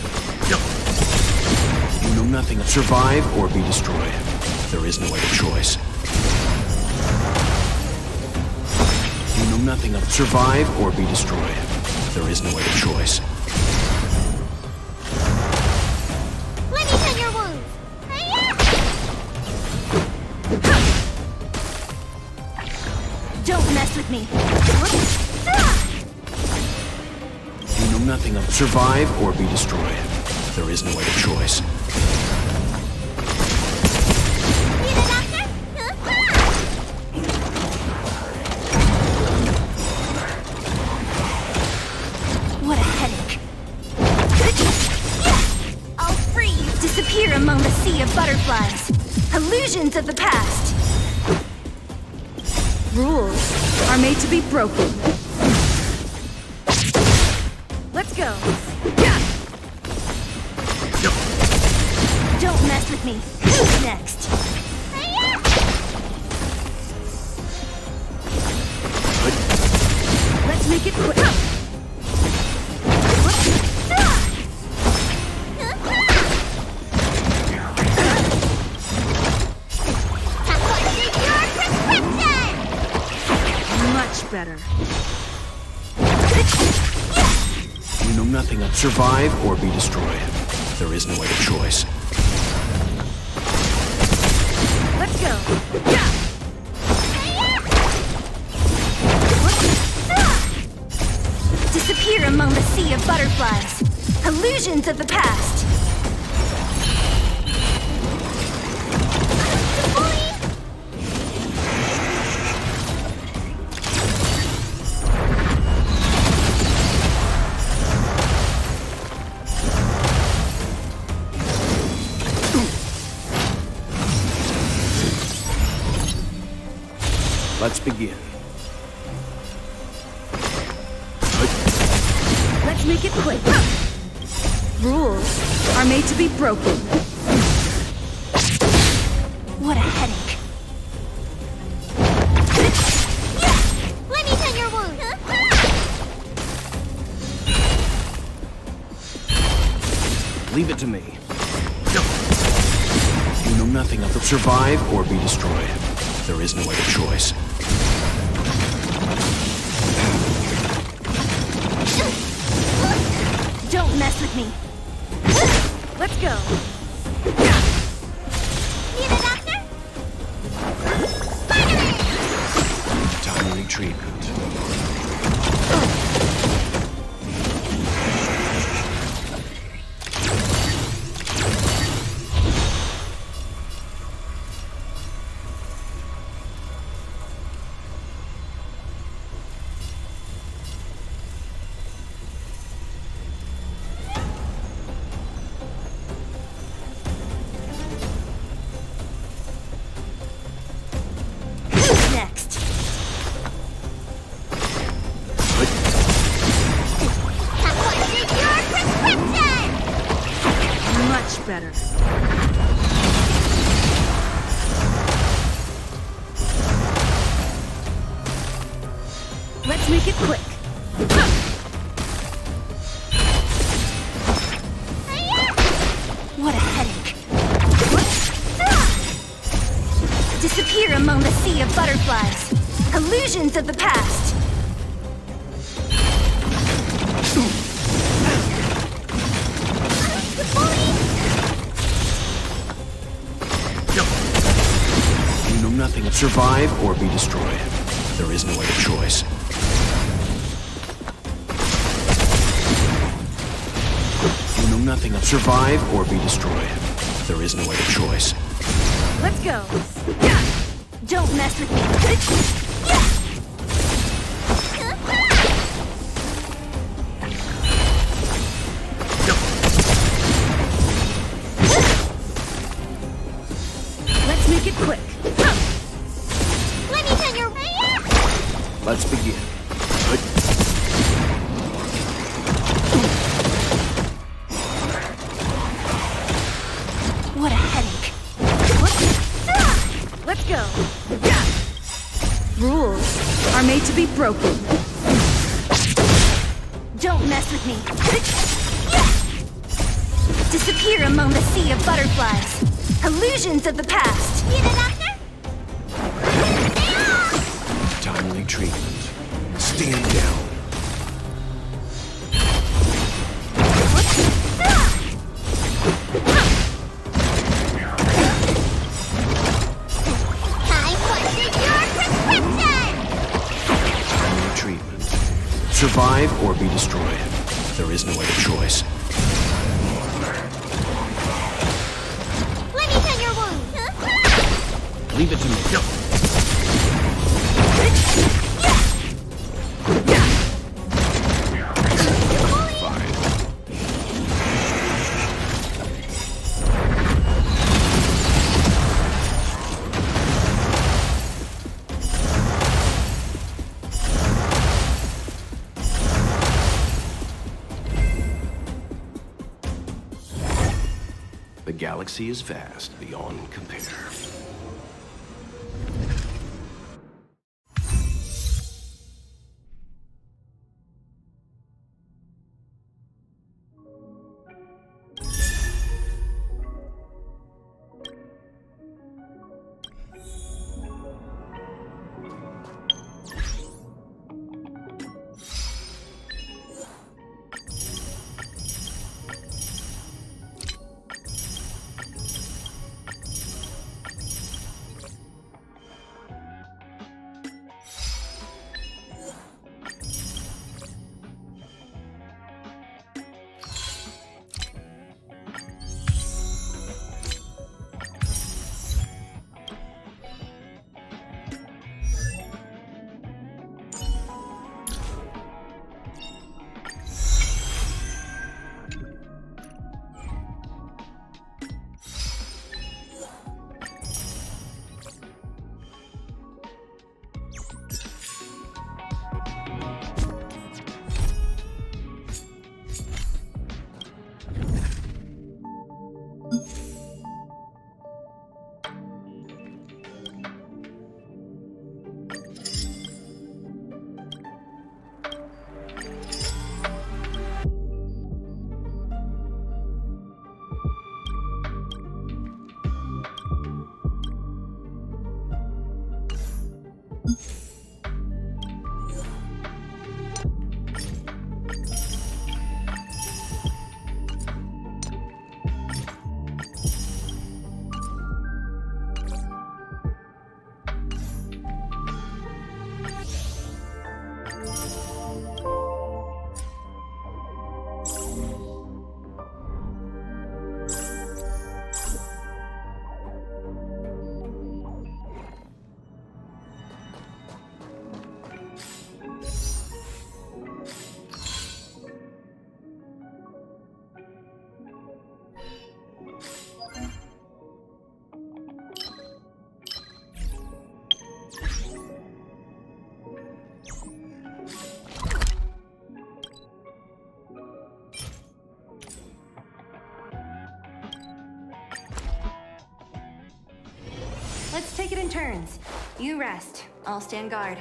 You know nothing. Survive or be destroyed. There is no other choice. You know nothing of survive or be destroyed. There is no other choice. Let me tend your wounds. Don't mess with me. You know nothing of survive or be destroyed. There is no other choice. Need a doctor? What a headache. I'll free you. Disappear among the sea of butterflies. past. Rules are made to be broken. Let's go. Don't mess with me. Who's next? Let's make it quick. Much better. You know nothing of survive or be destroyed. There is no other choice. Let's go. Disappear among the sea of butterflies. Illusions of the past. Let's begin. Let's make it quick. Rules are made to be broken. What a headache. Let me tend your wound. Leave it to me. You know nothing of survive or be destroyed. There is no other choice. Don't mess with me. Let's go. Need a doctor? Timely treatment. Better. Let's make it quick. What a headache. Disappear among the sea of butterflies. Illusions of the past. Nothing of survive or be destroyed. There is no other choice. You know nothing of survive or be destroyed. There is no other choice. Let's go. Don't mess with me. Let's make it quick. Let's begin. What a headache. Let's go. Rules are made to be broken. Don't mess with me. Disappear among the sea of butterflies. Illusions of the past. Need a doctor? Timely treatment. Stand down. Timely treatment. Survive or be destroyed. There is no other choice. Let me tend your wound. Leave it to me. galaxy is vast beyond compare. Let's take it in turns. You rest. I'll stand guard.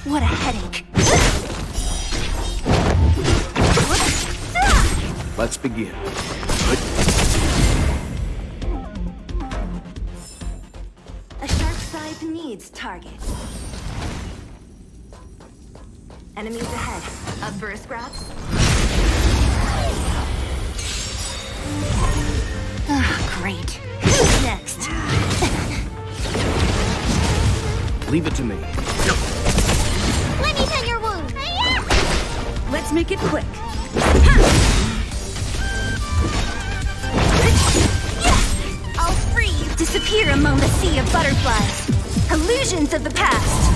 What a headache. Let's begin. A sharp scythe needs target. Enemies ahead. Up for a scrap? Ah, great. Who's next? Leave it to me. Let me tend your wound. Let's make it quick. I'll freeze. Disappear among the sea of butterflies. Illusions of the past.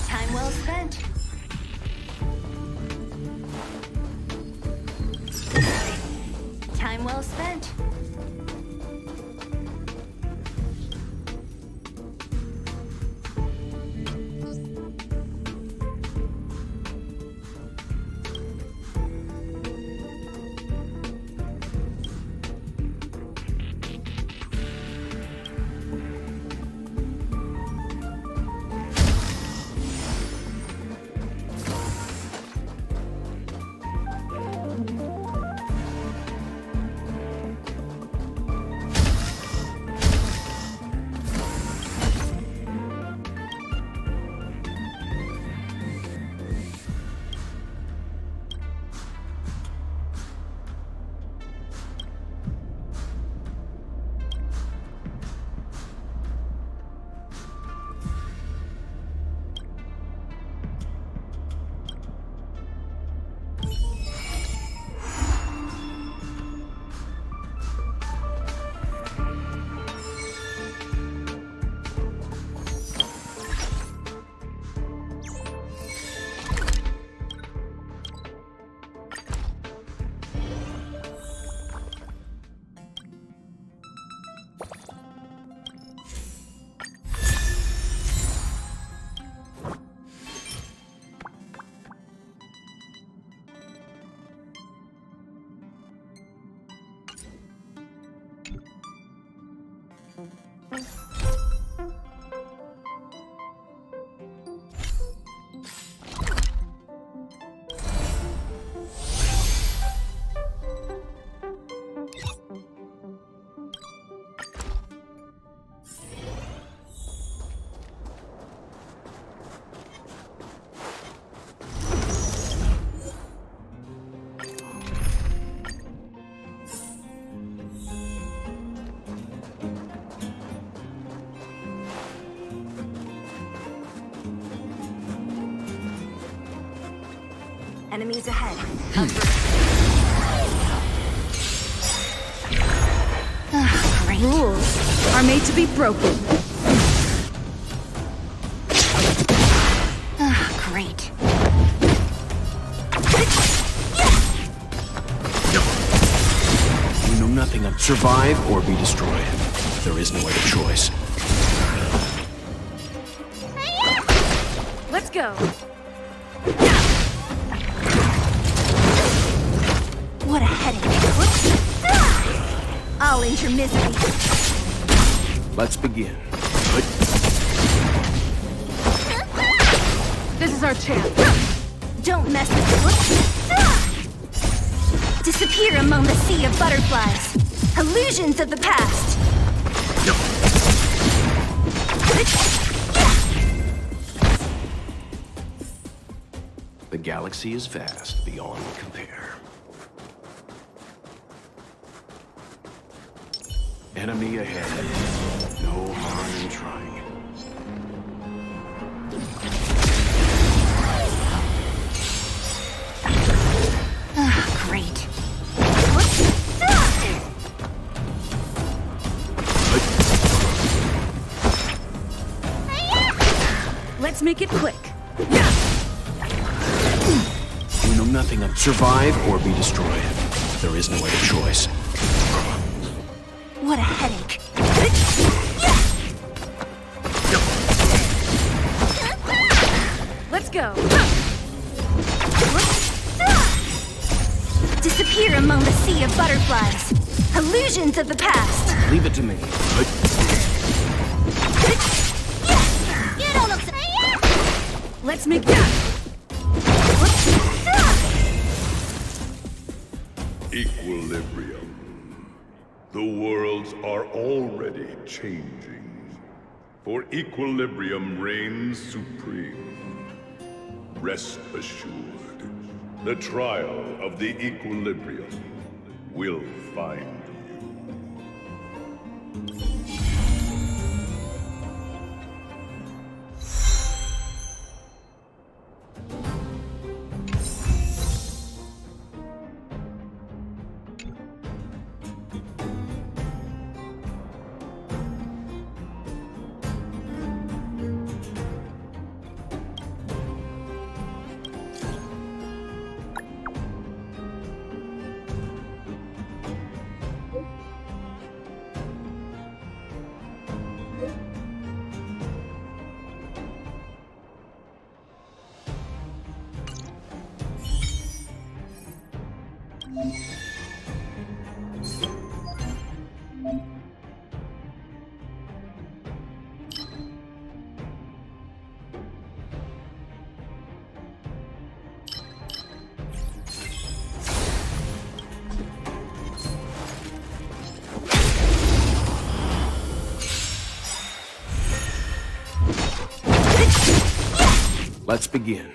Time well spent. Time well spent. Enemies ahead. Great. Rules are made to be broken. Great. You know nothing of survive or be destroyed. There is no other choice. Let's go. What a headache. I'll end your misery. Let's begin. This is our chance. Don't mess with it. Disappear among the sea of butterflies. Illusions of the past. The galaxy is vast beyond compare. Enemy ahead. No harm in trying. Great. Let's make it quick. You know nothing of survive or be destroyed. There is no other choice. What a headache. go. Disappear among the sea of butterflies. Illusions of the past. Leave it to me. You don't look so... Let's make that. Equilibrium. The worlds are already changing. For equilibrium reigns supreme. Rest assured, the trial of the equilibrium will find you. Let's begin.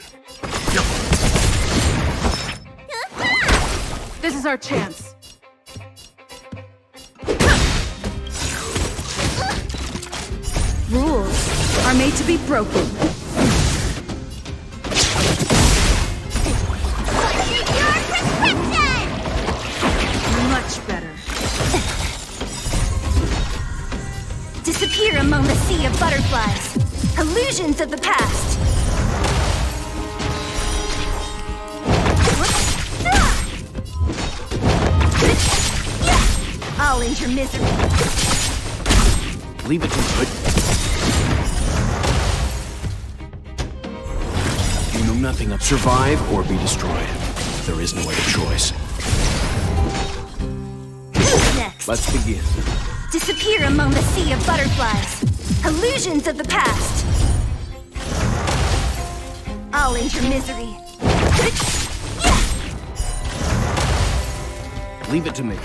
This is our chance. Rules are made to be broken. Much better. Disappear among the sea of butterflies. Illusions of the past. I'll end your misery. Leave it to me. You know nothing of survive or be destroyed. There is no other choice. Next. Let's begin. Disappear among the sea of butterflies. Illusions of the past. I'll end your misery. Leave it to me.